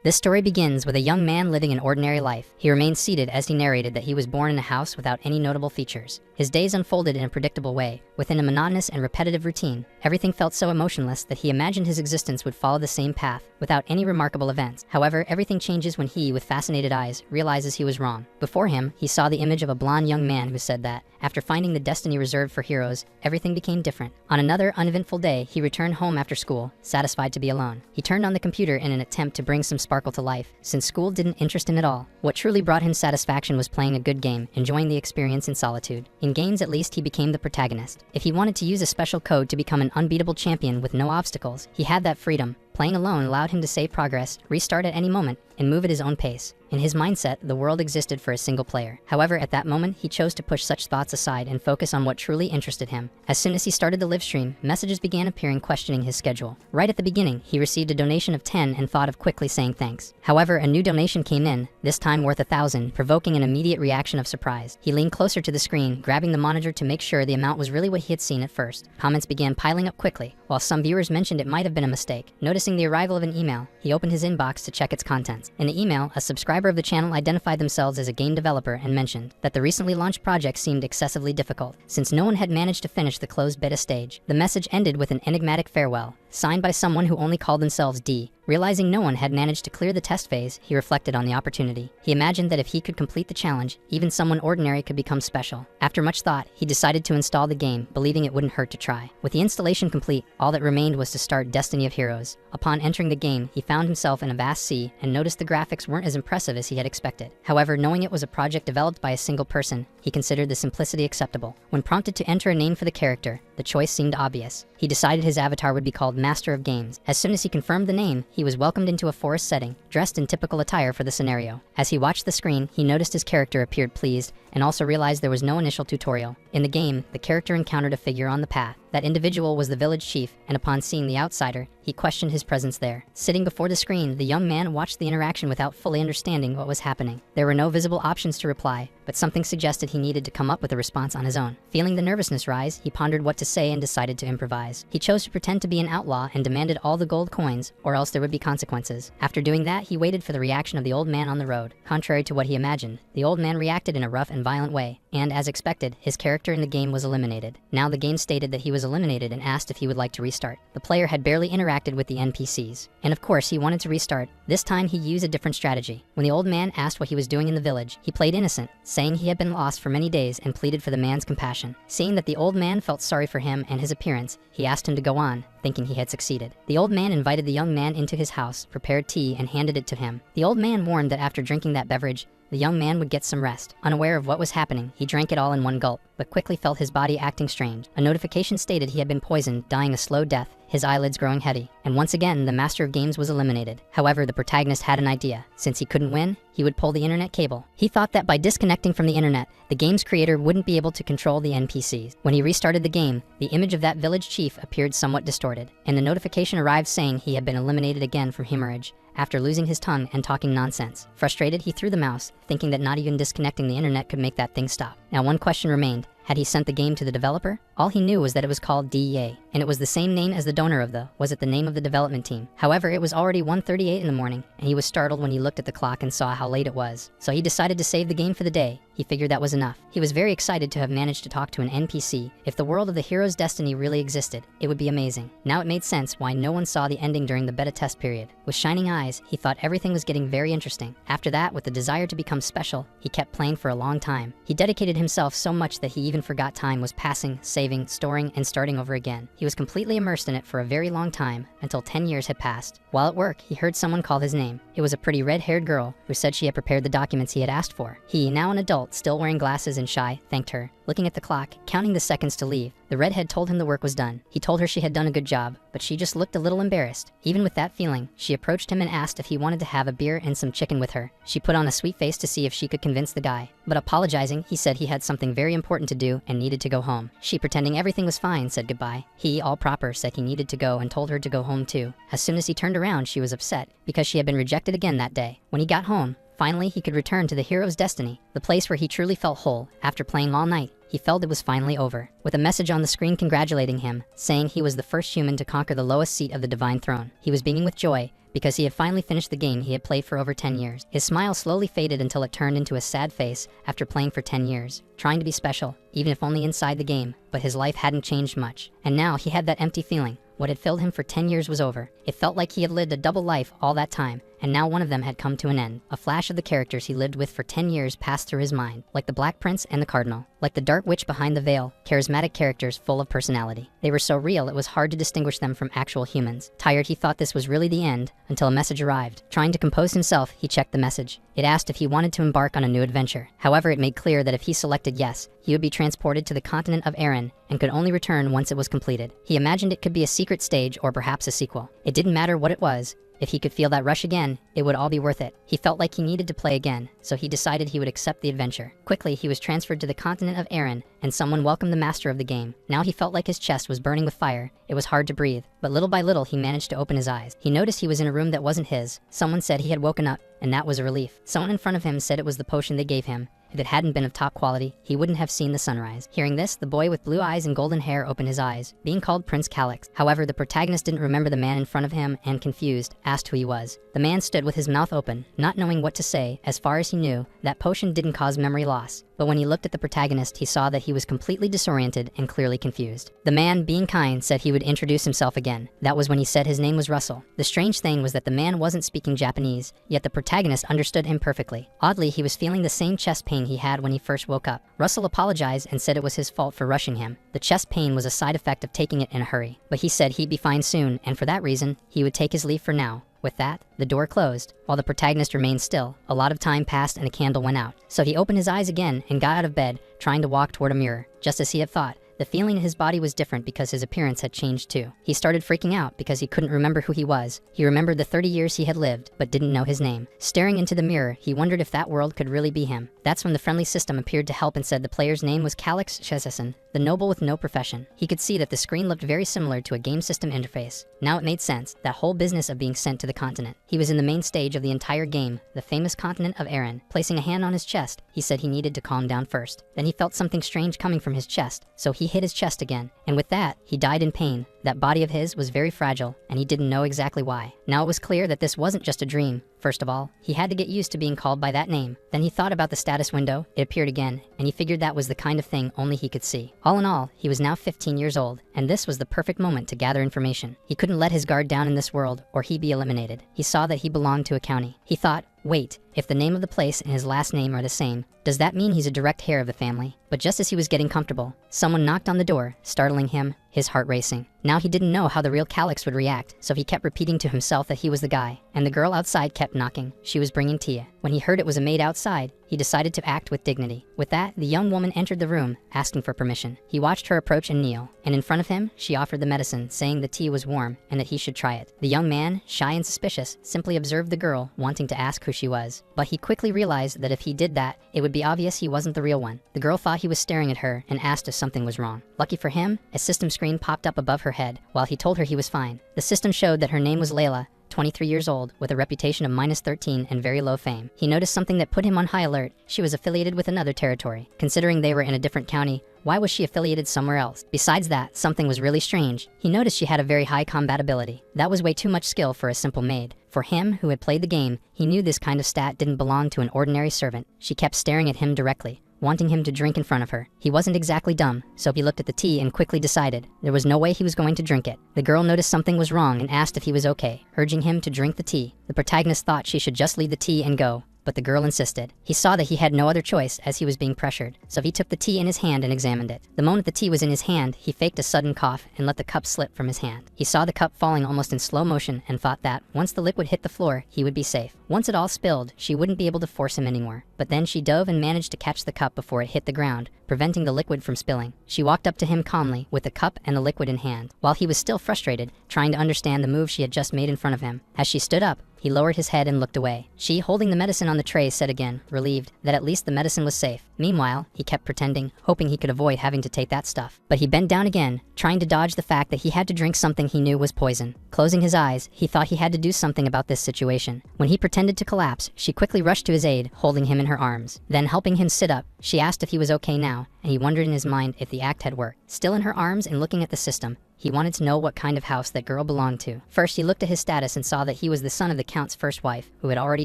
This story begins with a young man living an ordinary life. He remained seated as he narrated that he was born in a house without any notable features. His days unfolded in a predictable way, within a monotonous and repetitive routine. Everything felt so emotionless that he imagined his existence would follow the same path, without any remarkable events. However, everything changes when he, with fascinated eyes, realizes he was wrong. Before him, he saw the image of a blonde young man who said that, after finding the destiny reserved for heroes, everything became different. On another uneventful day, he returned home after school, satisfied to be alone. He turned on the computer in an attempt to bring some sparkle to life, since school didn't interest him at all. What truly brought him satisfaction was playing a good game, enjoying the experience in solitude. In games, at least, he became the protagonist. If he wanted to use a special code to become an unbeatable champion with no obstacles, he had that freedom. Playing alone allowed him to save progress, restart at any moment, and move at his own pace. In his mindset, the world existed for a single player. However, at that moment, he chose to push such thoughts aside and focus on what truly interested him. As soon as he started the live stream, messages began appearing questioning his schedule. Right at the beginning, he received a donation of 10 and thought of quickly saying thanks. However, a new donation came in, this time worth 1,000, provoking an immediate reaction of surprise. He leaned closer to the screen, grabbing the monitor to make sure the amount was really what he had seen at first. Comments began piling up quickly, while some viewers mentioned it might have been a mistake. Noticing the arrival of an email, he opened his inbox to check its contents. In the email, a subscriber of the channel identified themselves as a game developer and mentioned that the recently launched project seemed excessively difficult, since no one had managed to finish the closed beta stage. The message ended with an enigmatic farewell, signed by someone who only called themselves D. Realizing no one had managed to clear the test phase, he reflected on the opportunity. He imagined that if he could complete the challenge, even someone ordinary could become special. After much thought, he decided to install the game, believing it wouldn't hurt to try. With the installation complete, all that remained was to start Destiny of Heroes. Upon entering the game, he found himself in a vast sea and noticed the graphics weren't as impressive as he had expected. However, knowing it was a project developed by a single person, he considered the simplicity acceptable. When prompted to enter a name for the character, the choice seemed obvious. He decided his avatar would be called Master of Games. As soon as he confirmed the name, he was welcomed into a forest setting, dressed in typical attire for the scenario. As he watched the screen, he noticed his character appeared pleased and also realized there was no initial tutorial. In the game, the character encountered a figure on the path. That individual was the village chief, and upon seeing the outsider, he questioned his presence there. Sitting before the screen, the young man watched the interaction without fully understanding what was happening. There were no visible options to reply, but something suggested he needed to come up with a response on his own. Feeling the nervousness rise, he pondered what to say and decided to improvise. He chose to pretend to be an outlaw and demanded all the gold coins, or else there would be consequences. After doing that, he waited for the reaction of the old man on the road. Contrary to what he imagined, the old man reacted in a rough and violent way, and as expected, his character in the game was eliminated. Now the game stated that he was eliminated and asked if he would like to restart. The player had barely interacted with the NPCs, and of course he wanted to restart. This time he used a different strategy. When the old man asked what he was doing in the village, he played innocent, saying he had been lost for many days and pleaded for the man's compassion. Seeing that the old man felt sorry for him and his appearance, he asked him to go on, thinking he had succeeded. The old man invited the young man into his house, prepared tea, and handed it to him. The old man warned that after drinking that beverage, the young man would get some rest. Unaware of what was happening, he drank it all in one gulp, but quickly felt his body acting strange. A notification stated he had been poisoned, dying a slow death, his eyelids growing heavy. And once again, the Master of Games was eliminated. However, the protagonist had an idea. Since he couldn't win, he would pull the internet cable. He thought that by disconnecting from the internet, the game's creator wouldn't be able to control the NPCs. When he restarted the game, the image of that village chief appeared somewhat distorted, and the notification arrived saying he had been eliminated again from hemorrhage, after losing his tongue and talking nonsense. Frustrated, he threw the mouse, thinking that not even disconnecting the internet could make that thing stop. Now one question remained. Had he sent the game to the developer? All he knew was that it was called DEA, and it was the same name as the donor of was it the name of the development team. However, it was already 1:38 in the morning, and he was startled when he looked at the clock and saw how late it was. So he decided to save the game for the day. He figured that was enough. He was very excited to have managed to talk to an NPC. If the world of the hero's destiny really existed, it would be amazing. Now it made sense why no one saw the ending during the beta test period. With shining eyes, he thought everything was getting very interesting. After that, with the desire to become special, he kept playing for a long time. He dedicated himself so much that he even forgot time was passing, saving, storing, and starting over again. He was completely immersed in it for a very long time, until 10 years had passed. While at work, he heard someone call his name. It was a pretty red-haired girl who said she had prepared the documents he had asked for. He, now an adult, still wearing glasses and shy, thanked her. Looking at the clock, counting the seconds to leave, the redhead told him the work was done. He told her she had done a good job, but she just looked a little embarrassed. Even with that feeling, she approached him and asked if he wanted to have a beer and some chicken with her. She put on a sweet face to see if she could convince the guy, but apologizing, he said he had something very important to do and needed to go home. She, pretending everything was fine, said goodbye. He, all proper, said he needed to go and told her to go home too. As soon as he turned around, she was upset because she had been rejected again that day. When he got home, Finally, he could return to the hero's destiny, the place where he truly felt whole. After playing all night, he felt it was finally over, with a message on the screen congratulating him, saying he was the first human to conquer the lowest seat of the divine throne. He was beaming with joy, because he had finally finished the game he had played for over 10 years. His smile slowly faded until it turned into a sad face after playing for 10 years, trying to be special, even if only inside the game, but his life hadn't changed much. And now he had that empty feeling. What had filled him for 10 years was over. It felt like he had lived a double life all that time, and now one of them had come to an end. A flash of the characters he lived with for 10 years passed through his mind, like the Black Prince and the Cardinal, like the dark witch behind the veil, charismatic characters full of personality. They were so real it was hard to distinguish them from actual humans. Tired, he thought this was really the end, until a message arrived. Trying to compose himself, he checked the message. It asked if he wanted to embark on a new adventure. However, it made clear that if he selected yes, he would be transported to the continent of Eren and could only return once it was completed. He imagined it could be a secret stage or perhaps a sequel. It didn't matter what it was. If he could feel that rush again, it would all be worth it. He felt like he needed to play again, so he decided he would accept the adventure. Quickly, he was transferred to the continent of Eren, and someone welcomed the master of the game. Now he felt like his chest was burning with fire. It was hard to breathe, but little by little he managed to open his eyes. He noticed he was in a room that wasn't his. Someone said he had woken up, and that was a relief. Someone in front of him said it was the potion they gave him. If it hadn't been of top quality, he wouldn't have seen the sunrise. Hearing this, the boy with blue eyes and golden hair opened his eyes, being called Prince Calyx. However, the protagonist didn't remember the man in front of him and, confused, asked who he was. The man stood with his mouth open, not knowing what to say. As far as he knew, that potion didn't cause memory loss. But when he looked at the protagonist, he saw that he was completely disoriented and clearly confused. The man, being kind, said he would introduce himself again. That was when he said his name was Russell. The strange thing was that the man wasn't speaking Japanese, yet the protagonist understood him perfectly. Oddly, he was feeling the same chest pain he had when he first woke up. Russell apologized and said it was his fault for rushing him. The chest pain was a side effect of taking it in a hurry, but he said he'd be fine soon, and for that reason, he would take his leave for now. With that, the door closed. While the protagonist remained still, a lot of time passed and a candle went out. So he opened his eyes again and got out of bed, trying to walk toward a mirror. Just as he had thought, the feeling in his body was different because his appearance had changed too. He started freaking out because he couldn't remember who he was. He remembered the 30 years he had lived, but didn't know his name. Staring into the mirror, he wondered if that world could really be him. That's when the friendly system appeared to help and said the player's name was Calyx Cheseson, the noble with no profession. He could see that the screen looked very similar to a game system interface. Now it made sense, that whole business of being sent to the continent. He was in the main stage of the entire game, the famous continent of Eren. Placing a hand on his chest, he said he needed to calm down first. Then he felt something strange coming from his chest, so he hit his chest again. And with that, he died in pain. That body of his was very fragile, and he didn't know exactly why. Now it was clear that this wasn't just a dream. First of all, he had to get used to being called by that name. Then he thought about the status window. It appeared again, and he figured that was the kind of thing only he could see. All in all, he was now 15 years old, and this was the perfect moment to gather information. He couldn't let his guard down in this world, or he'd be eliminated. He saw that he belonged to a county. He thought, wait, if the name of the place and his last name are the same, does that mean he's a direct heir of the family? But just as he was getting comfortable, someone knocked on the door, startling him, his heart racing. Now he didn't know how the real Calyx would react, so he kept repeating to himself that he was the guy. And the girl outside kept knocking. She was bringing tea. When he heard it was a maid outside, he decided to act with dignity. With that, the young woman entered the room, asking for permission. He watched her approach and kneel, and in front of him, she offered the medicine, saying the tea was warm and that he should try it. The young man, shy and suspicious, simply observed the girl, wanting to ask who she was. But he quickly realized that if he did that, it would be obvious he wasn't the real one. The girl thought he was staring at her and asked if something was wrong. Lucky for him, a system screen popped up above her head while he told her he was fine. The system showed that her name was Layla, 23 years old, with a reputation of -13 and very low fame. He noticed something that put him on high alert. She was affiliated with another territory. Considering they were in a different county, why was she affiliated somewhere else? Besides that, something was really strange. He noticed she had a very high combat ability. That was way too much skill for a simple maid. For him, who had played the game, he knew this kind of stat didn't belong to an ordinary servant. She kept staring at him directly, wanting him to drink in front of her. He wasn't exactly dumb, so he looked at the tea and quickly decided there was no way he was going to drink it. The girl noticed something was wrong and asked if he was okay, urging him to drink the tea. The protagonist thought she should just leave the tea and go, but the girl insisted. He saw that he had no other choice as he was being pressured, so he took the tea in his hand and examined it. The moment the tea was in his hand, he faked a sudden cough and let the cup slip from his hand. He saw the cup falling almost in slow motion and thought that, once the liquid hit the floor, he would be safe. Once it all spilled, she wouldn't be able to force him anymore. But then she dove and managed to catch the cup before it hit the ground, preventing the liquid from spilling. She walked up to him calmly, with the cup and the liquid in hand, while he was still frustrated, trying to understand the move she had just made in front of him. As she stood up, He lowered his head and looked away. She, holding the medicine on the tray, said again, relieved, that at least the medicine was safe. Meanwhile, he kept pretending, hoping he could avoid having to take that stuff. But he bent down again, trying to dodge the fact that he had to drink something he knew was poison. Closing his eyes, he thought he had to do something about this situation. When he pretended to collapse, she quickly rushed to his aid, holding him in her arms. Then, helping him sit up, she asked if he was okay now, and he wondered in his mind if the act had worked. Still in her arms and looking at the system, he wanted to know what kind of house that girl belonged to. First, he looked at his status and saw that he was the son of the Count's first wife, who had already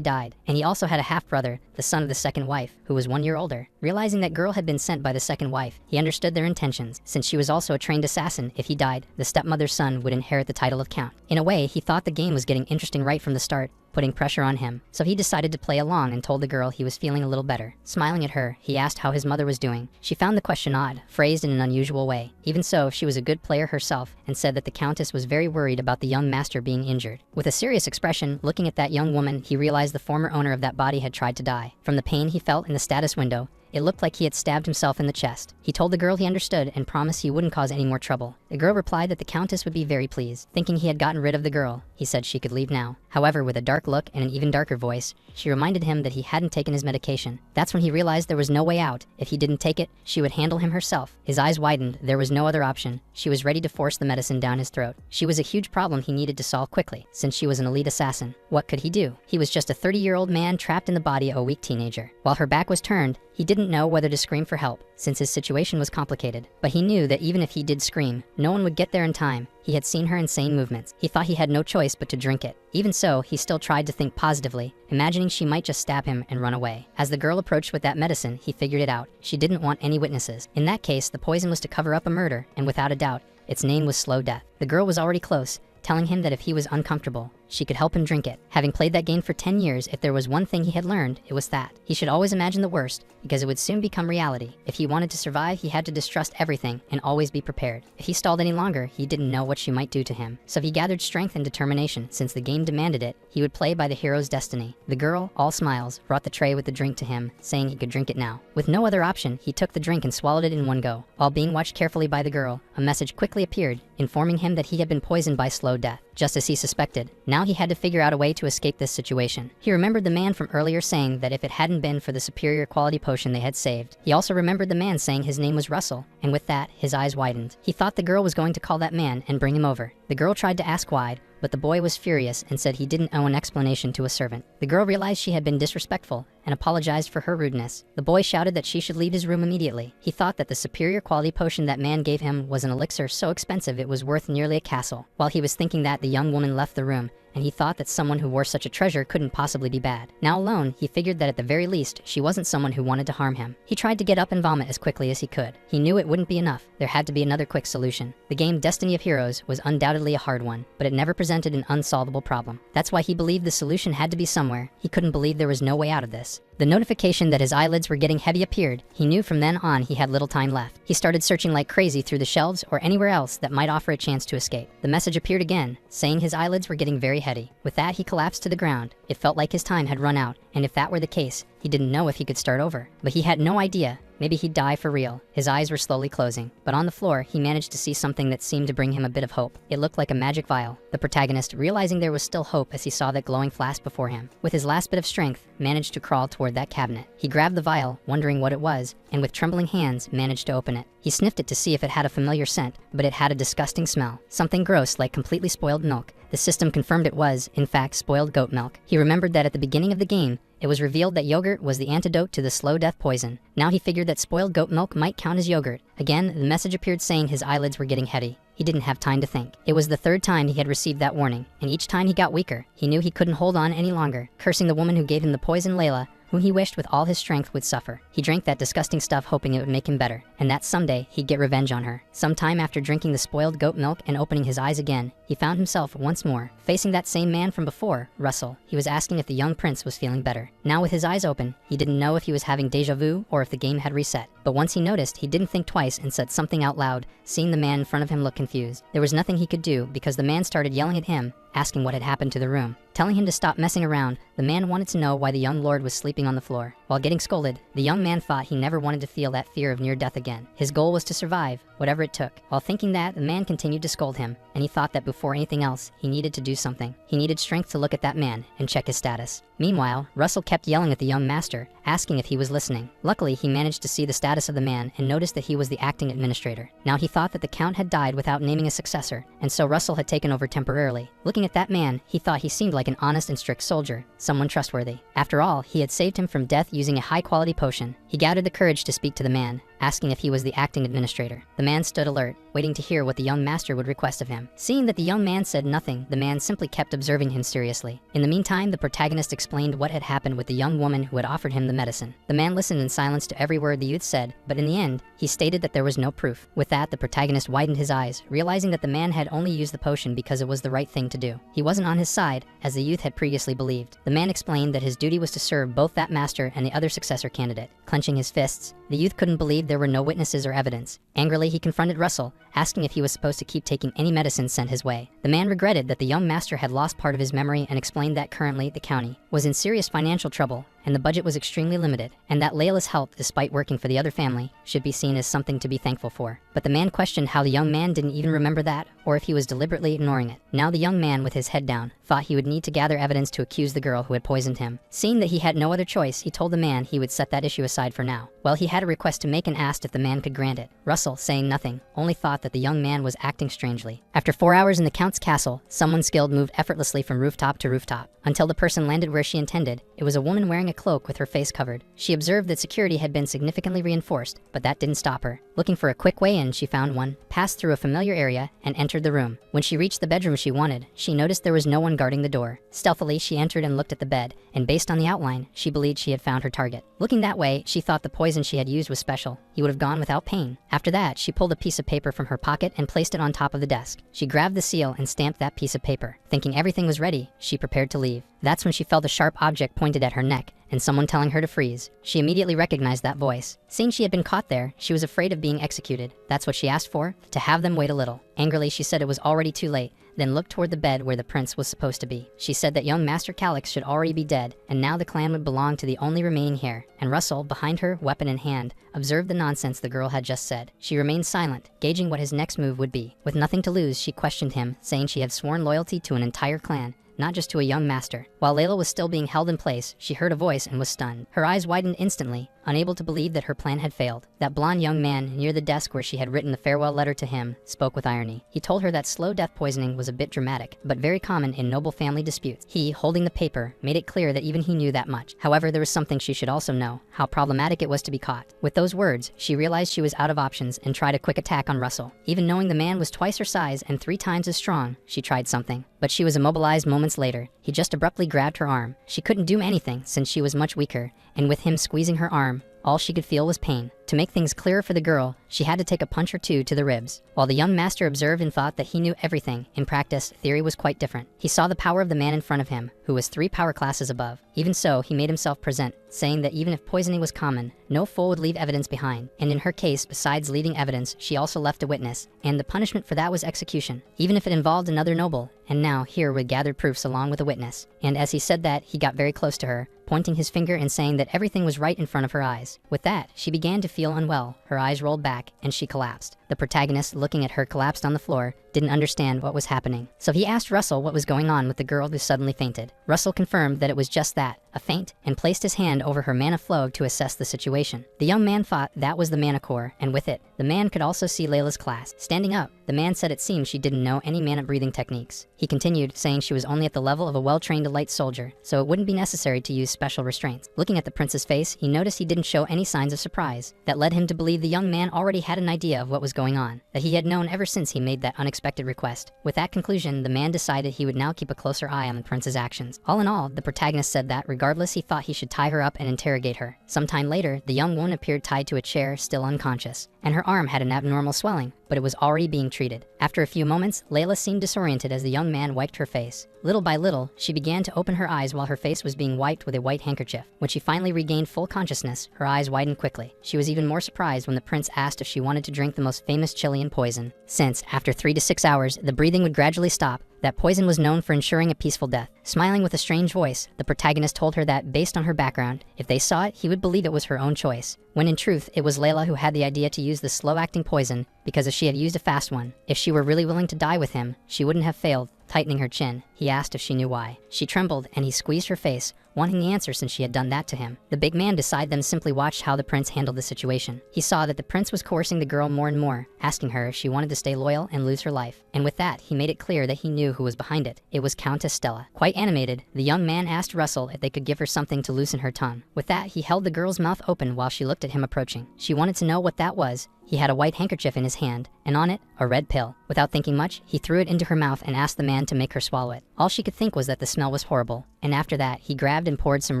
died. And he also had a half-brother, the son of the second wife, who was 1 year older. Realizing that girl had been sent by the second wife, he understood their intentions. Since she was also a trained assassin, if he died, the stepmother's son would inherit the title of Count. In a way, he thought the game was getting interesting right from the start, putting pressure on him. So he decided to play along and told the girl he was feeling a little better. Smiling at her, he asked how his mother was doing. She found the question odd, phrased in an unusual way. Even so, she was a good player herself and said that the Countess was very worried about the young master being injured. With a serious expression, looking at that young woman, he realized the former owner of that body had tried to die. From the pain he felt in the status window, it looked like he had stabbed himself in the chest. He told the girl he understood and promised he wouldn't cause any more trouble. The girl replied that the Countess would be very pleased. Thinking he had gotten rid of the girl, he said she could leave now. However, with a dark look and an even darker voice, she reminded him that he hadn't taken his medication. That's when he realized there was no way out. If he didn't take it, she would handle him herself. His eyes widened. There was no other option. She was ready to force the medicine down his throat. She was a huge problem he needed to solve quickly, since she was an elite assassin. What could he do? He was just a 30-year-old man trapped in the body of a weak teenager. While her back was turned, he didn't know whether to scream for help, since his situation was complicated. But he knew that even if he did scream, no one would get there in time. He had seen her insane movements. He thought he had no choice but to drink it. Even so, he still tried to think positively, imagining she might just stab him and run away. As the girl approached with that medicine, he figured it out. She didn't want any witnesses. In that case, the poison was to cover up a murder, and without a doubt, its name was slow death. The girl was already close, telling him that if he was uncomfortable, she could help him drink it. Having played that game for 10 years, if there was one thing he had learned, it was that he should always imagine the worst, because it would soon become reality. If he wanted to survive, he had to distrust everything and always be prepared. If he stalled any longer, he didn't know what she might do to him. So he gathered strength and determination. Since the game demanded it, he would play by the hero's destiny. The girl, all smiles, brought the tray with the drink to him, saying he could drink it now. With no other option, he took the drink and swallowed it in one go. While being watched carefully by the girl, a message quickly appeared, informing him that he had been poisoned by slow death. Just as he suspected, now he had to figure out a way to escape this situation. He remembered the man from earlier saying that if it hadn't been for the superior quality potion they had saved. He also remembered the man saying his name was Russell, and with that, his eyes widened. He thought the girl was going to call that man and bring him over. The girl tried to ask why, but the boy was furious and said he didn't owe an explanation to a servant. The girl realized she had been disrespectful and apologized for her rudeness. The boy shouted that she should leave his room immediately. He thought that the superior quality potion that man gave him was an elixir so expensive it was worth nearly a castle. While he was thinking that, the young woman left the room, and he thought that someone who wore such a treasure couldn't possibly be bad. Now alone, he figured that at the very least, she wasn't someone who wanted to harm him. He tried to get up and vomit as quickly as he could. He knew it wouldn't be enough. There had to be another quick solution. The game Destiny of Heroes was undoubtedly a hard one, but it never presented an unsolvable problem. That's why he believed the solution had to be somewhere. He couldn't believe there was no way out of this. The notification that his eyelids were getting heavy appeared. He knew from then on he had little time left. He started searching like crazy through the shelves or anywhere else that might offer a chance to escape. The message appeared again, saying his eyelids were getting very heavy. With that, he collapsed to the ground. It felt like his time had run out, and if that were the case, he didn't know if he could start over. But he had no idea. Maybe he'd die for real. His eyes were slowly closing, but on the floor, he managed to see something that seemed to bring him a bit of hope. It looked like a magic vial. The protagonist, realizing there was still hope as he saw that glowing flask before him, with his last bit of strength, managed to crawl toward that cabinet. He grabbed the vial, wondering what it was, and with trembling hands, managed to open it. He sniffed it to see if it had a familiar scent, but it had a disgusting smell. Something gross like completely spoiled milk. The system confirmed it was, in fact, spoiled goat milk. He remembered that at the beginning of the game, it was revealed that yogurt was the antidote to the slow death poison. Now he figured that spoiled goat milk might count as yogurt. Again, the message appeared saying his eyelids were getting heavy. He didn't have time to think. It was the third time he had received that warning, and each time he got weaker. He knew he couldn't hold on any longer. Cursing the woman who gave him the poison, Layla, whom he wished with all his strength would suffer. He drank that disgusting stuff hoping it would make him better, and that someday he'd get revenge on her. Sometime after drinking the spoiled goat milk and opening his eyes again, he found himself once more facing that same man from before, Russell. He was asking if the young prince was feeling better. Now with his eyes open, he didn't know if he was having deja vu or if the game had reset. But once he noticed, he didn't think twice and said something out loud, seeing the man in front of him look confused. There was nothing he could do because the man started yelling at him, asking what had happened to the room. Telling him to stop messing around, the man wanted to know why the young lord was sleeping on the floor. While getting scolded, the young man thought he never wanted to feel that fear of near death again. His goal was to survive, whatever it took. While thinking that, the man continued to scold him, and he thought that before anything else, he needed to do something. He needed strength to look at that man and check his status. Meanwhile, Russell kept yelling at the young master, asking if he was listening. Luckily, he managed to see the status of the man and noticed that he was the acting administrator. Now he thought that the count had died without naming a successor, and so Russell had taken over temporarily. Looking at that man, he thought he seemed like an honest and strict soldier, someone trustworthy. After all, he had saved him from death using a high-quality potion. He gathered the courage to speak to the man, asking if he was the acting administrator. The man stood alert, waiting to hear what the young master would request of him. Seeing that the young man said nothing, the man simply kept observing him seriously. In the meantime, the protagonist explained what had happened with the young woman who had offered him the medicine. The man listened in silence to every word the youth said, but in the end, he stated that there was no proof. With that, the protagonist widened his eyes, realizing that the man had only used the potion because it was the right thing to do. He wasn't on his side, as the youth had previously believed. The man explained that his duty was to serve both that master and the other successor candidate. Clenching his fists, the youth couldn't believe there were no witnesses or evidence. Angrily, he confronted Russell, asking if he was supposed to keep taking any medicine sent his way. The man regretted that the young master had lost part of his memory and explained that currently the county was in serious financial trouble and the budget was extremely limited, and that Layla's health, despite working for the other family, should be seen as something to be thankful for. But the man questioned how the young man didn't even remember that, or if he was deliberately ignoring it. Now the young man, with his head down, thought he would need to gather evidence to accuse the girl who had poisoned him. Seeing that he had no other choice, he told the man he would set that issue aside for now. Well, he had a request to make and asked if the man could grant it. Russell, saying nothing, only thought that the young man was acting strangely. After 4 hours in the Count's castle, someone skilled moved effortlessly from rooftop to rooftop, until the person landed where she intended. It was a woman wearing a cloak with her face covered. She observed that security had been significantly reinforced, but that didn't stop her. Looking for a quick way in, she found one, passed through a familiar area, and entered the room. When she reached the bedroom she wanted, she noticed there was no one guarding the door. Stealthily, she entered and looked at the bed, and based on the outline, she believed she had found her target. Looking that way, she thought the poison she had used was special. He would have gone without pain. After that, she pulled a piece of paper from her pocket and placed it on top of the desk. She grabbed the seal and stamped that piece of paper. Thinking everything was ready, she prepared to leave. That's when she felt a sharp object pointed at her neck, and someone telling her to freeze. She immediately recognized that voice. Seeing she had been caught there, she was afraid of being executed. That's what she asked for, to have them wait a little. Angrily, she said it was already too late, then looked toward the bed where the prince was supposed to be. She said that young Master Calix should already be dead, and now the clan would belong to the only remaining heir. And Russell, behind her, weapon in hand, observed the nonsense the girl had just said. She remained silent, gauging what his next move would be. With nothing to lose, she questioned him, saying she had sworn loyalty to an entire clan, not just to a young master. While Layla was still being held in place, she heard a voice and was stunned. Her eyes widened instantly, unable to believe that her plan had failed. That blonde young man near the desk where she had written the farewell letter to him spoke with irony. He told her that slow death poisoning was a bit dramatic, but very common in noble family disputes. He, holding the paper, made it clear that even he knew that much. However, there was something she should also know, how problematic it was to be caught. With those words, she realized she was out of options and tried a quick attack on Russell. Even knowing the man was twice her size and 3 times as strong, she tried something. But she was immobilized moments later. He just abruptly grabbed her arm. She couldn't do anything since she was much weaker, and with him squeezing her arm, all she could feel was pain. To make things clearer for the girl, she had to take a punch or two to the ribs. While the young master observed and thought that he knew everything, in practice, theory was quite different. He saw the power of the man in front of him, who was 3 power classes above. Even so, he made himself present, saying that even if poisoning was common, no fool would leave evidence behind. And in her case, besides leaving evidence, she also left a witness, and the punishment for that was execution, even if it involved another noble. And now, here were gathered proofs along with a witness. And as he said that, he got very close to her, pointing his finger and saying that everything was right in front of her eyes. With that, she began to feel unwell. Her eyes rolled back, and she collapsed. The protagonist, looking at her collapsed on the floor, didn't understand what was happening. So he asked Russell what was going on with the girl who suddenly fainted. Russell confirmed that it was just that, a faint, and placed his hand over her mana flow to assess the situation. The young man thought that was the mana core, and with it, the man could also see Layla's class. Standing up, the man said it seemed she didn't know any mana breathing techniques. He continued, saying she was only at the level of a well-trained light soldier, so it wouldn't be necessary to use special restraints. Looking at the prince's face, he noticed he didn't show any signs of surprise. That led him to believe the young man already had an idea of what was going on, that he had known ever since he made that unexpected request. With that conclusion, the man decided he would now keep a closer eye on the prince's actions. All in all, the protagonist said that, regardless, he thought he should tie her up and interrogate her. Sometime later, the young woman appeared tied to a chair, still unconscious, and her arm had an abnormal swelling, but it was already being treated. After a few moments, Layla seemed disoriented as the young man wiped her face. Little by little, she began to open her eyes while her face was being wiped with a white handkerchief. When she finally regained full consciousness, her eyes widened quickly. She was even more surprised when the prince asked if she wanted to drink the most famous Chilean poison. Since, after 3 to 6 hours, the breathing would gradually stop, That poison was known for ensuring a peaceful death. Smiling with a strange voice, the protagonist told her that, based on her background, if they saw it, he would believe it was her own choice. When in truth, it was Layla who had the idea to use the slow-acting poison, because if she had used a fast one, if she were really willing to die with him, she wouldn't have failed. Tightening her chin, he asked if she knew why. She trembled, and he squeezed her face, wanting the answer since she had done that to him. The big man beside them simply watched how the prince handled the situation. He saw that the prince was coercing the girl more and more, asking her if she wanted to stay loyal and lose her life. And with that, he made it clear that he knew who was behind it. It was Countess Stella. Quite animated, the young man asked Russell if they could give her something to loosen her tongue. With that, he held the girl's mouth open while she looked at him approaching. She wanted to know what that was. He had a white handkerchief in his hand, and on it, a red pill. Without thinking much, he threw it into her mouth and asked the man to make her swallow it. All she could think was that the smell was horrible, and after that, he grabbed and poured some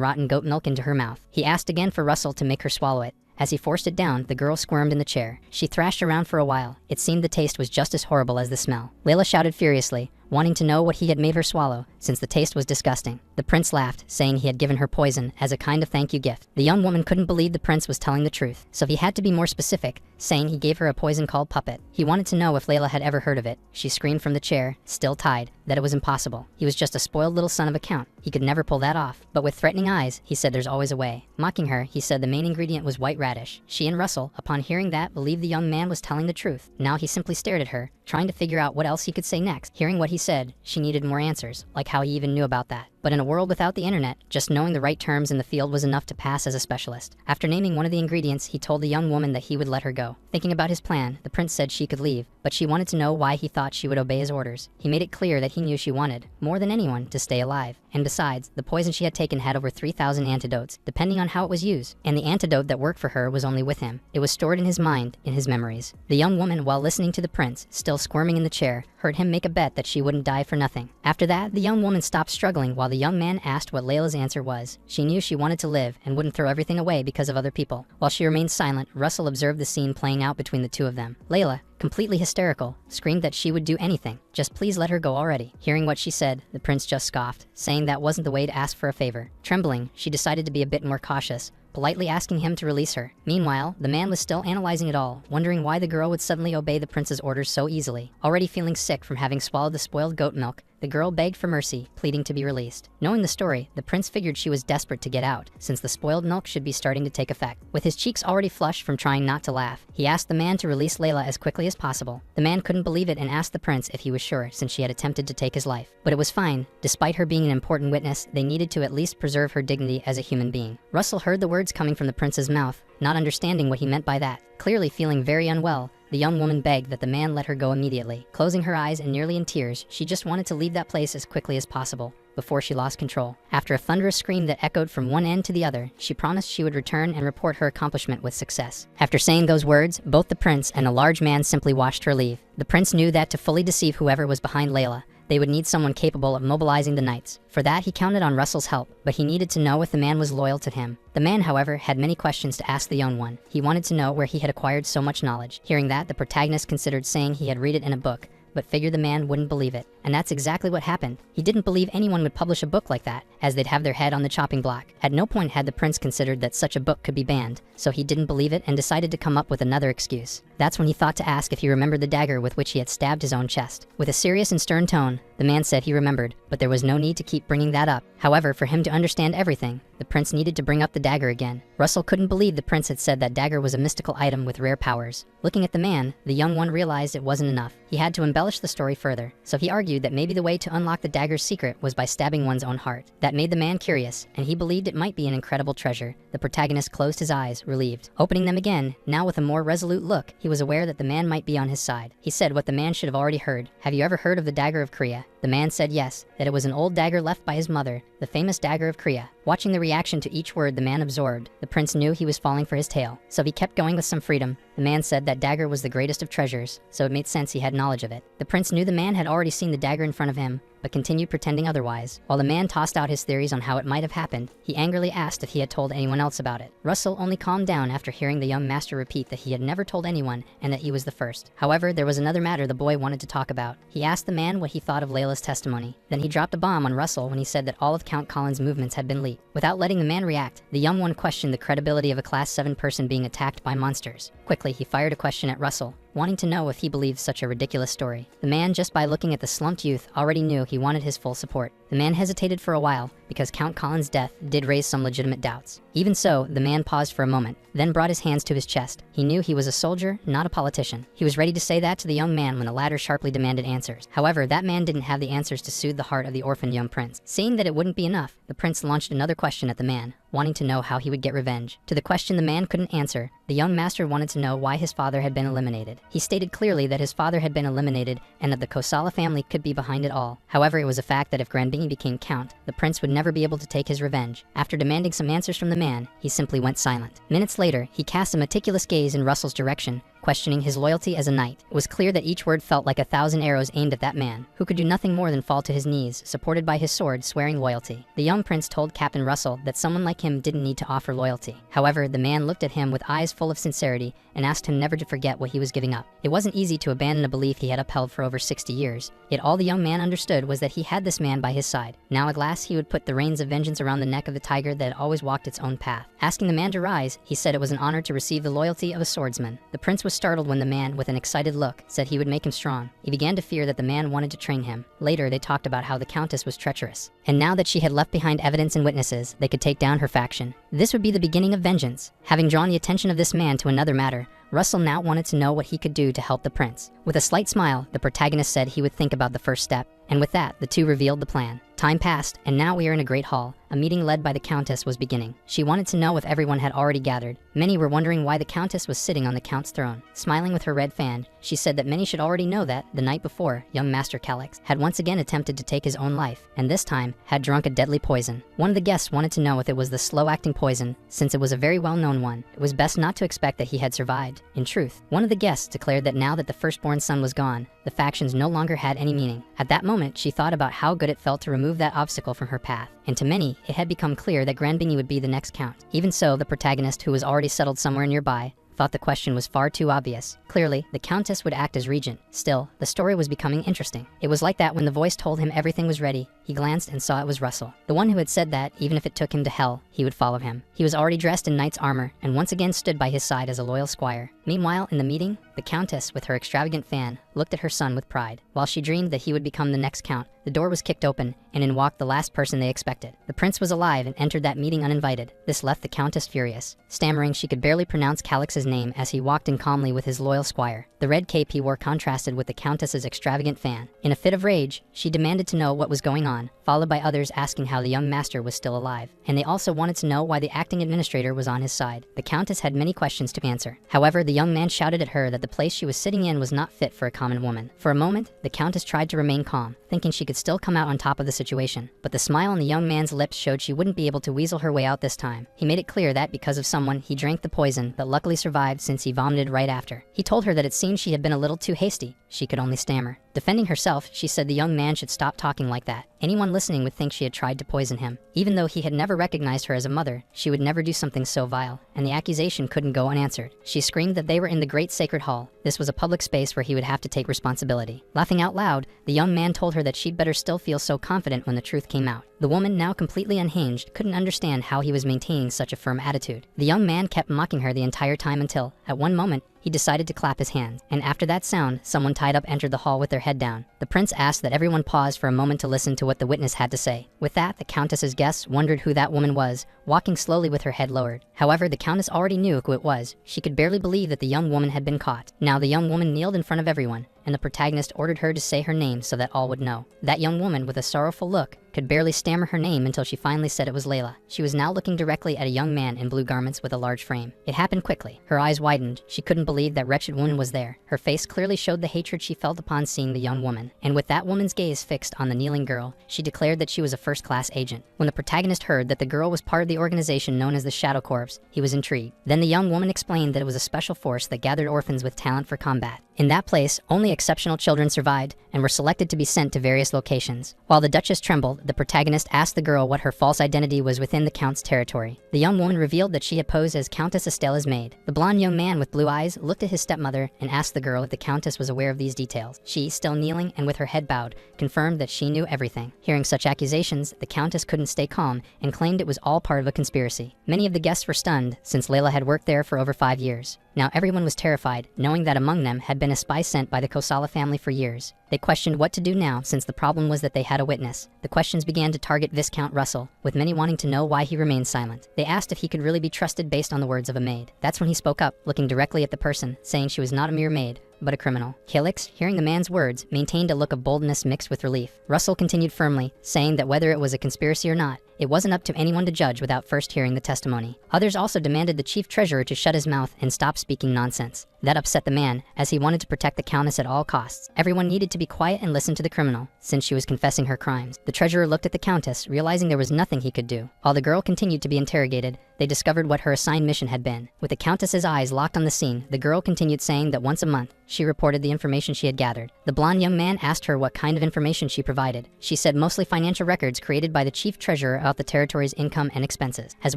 rotten goat milk into her mouth. He asked again for Russell to make her swallow it. As he forced it down, the girl squirmed in the chair. She thrashed around for a while. It seemed the taste was just as horrible as the smell. Layla shouted furiously, wanting to know what he had made her swallow, since the taste was disgusting. The prince laughed, saying he had given her poison as a kind of thank you gift. The young woman couldn't believe the prince was telling the truth, so he had to be more specific, saying he gave her a poison called puppet. He wanted to know if Layla had ever heard of it. She screamed from the chair, still tied, that it was impossible. He was just a spoiled little son of a count. He could never pull that off. But with threatening eyes, he said there's always a way. Mocking her, he said the main ingredient was white radish. She and Russell, upon hearing that, believed the young man was telling the truth. Now he simply stared at her, trying to figure out what else he could say next. Hearing what he said, she needed more answers, like how he even knew about that. But in a world without the internet, just knowing the right terms in the field was enough to pass as a specialist. After naming one of the ingredients, he told the young woman that he would let her go. Thinking about his plan, the prince said she could leave, but she wanted to know why he thought she would obey his orders. He made it clear that he knew she wanted, more than anyone, to stay alive. And besides, the poison she had taken had over 3,000 antidotes, depending on how it was used. And the antidote that worked for her was only with him. It was stored in his mind, in his memories. The young woman, while listening to the prince, still squirming in the chair, heard him make a bet that she wouldn't die for nothing. After that, the young woman stopped struggling while the young man asked what Layla's answer was. She knew she wanted to live and wouldn't throw everything away because of other people. While she remained silent, Russell observed the scene playing out between the two of them. Layla, completely hysterical, screamed that she would do anything. Just please let her go already. Hearing what she said, the prince just scoffed, saying that wasn't the way to ask for a favor. Trembling, she decided to be a bit more cautious, politely asking him to release her. Meanwhile, the man was still analyzing it all, wondering why the girl would suddenly obey the prince's orders so easily. Already feeling sick from having swallowed the spoiled goat milk, the girl begged for mercy, pleading to be released. Knowing the story, the prince figured she was desperate to get out, since the spoiled milk should be starting to take effect. With his cheeks already flushed from trying not to laugh, he asked the man to release Layla as quickly as possible. The man couldn't believe it and asked the prince if he was sure, since she had attempted to take his life. But it was fine. Despite her being an important witness, they needed to at least preserve her dignity as a human being. Russell heard the words coming from the prince's mouth, not understanding what he meant by that. Clearly feeling very unwell, the young woman begged that the man let her go immediately. Closing her eyes and nearly in tears, she just wanted to leave that place as quickly as possible, before she lost control. After a thunderous scream that echoed from one end to the other, she promised she would return and report her accomplishment with success. After saying those words, both the prince and the large man simply watched her leave. The prince knew that to fully deceive whoever was behind Layla, they would need someone capable of mobilizing the knights. For that, he counted on Russell's help, but he needed to know if the man was loyal to him. The man, however, had many questions to ask the young one. He wanted to know where he had acquired so much knowledge. Hearing that, the protagonist considered saying he had read it in a book, but figured the man wouldn't believe it. And that's exactly what happened. He didn't believe anyone would publish a book like that, as they'd have their head on the chopping block. At no point had the prince considered that such a book could be banned, so he didn't believe it and decided to come up with another excuse. That's when he thought to ask if he remembered the dagger with which he had stabbed his own chest. With a serious and stern tone, the man said he remembered, but there was no need to keep bringing that up. However, for him to understand everything, the prince needed to bring up the dagger again. Russell couldn't believe the prince had said that dagger was a mystical item with rare powers. Looking at the man, the young one realized it wasn't enough. He had to embellish the story further, so he argued that maybe the way to unlock the dagger's secret was by stabbing one's own heart. That made the man curious, and he believed it might be an incredible treasure. The protagonist closed his eyes, relieved. Opening them again, now with a more resolute look, he was aware that the man might be on his side. He said what the man should have already heard. Have you ever heard of the dagger of Kriya? The man said yes, that it was an old dagger left by his mother, the famous dagger of Kriya. Watching the reaction to each word the man absorbed, the prince knew he was falling for his tale, so he kept going with some freedom. The man said that dagger was the greatest of treasures, so it made sense he had knowledge of it. The prince knew the man had already seen the dagger in front of him, but continued pretending otherwise. While the man tossed out his theories on how it might have happened, he angrily asked if he had told anyone else about it. Russell only calmed down after hearing the young master repeat that he had never told anyone and that he was the first. However, there was another matter the boy wanted to talk about. He asked the man what he thought of Layla's testimony. Then he dropped a bomb on Russell when he said that all of Count Colin's movements had been leaked. Without letting the man react, the young one questioned the credibility of a Class 7 person being attacked by monsters. Quickly, he fired a question at Russell. wanting to know if he believed such a ridiculous story. The man, just by looking at the slumped youth, already knew he wanted his full support. The man hesitated for a while, because Count Colin's death did raise some legitimate doubts. Even so, the man paused for a moment, then brought his hands to his chest. He knew he was a soldier, not a politician. He was ready to say that to the young man when the latter sharply demanded answers. However, that man didn't have the answers to soothe the heart of the orphaned young prince. Seeing that it wouldn't be enough, the prince launched another question at the man, wanting to know how he would get revenge. To the question the man couldn't answer, the young master wanted to know why his father had been eliminated. He stated clearly that his father had been eliminated and that the Kosala family could be behind it all. However, it was a fact that if Granbingi became count, the prince would never be able to take his revenge. After demanding some answers from the man, he simply went silent. Minutes later, he cast a meticulous gaze in Russell's direction, questioning his loyalty as a knight. It was clear that each word felt like 1,000 arrows aimed at that man, who could do nothing more than fall to his knees, supported by his sword, swearing loyalty. The young prince told Captain Russell that someone like him didn't need to offer loyalty. However, the man looked at him with eyes full of sincerity and asked him never to forget what he was giving up. It wasn't easy to abandon a belief he had upheld for over 60 years, yet all the young man understood was that he had this man by his side. Now at last he would put the reins of vengeance around the neck of the tiger that had always walked its own path. Asking the man to rise, he said it was an honor to receive the loyalty of a swordsman. The prince was startled when the man, with an excited look, said he would make him strong. He began to fear that the man wanted to train him. Later, they talked about how the countess was treacherous, and now that she had left behind evidence and witnesses, they could take down her faction. This would be the beginning of vengeance. Having drawn the attention of this man to another matter, Russell now wanted to know what he could do to help the prince. With a slight smile, the protagonist said he would think about the first step, and with that, the two revealed the plan. Time passed, and now we are in a great hall. A meeting led by the countess was beginning. She wanted to know if everyone had already gathered. Many were wondering why the countess was sitting on the count's throne. Smiling with her red fan, she said that many should already know that, the night before, young Master Calix had once again attempted to take his own life, and this time, had drunk a deadly poison. One of the guests wanted to know if it was the slow-acting poison, since it was a very well-known one. It was best not to expect that he had survived. In truth, one of the guests declared that now that the firstborn son was gone, the factions no longer had any meaning. At that moment, she thought about how good it felt to remove that obstacle from her path, and to many, it had become clear that Granbingi would be the next count. Even so, the protagonist, who was already settled somewhere nearby, thought the question was far too obvious. Clearly, the countess would act as regent. Still, the story was becoming interesting. It was like that when the voice told him everything was ready. He glanced and saw it was Russell, the one who had said that, even if it took him to hell, he would follow him. He was already dressed in knight's armor, and once again stood by his side as a loyal squire. Meanwhile, in the meeting, the countess, with her extravagant fan, looked at her son with pride. While she dreamed that he would become the next count, the door was kicked open, and in walked the last person they expected. The prince was alive and entered that meeting uninvited. This left the countess furious. Stammering, she could barely pronounce Calix's name as he walked in calmly with his loyal squire. The red cape he wore contrasted with the countess's extravagant fan. In a fit of rage, she demanded to know what was going on, followed by others asking how the young master was still alive. And they also wanted to know why the acting administrator was on his side. The countess had many questions to answer. However, the young man shouted at her that the place she was sitting in was not fit for a common woman. For a moment, the countess tried to remain calm, thinking she could still come out on top of the situation. But the smile on the young man's lips showed she wouldn't be able to weasel her way out this time. He made it clear that because of someone, he drank the poison, but luckily survived since he vomited right after. He told her that it seemed she had been a little too hasty. She could only stammer. Defending herself, she said the young man should stop talking like that. Anyone listening would think she had tried to poison him. Even though he had never recognized her as a mother, she would never do something so vile, and the accusation couldn't go unanswered. She screamed that they were in the great sacred hall. This was a public space where he would have to take responsibility. Laughing out loud, the young man told her that she'd better still feel so confident when the truth came out. The woman, now completely unhinged, couldn't understand how he was maintaining such a firm attitude. The young man kept mocking her the entire time until, at one moment, he decided to clap his hands, and after that sound, someone tied up entered the hall with their head down. The prince asked that everyone pause for a moment to listen to what the witness had to say. With that, the countess's guests wondered who that woman was, walking slowly with her head lowered. However, the countess already knew who it was. She could barely believe that the young woman had been caught. Now the young woman kneeled in front of everyone, and the protagonist ordered her to say her name so that all would know. That young woman, with a sorrowful look, could barely stammer her name until she finally said it was Layla. She was now looking directly at a young man in blue garments with a large frame. It happened quickly. Her eyes widened. She couldn't believe that wretched woman was there. Her face clearly showed the hatred she felt upon seeing the young woman. And with that woman's gaze fixed on the kneeling girl, she declared that she was a first-class agent. When the protagonist heard that the girl was part of the organization known as the Shadow Corps, he was intrigued. Then the young woman explained that it was a special force that gathered orphans with talent for combat. In that place, only exceptional children survived and were selected to be sent to various locations. While the Duchess trembled, the protagonist asked the girl what her false identity was within the Count's territory. The young woman revealed that she had posed as Countess Estela's maid. The blonde young man with blue eyes looked at his stepmother and asked the girl if the Countess was aware of these details. She, still kneeling and with her head bowed, confirmed that she knew everything. Hearing such accusations, the Countess couldn't stay calm and claimed it was all part of a conspiracy. Many of the guests were stunned, since Layla had worked there for over 5 years. Now everyone was terrified, knowing that among them had been a spy sent by the Kosala family for years. They questioned what to do now, since the problem was that they had a witness. The questions began to target Viscount Russell, with many wanting to know why he remained silent. They asked if he could really be trusted based on the words of a maid. That's when he spoke up, looking directly at the person, saying she was not a mere maid, but a criminal. Calix, hearing the man's words, maintained a look of boldness mixed with relief. Russell continued firmly, saying that whether it was a conspiracy or not, it wasn't up to anyone to judge without first hearing the testimony. Others also demanded the chief treasurer to shut his mouth and stop speaking nonsense. That upset the man, as he wanted to protect the countess at all costs. Everyone needed to be quiet and listen to the criminal, since she was confessing her crimes. The treasurer looked at the countess, realizing there was nothing he could do. While the girl continued to be interrogated, they discovered what her assigned mission had been. With the countess's eyes locked on the scene, the girl continued saying that once a month, she reported the information she had gathered. The blonde young man asked her what kind of information she provided. She said mostly financial records created by the chief treasurer about the territory's income and expenses, as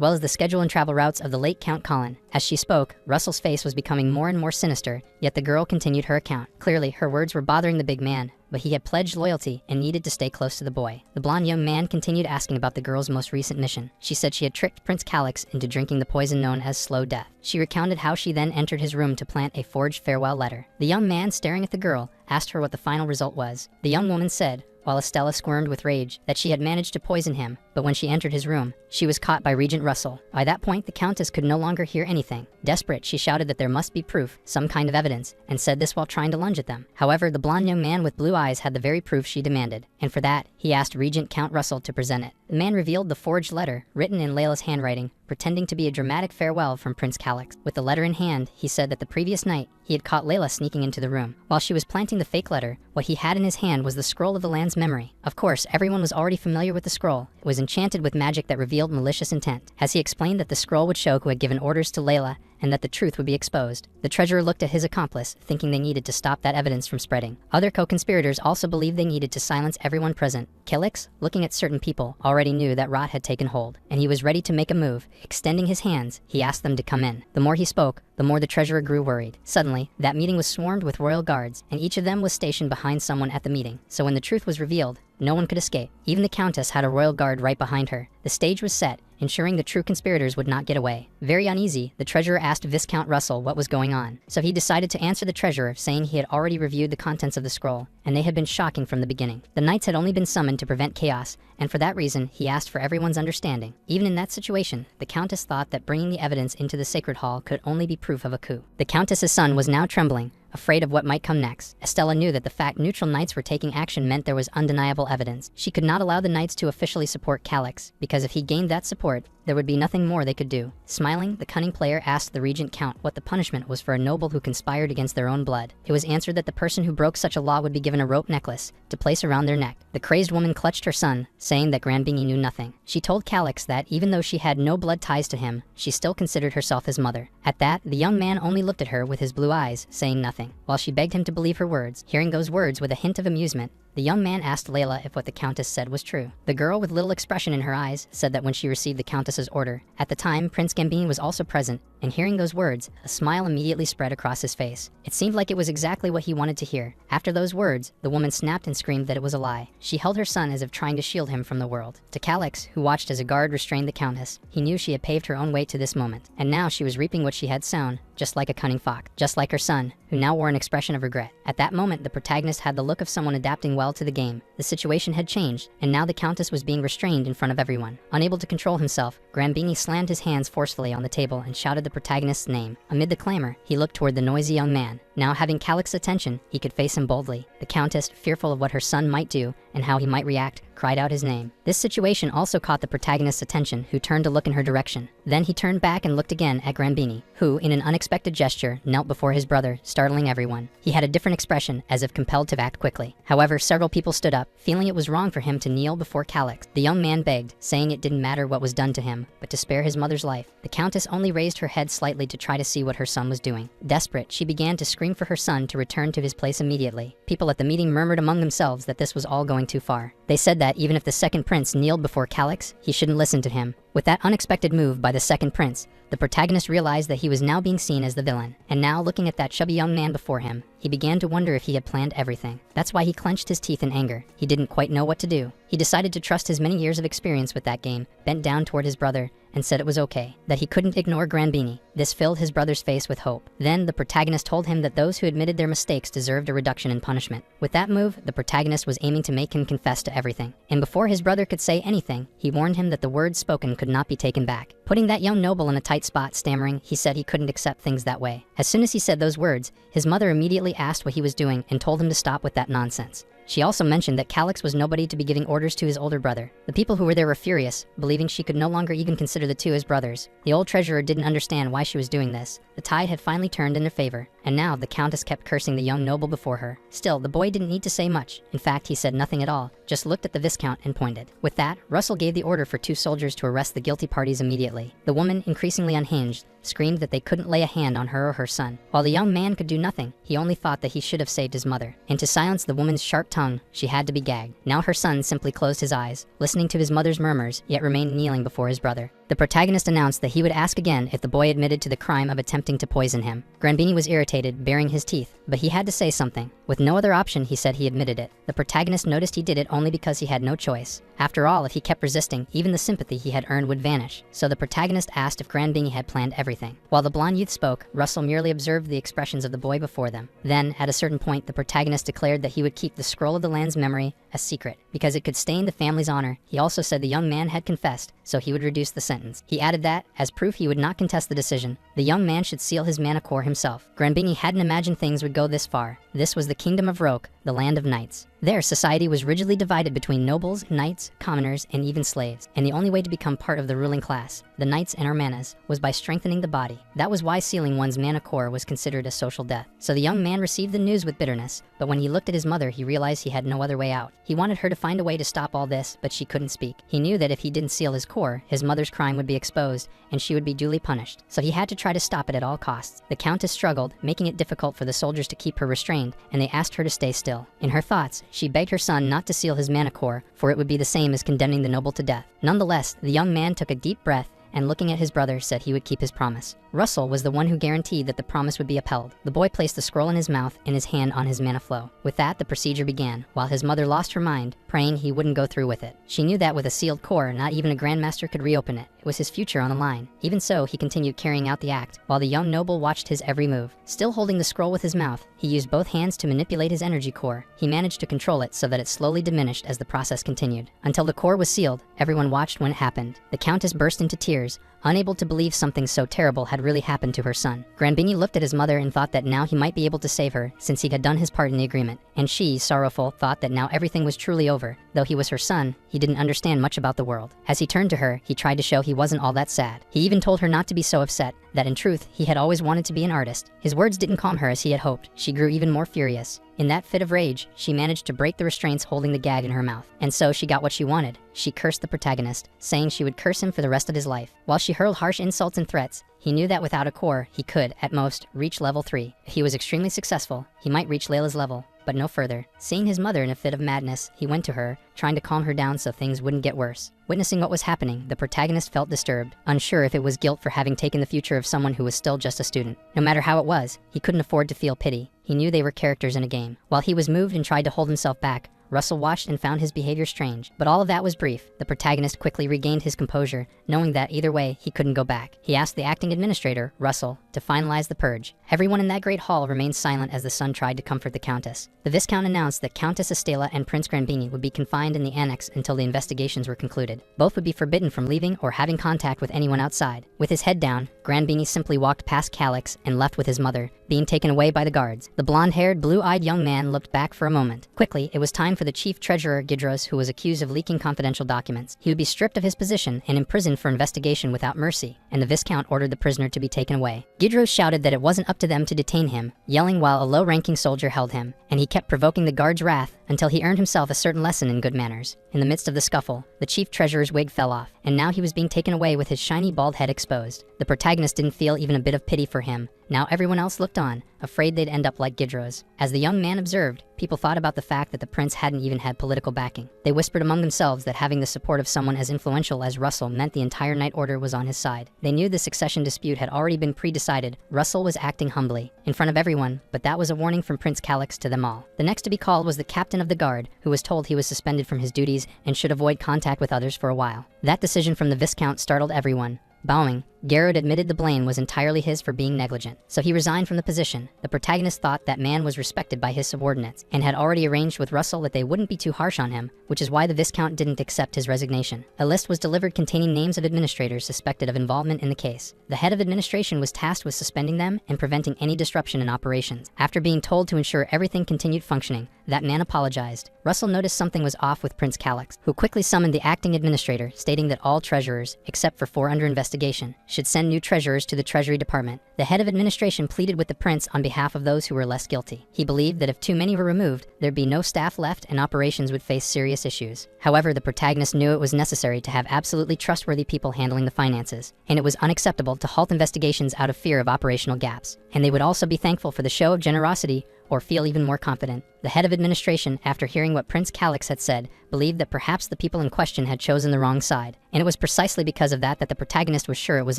well as the schedule and travel routes of the late Count Colin. As she spoke, Russell's face was becoming more and more sinister, yet the girl continued her account. Clearly, her words were bothering the big man, but he had pledged loyalty and needed to stay close to the boy. The blonde young man continued asking about the girl's most recent mission. She said she had tricked Prince Calix into drinking the poison known as slow death. She recounted how she then entered his room to plant a forged farewell letter. The young man, staring at the girl, asked her what the final result was. The young woman said, while Estella squirmed with rage, that she had managed to poison him, but when she entered his room, she was caught by Regent Russell. By that point, the countess could no longer hear anything. Desperate, she shouted that there must be proof, some kind of evidence, and said this while trying to lunge at them. However, the blonde young man with blue eyes had the very proof she demanded, and for that, he asked Regent Count Russell to present it. The man revealed the forged letter, written in Layla's handwriting, pretending to be a dramatic farewell from Prince Calix. With the letter in hand, he said that the previous night, he had caught Layla sneaking into the room. While she was planting the fake letter, what he had in his hand was the scroll of the land's memory. Of course, everyone was already familiar with the scroll. It was enchanted with magic that revealed malicious intent. As he explained that the scroll would show who had given orders to Layla, and that the truth would be exposed. The treasurer looked at his accomplice, thinking they needed to stop that evidence from spreading. Other co-conspirators also believed they needed to silence everyone present. Calix, looking at certain people, already knew that rot had taken hold, and he was ready to make a move. Extending his hands, he asked them to come in. The more he spoke, the more the treasurer grew worried. Suddenly, that meeting was swarmed with royal guards, and each of them was stationed behind someone at the meeting. So when the truth was revealed, no one could escape. Even the countess had a royal guard right behind her. The stage was set, ensuring the true conspirators would not get away. Very uneasy, the treasurer asked Viscount Russell what was going on. So he decided to answer the treasurer, saying he had already reviewed the contents of the scroll, and they had been shocking from the beginning. The knights had only been summoned to prevent chaos, and for that reason, he asked for everyone's understanding. Even in that situation, the countess thought that bringing the evidence into the sacred hall could only be proof of a coup. The countess's son was now trembling, afraid of what might come next. Estella knew that the fact neutral knights were taking action meant there was undeniable evidence. She could not allow the knights to officially support Calix, because if he gained that support, there would be nothing more they could do. Smiling, the cunning player asked the regent count what the punishment was for a noble who conspired against their own blood. It was answered that the person who broke such a law would be given a rope necklace to place around their neck. The crazed woman clutched her son, saying that Grandbingy knew nothing. She told Calix that even though she had no blood ties to him, she still considered herself his mother. At that, the young man only looked at her with his blue eyes, saying nothing. While she begged him to believe her words, hearing those words with a hint of amusement, the young man asked Layla if what the countess said was true. The girl, with little expression in her eyes, said that when she received the countess's order. At the time, Prince Gambini was also present, and hearing those words, a smile immediately spread across his face. It seemed like it was exactly what he wanted to hear. After those words, the woman snapped and screamed that it was a lie. She held her son as if trying to shield him from the world. To Calix, who watched as a guard restrained the countess, he knew she had paved her own way to this moment, and now she was reaping what she had sown, just like a cunning fox, just like her son, who now wore an expression of regret. At that moment, the protagonist had the look of someone adapting well to the game. The situation had changed, and now the countess was being restrained in front of everyone. Unable to control himself, Grambini slammed his hands forcefully on the table and shouted the protagonist's name. Amid the clamor, he looked toward the noisy young man. Now having Calix's attention, he could face him boldly. The countess, fearful of what her son might do and how he might react, cried out his name. This situation also caught the protagonist's attention, who turned to look in her direction. Then he turned back and looked again at Grambini, who, in an unexpected gesture, knelt before his brother, startling everyone. He had a different expression, as if compelled to act quickly. However, several people stood up, feeling it was wrong for him to kneel before Calix. The young man begged, saying it didn't matter what was done to him, but to spare his mother's life. The countess only raised her head slightly to try to see what her son was doing. Desperate, she began to scream for her son to return to his place immediately. People at the meeting murmured among themselves that this was all going too far. They said that even if the second prince kneeled before Calix, he shouldn't listen to him. With that unexpected move by the second prince, the protagonist realized that he was now being seen as the villain. And now, looking at that chubby young man before him, he began to wonder if he had planned everything. That's why he clenched his teeth in anger. He didn't quite know what to do. He decided to trust his many years of experience with that game, bent down toward his brother, and said it was okay, that he couldn't ignore Granbini. This filled his brother's face with hope. Then, the protagonist told him that those who admitted their mistakes deserved a reduction in punishment. With that move, the protagonist was aiming to make him confess to everything. And before his brother could say anything, he warned him that the words spoken could not be taken back. Putting that young noble in a tight spot, stammering, he said he couldn't accept things that way. As soon as he said those words, his mother immediately asked what he was doing and told him to stop with that nonsense. She also mentioned that Calix was nobody to be giving orders to his older brother. The people who were there were furious, believing she could no longer even consider the two as brothers. The old treasurer didn't understand why she was doing this. The tide had finally turned in her favor, and now the countess kept cursing the young noble before her. Still, the boy didn't need to say much. In fact, he said nothing at all, just looked at the viscount and pointed. With that, Russell gave the order for 2 soldiers to arrest the guilty parties immediately. The woman, increasingly unhinged, screamed that they couldn't lay a hand on her or her son. While the young man could do nothing, he only thought that he should have saved his mother. And to silence the woman's sharp tongue, she had to be gagged. Now her son simply closed his eyes, listening to his mother's murmurs, yet remained kneeling before his brother. The protagonist announced that he would ask again if the boy admitted to the crime of attempting to poison him. Granbini was irritated, baring his teeth, but he had to say something. With no other option, he said he admitted it. The protagonist noticed he did it only because he had no choice. After all, if he kept resisting, even the sympathy he had earned would vanish. So the protagonist asked if Granbini had planned everything. While the blonde youth spoke, Russell merely observed the expressions of the boy before them. Then, at a certain point, the protagonist declared that he would keep the scroll of the land's memory a secret, because it could stain the family's honor. He also said the young man had confessed, so he would reduce the sentence. He added that, as proof he would not contest the decision, the young man should seal his mana core himself. Granbini hadn't imagined things would go this far. This was the kingdom of Roke, the land of knights. There, society was rigidly divided between nobles, knights, commoners, and even slaves. And the only way to become part of the ruling class, the knights and Armanas, was by strengthening the body. That was why sealing one's mana core was considered a social death. So the young man received the news with bitterness, but when he looked at his mother, he realized he had no other way out. He wanted her to find a way to stop all this, but she couldn't speak. He knew that if he didn't seal his core, his mother's crime would be exposed, and she would be duly punished. So he had to try to stop it at all costs. The countess struggled, making it difficult for the soldiers to keep her restrained, and they asked her to stay still. In her thoughts, she begged her son not to seal his mana core, for it would be the same as condemning the noble to death. Nonetheless, the young man took a deep breath and, looking at his brother, said he would keep his promise. Russell was the one who guaranteed that the promise would be upheld. The boy placed the scroll in his mouth and his hand on his mana flow. With that, the procedure began, while his mother lost her mind, praying he wouldn't go through with it. She knew that with a sealed core, not even a grandmaster could reopen it. It was his future on the line. Even so, he continued carrying out the act, while the young noble watched his every move. Still holding the scroll with his mouth, he used both hands to manipulate his energy core. He managed to control it so that it slowly diminished as the process continued. Until the core was sealed, everyone watched when it happened. The countess burst into tears, unable to believe something so terrible had really happened to her son. Granbini looked at his mother and thought that now he might be able to save her, since he had done his part in the agreement. And she, sorrowful, thought that now everything was truly over. Though he was her son, he didn't understand much about the world. As he turned to her, he tried to show he wasn't all that sad. He even told her not to be so upset, that in truth, he had always wanted to be an artist. His words didn't calm her as he had hoped. She grew even more furious. In that fit of rage, she managed to break the restraints holding the gag in her mouth. And so she got what she wanted. She cursed the protagonist, saying she would curse him for the rest of his life. While she hurled harsh insults and threats, he knew that without a core, he could, at most, reach level 3. If he was extremely successful, he might reach Layla's level, but no further. Seeing his mother in a fit of madness, he went to her, trying to calm her down so things wouldn't get worse. Witnessing what was happening, the protagonist felt disturbed, unsure if it was guilt for having taken the future of someone who was still just a student. No matter how it was, he couldn't afford to feel pity. He knew they were characters in a game. While he was moved and tried to hold himself back, Russell watched and found his behavior strange. But all of that was brief. The protagonist quickly regained his composure, knowing that either way, he couldn't go back. He asked the acting administrator, Russell, to finalize the purge. Everyone in that great hall remained silent as the son tried to comfort the countess. The viscount announced that Countess Estela and Prince Granbini would be confined in the annex until the investigations were concluded. Both would be forbidden from leaving or having contact with anyone outside. With his head down, Granbini simply walked past Calix and left with his mother, being taken away by the guards. The blonde-haired, blue-eyed young man looked back for a moment. Quickly, it was time for the chief treasurer Gidros, who was accused of leaking confidential documents. He would be stripped of his position and imprisoned for investigation without mercy, and the viscount ordered the prisoner to be taken away. Gidros shouted that it wasn't up to them to detain him, yelling while a low-ranking soldier held him, and he kept provoking the guard's wrath until he earned himself a certain lesson in good manners. In the midst of the scuffle, the chief treasurer's wig fell off, and now he was being taken away with his shiny bald head exposed. The protagonist protagonist didn't feel even a bit of pity for him. Now everyone else looked on, afraid they'd end up like Gidros. As the young man observed, people thought about the fact that the prince hadn't even had political backing. They whispered among themselves that having the support of someone as influential as Russell meant the entire Night Order was on his side. They knew the succession dispute had already been pre-decided. Russell was acting humbly, in front of everyone, but that was a warning from Prince Calyx to them all. The next to be called was the captain of the guard, who was told he was suspended from his duties and should avoid contact with others for a while. That decision from the Viscount startled everyone. Bowing, Garrod admitted the blame was entirely his for being negligent, so he resigned from the position. The protagonist thought that man was respected by his subordinates, and had already arranged with Russell that they wouldn't be too harsh on him, which is why the Viscount didn't accept his resignation. A list was delivered containing names of administrators suspected of involvement in the case. The head of administration was tasked with suspending them and preventing any disruption in operations. After being told to ensure everything continued functioning, that man apologized. Russell noticed something was off with Prince Calyx, who quickly summoned the acting administrator, stating that all treasurers, except for 4 under investigation, should send new treasurers to the Treasury Department. The head of administration pleaded with the prince on behalf of those who were less guilty. He believed that if too many were removed, there'd be no staff left and operations would face serious issues. However, the protagonist knew it was necessary to have absolutely trustworthy people handling the finances, and it was unacceptable to halt investigations out of fear of operational gaps. And they would also be thankful for the show of generosity or feel even more confident. The head of administration, after hearing what Prince Calyx had said, believed that perhaps the people in question had chosen the wrong side, and it was precisely because of that the protagonist was sure it was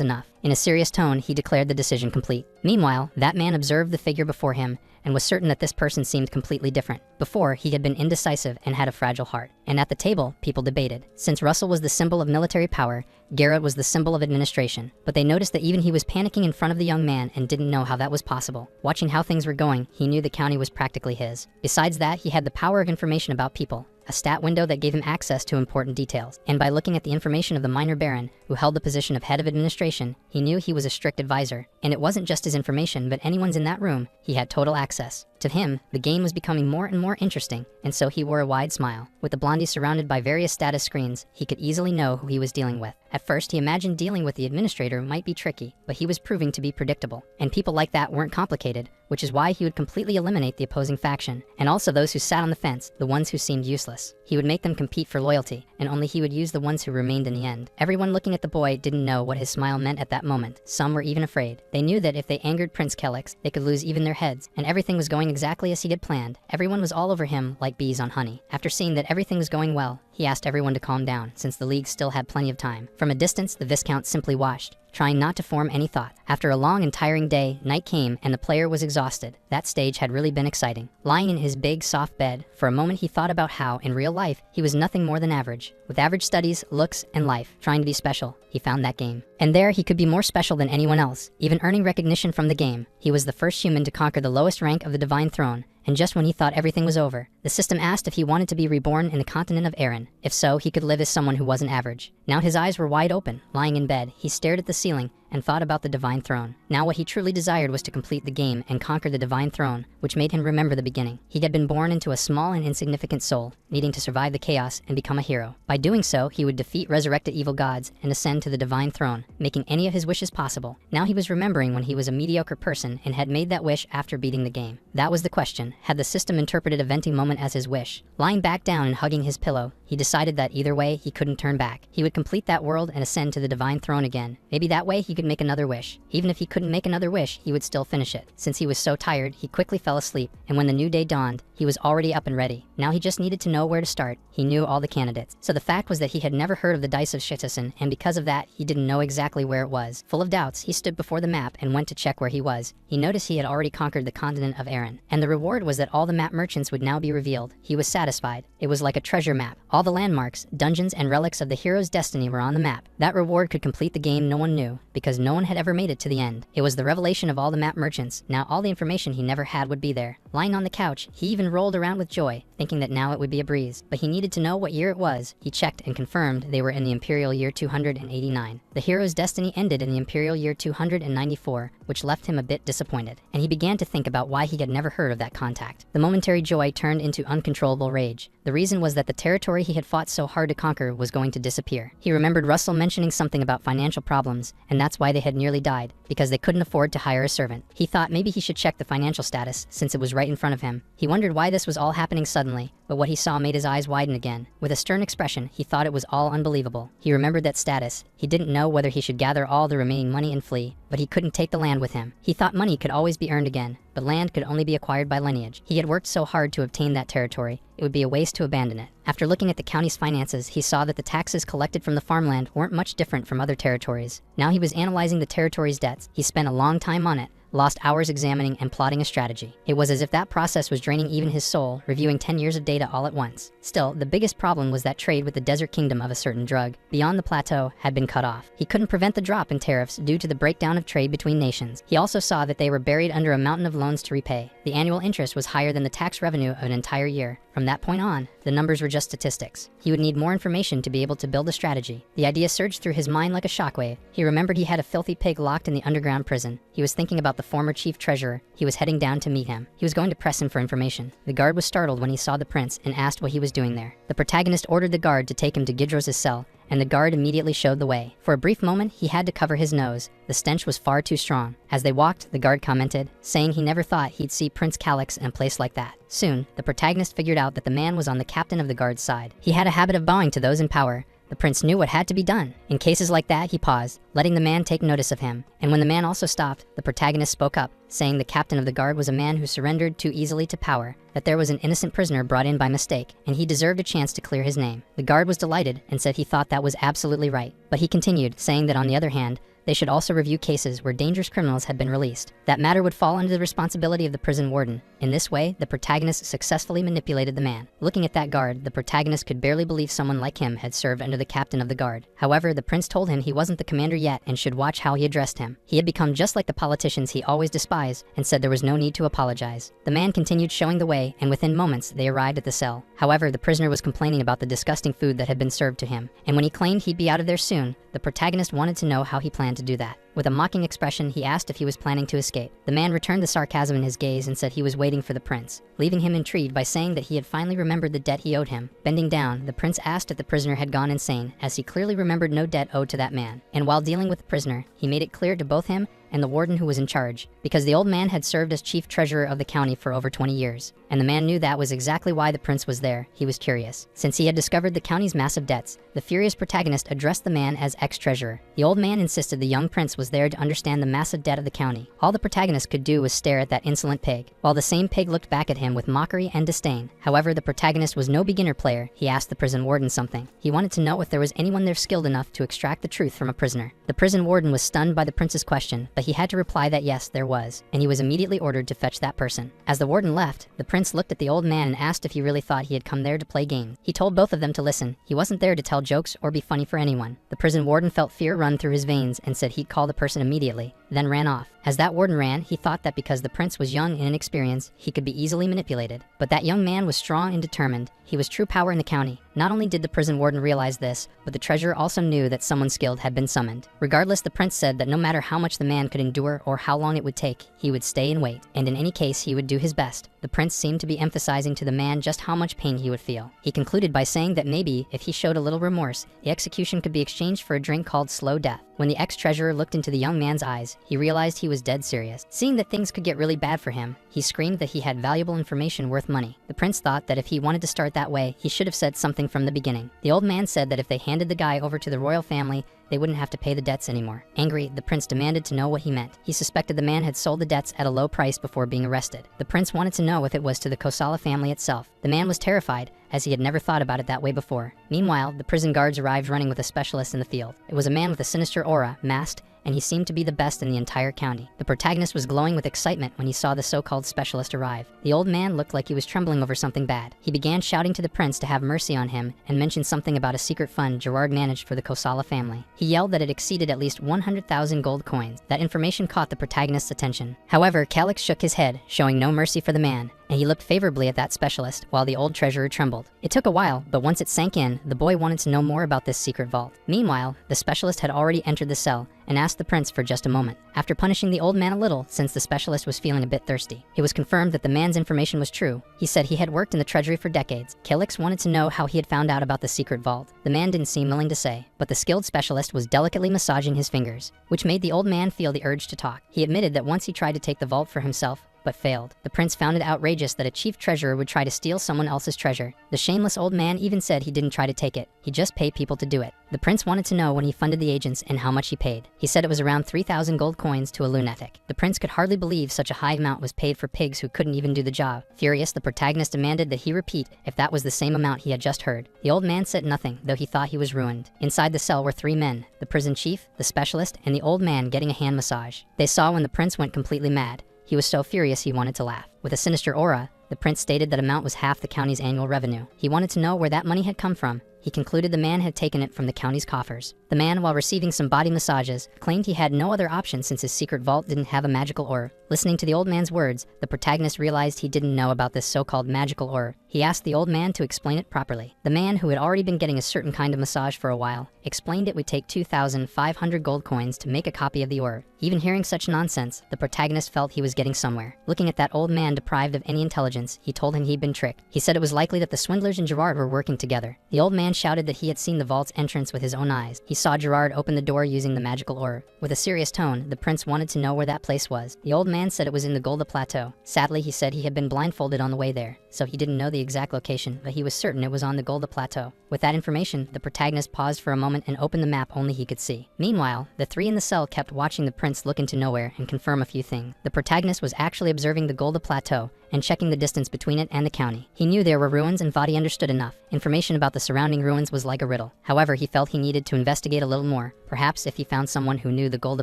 enough. In a serious tone, he declared the decision complete. Meanwhile, that man observed the figure before him and was certain that this person seemed completely different. Before, he had been indecisive and had a fragile heart. And at the table, people debated. Since Russell was the symbol of military power, Garrod was the symbol of administration. But they noticed that even he was panicking in front of the young man and didn't know how that was possible. Watching how things were going, he knew the county was practically his. Besides that, he had the power of information about people, a stat window that gave him access to important details. And by looking at the information of the minor baron, who held the position of head of administration, he knew he was a strict advisor. And it wasn't just his information, but anyone's in that room, he had total access. To him, the game was becoming more and more interesting, and so he wore a wide smile. With the blondie surrounded by various status screens, he could easily know who he was dealing with. At first, he imagined dealing with the administrator might be tricky, but he was proving to be predictable. And people like that weren't complicated, which is why he would completely eliminate the opposing faction, and also those who sat on the fence, the ones who seemed useless. He would make them compete for loyalty, and only he would use the ones who remained in the end. Everyone looking at the boy didn't know what his smile meant at that moment. Some were even afraid. They knew that if they angered Prince Calyx, they could lose even their heads, and everything was going exactly as he had planned. Everyone was all over him like bees on honey. After seeing that everything was going well, he asked everyone to calm down, since the League still had plenty of time. From a distance, the Viscount simply watched, trying not to form any thought. After a long and tiring day, night came and the player was exhausted. That stage had really been exciting. Lying in his big, soft bed, for a moment he thought about how, in real life, he was nothing more than average. With average studies, looks, and life, trying to be special, he found that game. And there he could be more special than anyone else, even earning recognition from the game. He was the first human to conquer the lowest rank of the Divine Throne, and just when he thought everything was over, the system asked if he wanted to be reborn in the continent of Erin. If so, he could live as someone who wasn't average. Now his eyes were wide open. Lying in bed, he stared at the ceiling and thought about the Divine Throne. Now what he truly desired was to complete the game and conquer the Divine Throne, which made him remember the beginning. He had been born into a small and insignificant soul, needing to survive the chaos and become a hero. By doing so, he would defeat resurrected evil gods and ascend to the Divine Throne, making any of his wishes possible. Now he was remembering when he was a mediocre person and had made that wish after beating the game. That was the question. Had the system interpreted a venting moment as his wish? Lying back down and hugging his pillow, he decided that either way, he couldn't turn back. He would complete that world and ascend to the Divine Throne again. Maybe that way he could make another wish. Even if he couldn't make another wish, he would still finish it. Since he was so tired, he quickly fell asleep, and when the new day dawned, he was already up and ready. Now he just needed to know where to start. He knew all the candidates. So the fact was that he had never heard of the Dice of Shitasen, and because of that, he didn't know exactly where it was. Full of doubts, he stood before the map and went to check where he was. He noticed he had already conquered the continent of Erin, and the reward was that all the map merchants would now be revealed. He was satisfied. It was like a treasure map. All the landmarks, dungeons, and relics of the hero's destiny were on the map. That reward could complete the game no one knew, because no one had ever made it to the end. It was the revelation of all the map merchants. Now all the information he never had would be there. Lying on the couch, he even rolled around with joy, thinking that now it would be a breeze. But he needed to know what year it was. He checked and confirmed they were in the Imperial year 289. The hero's destiny ended in the Imperial year 294, which left him a bit disappointed, and he began to think about why he had never heard of that contact. The momentary joy turned into uncontrollable rage. The reason was that the territory he had fought so hard to conquer was going to disappear. He remembered Russell mentioning something about financial problems, and that's why they had nearly died, because they couldn't afford to hire a servant. He thought maybe he should check the financial status, since it was right in front of him. He wondered why this was all happening suddenly, but what he saw made his eyes widen again. With a stern expression, he thought it was all unbelievable. He remembered that status. He didn't know whether he should gather all the remaining money and flee, but he couldn't take the land with him. He thought money could always be earned again, but land could only be acquired by lineage. He had worked so hard to obtain that territory, it would be a waste to abandon it. After looking at the county's finances, he saw that the taxes collected from the farmland weren't much different from other territories. Now he was analyzing the territory's debts. He spent a long time on it, lost hours examining and plotting a strategy. It was as if that process was draining even his soul, reviewing 10 years of data all at once. Still, the biggest problem was that trade with the desert kingdom of a certain drug, beyond the plateau, had been cut off. He couldn't prevent the drop in tariffs due to the breakdown of trade between nations. He also saw that they were buried under a mountain of loans to repay. The annual interest was higher than the tax revenue of an entire year. From that point on, the numbers were just statistics. He would need more information to be able to build a strategy. The idea surged through his mind like a shockwave. He remembered he had a filthy pig locked in the underground prison. He was thinking about the former chief treasurer. He was heading down to meet him. He was going to press him for information. The guard was startled when he saw the prince and asked what he was doing there. The protagonist ordered the guard to take him to Gidros' cell, and the guard immediately showed the way. For a brief moment, he had to cover his nose. The stench was far too strong. As they walked, the guard commented, saying he never thought he'd see Prince Calyx in a place like that. Soon, the protagonist figured out that the man was on the captain of the guard's side. He had a habit of bowing to those in power. The prince knew what had to be done. In cases like that, he paused, letting the man take notice of him. And when the man also stopped, the protagonist spoke up, saying the captain of the guard was a man who surrendered too easily to power, that there was an innocent prisoner brought in by mistake, and he deserved a chance to clear his name. The guard was delighted and said he thought that was absolutely right. But he continued, saying that on the other hand, they should also review cases where dangerous criminals had been released. That matter would fall under the responsibility of the prison warden. In this way, the protagonist successfully manipulated the man. Looking at that guard, the protagonist could barely believe someone like him had served under the captain of the guard. However, the prince told him he wasn't the commander yet and should watch how he addressed him. He had become just like the politicians he always despised and said there was no need to apologize. The man continued showing the way, and within moments, they arrived at the cell. However, the prisoner was complaining about the disgusting food that had been served to him, and when he claimed he'd be out of there soon, the protagonist wanted to know how he planned to do that. With a mocking expression, he asked if he was planning to escape. The man returned the sarcasm in his gaze and said he was waiting for the prince, leaving him intrigued by saying that he had finally remembered the debt he owed him. Bending down, the prince asked if the prisoner had gone insane, as he clearly remembered no debt owed to that man. And while dealing with the prisoner, he made it clear to both him and the warden who was in charge, because the old man had served as chief treasurer of the county for over 20 years, and the man knew that was exactly why the prince was there. He was curious. Since he had discovered the county's massive debts, the furious protagonist addressed the man as ex-treasurer. The old man insisted the young prince was there to understand the massive debt of the county. All the protagonist could do was stare at that insolent pig, while the same pig looked back at him with mockery and disdain. However, the protagonist was no beginner player. He asked the prison warden something. He wanted to know if there was anyone there skilled enough to extract the truth from a prisoner. The prison warden was stunned by the prince's question, but he had to reply that yes, there was, and he was immediately ordered to fetch that person. As the warden left, the prince looked at the old man and asked if he really thought he had come there to play games. He told both of them to listen. He wasn't there to tell jokes or be funny for anyone. The prison warden felt fear run through his veins and said he'd call the person immediately, then ran off. As that warden ran, he thought that because the prince was young and inexperienced, he could be easily manipulated. But that young man was strong and determined. He was true power in the county. Not only did the prison warden realize this, but the treasurer also knew that someone skilled had been summoned. Regardless, the prince said that no matter how much the man could endure or how long it would take, he would stay and wait, and in any case, he would do his best. The prince seemed to be emphasizing to the man just how much pain he would feel. He concluded by saying that maybe, if he showed a little remorse, the execution could be exchanged for a drink called slow death. When the ex-treasurer looked into the young man's eyes, he realized he was dead serious. Seeing that things could get really bad for him, he screamed that he had valuable information worth money. The prince thought that if he wanted to start that way, he should have said something from the beginning. The old man said that if they handed the guy over to the royal family, they wouldn't have to pay the debts anymore. Angry, the prince demanded to know what he meant. He suspected the man had sold the debts at a low price before being arrested. The prince wanted to know if it was to the Kosala family itself. The man was terrified, as he had never thought about it that way before. Meanwhile, the prison guards arrived running with a specialist in the field. It was a man with a sinister aura, masked, and he seemed to be the best in the entire county. The protagonist was glowing with excitement when he saw the so-called specialist arrive. The old man looked like he was trembling over something bad. He began shouting to the prince to have mercy on him and mentioned something about a secret fund Gerard managed for the Kosala family. He yelled that it exceeded at least 100,000 gold coins. That information caught the protagonist's attention. However, Calyx shook his head, showing no mercy for the man, and he looked favorably at that specialist while the old treasurer trembled. It took a while, but once it sank in, the boy wanted to know more about this secret vault. Meanwhile, the specialist had already entered the cell and asked the prince for just a moment. After punishing the old man a little, since the specialist was feeling a bit thirsty, it was confirmed that the man's information was true. He said he had worked in the treasury for decades. Calyx wanted to know how he had found out about the secret vault. The man didn't seem willing to say, but the skilled specialist was delicately massaging his fingers, which made the old man feel the urge to talk. He admitted that once he tried to take the vault for himself, but failed. The prince found it outrageous that a chief treasurer would try to steal someone else's treasure. The shameless old man even said he didn't try to take it, he just paid people to do it. The prince wanted to know when he funded the agents and how much he paid. He said it was around 3,000 gold coins to a lunatic. The prince could hardly believe such a high amount was paid for pigs who couldn't even do the job. Furious, the protagonist demanded that he repeat if that was the same amount he had just heard. The old man said nothing, though he thought he was ruined. Inside the cell were 3 men, the prison chief, the specialist, and the old man getting a hand massage. They saw when the prince went completely mad. He was so furious he wanted to laugh. With a sinister aura, the prince stated that amount was half the county's annual revenue. He wanted to know where that money had come from. He concluded the man had taken it from the county's coffers. The man, while receiving some body massages, claimed he had no other option since his secret vault didn't have a magical ore. Listening to the old man's words, the protagonist realized he didn't know about this so-called magical ore. He asked the old man to explain it properly. The man, who had already been getting a certain kind of massage for a while, explained it would take 2,500 gold coins to make a copy of the ore. Even hearing such nonsense, the protagonist felt he was getting somewhere. Looking at that old man deprived of any intelligence, he told him he'd been tricked. He said it was likely that the swindlers and Gerard were working together. The old man shouted that he had seen the vault's entrance with his own eyes. He saw Gerard open the door using the magical ore. With a serious tone, the prince wanted to know where that place was. The old man said it was in the Golda Plateau. Sadly, he said he had been blindfolded on the way there, so he didn't know the exact location, but he was certain it was on the Golda Plateau. With that information, the protagonist paused for a moment and opened the map only he could see. Meanwhile, the 3 in the cell kept watching the prince look into nowhere and confirm a few things. The protagonist was actually observing the Golda Plateau and checking the distance between it and the county. He knew there were ruins and thought he understood enough. Information about the surrounding ruins was like a riddle. However, he felt he needed to investigate a little more, perhaps if he found someone who knew the Golda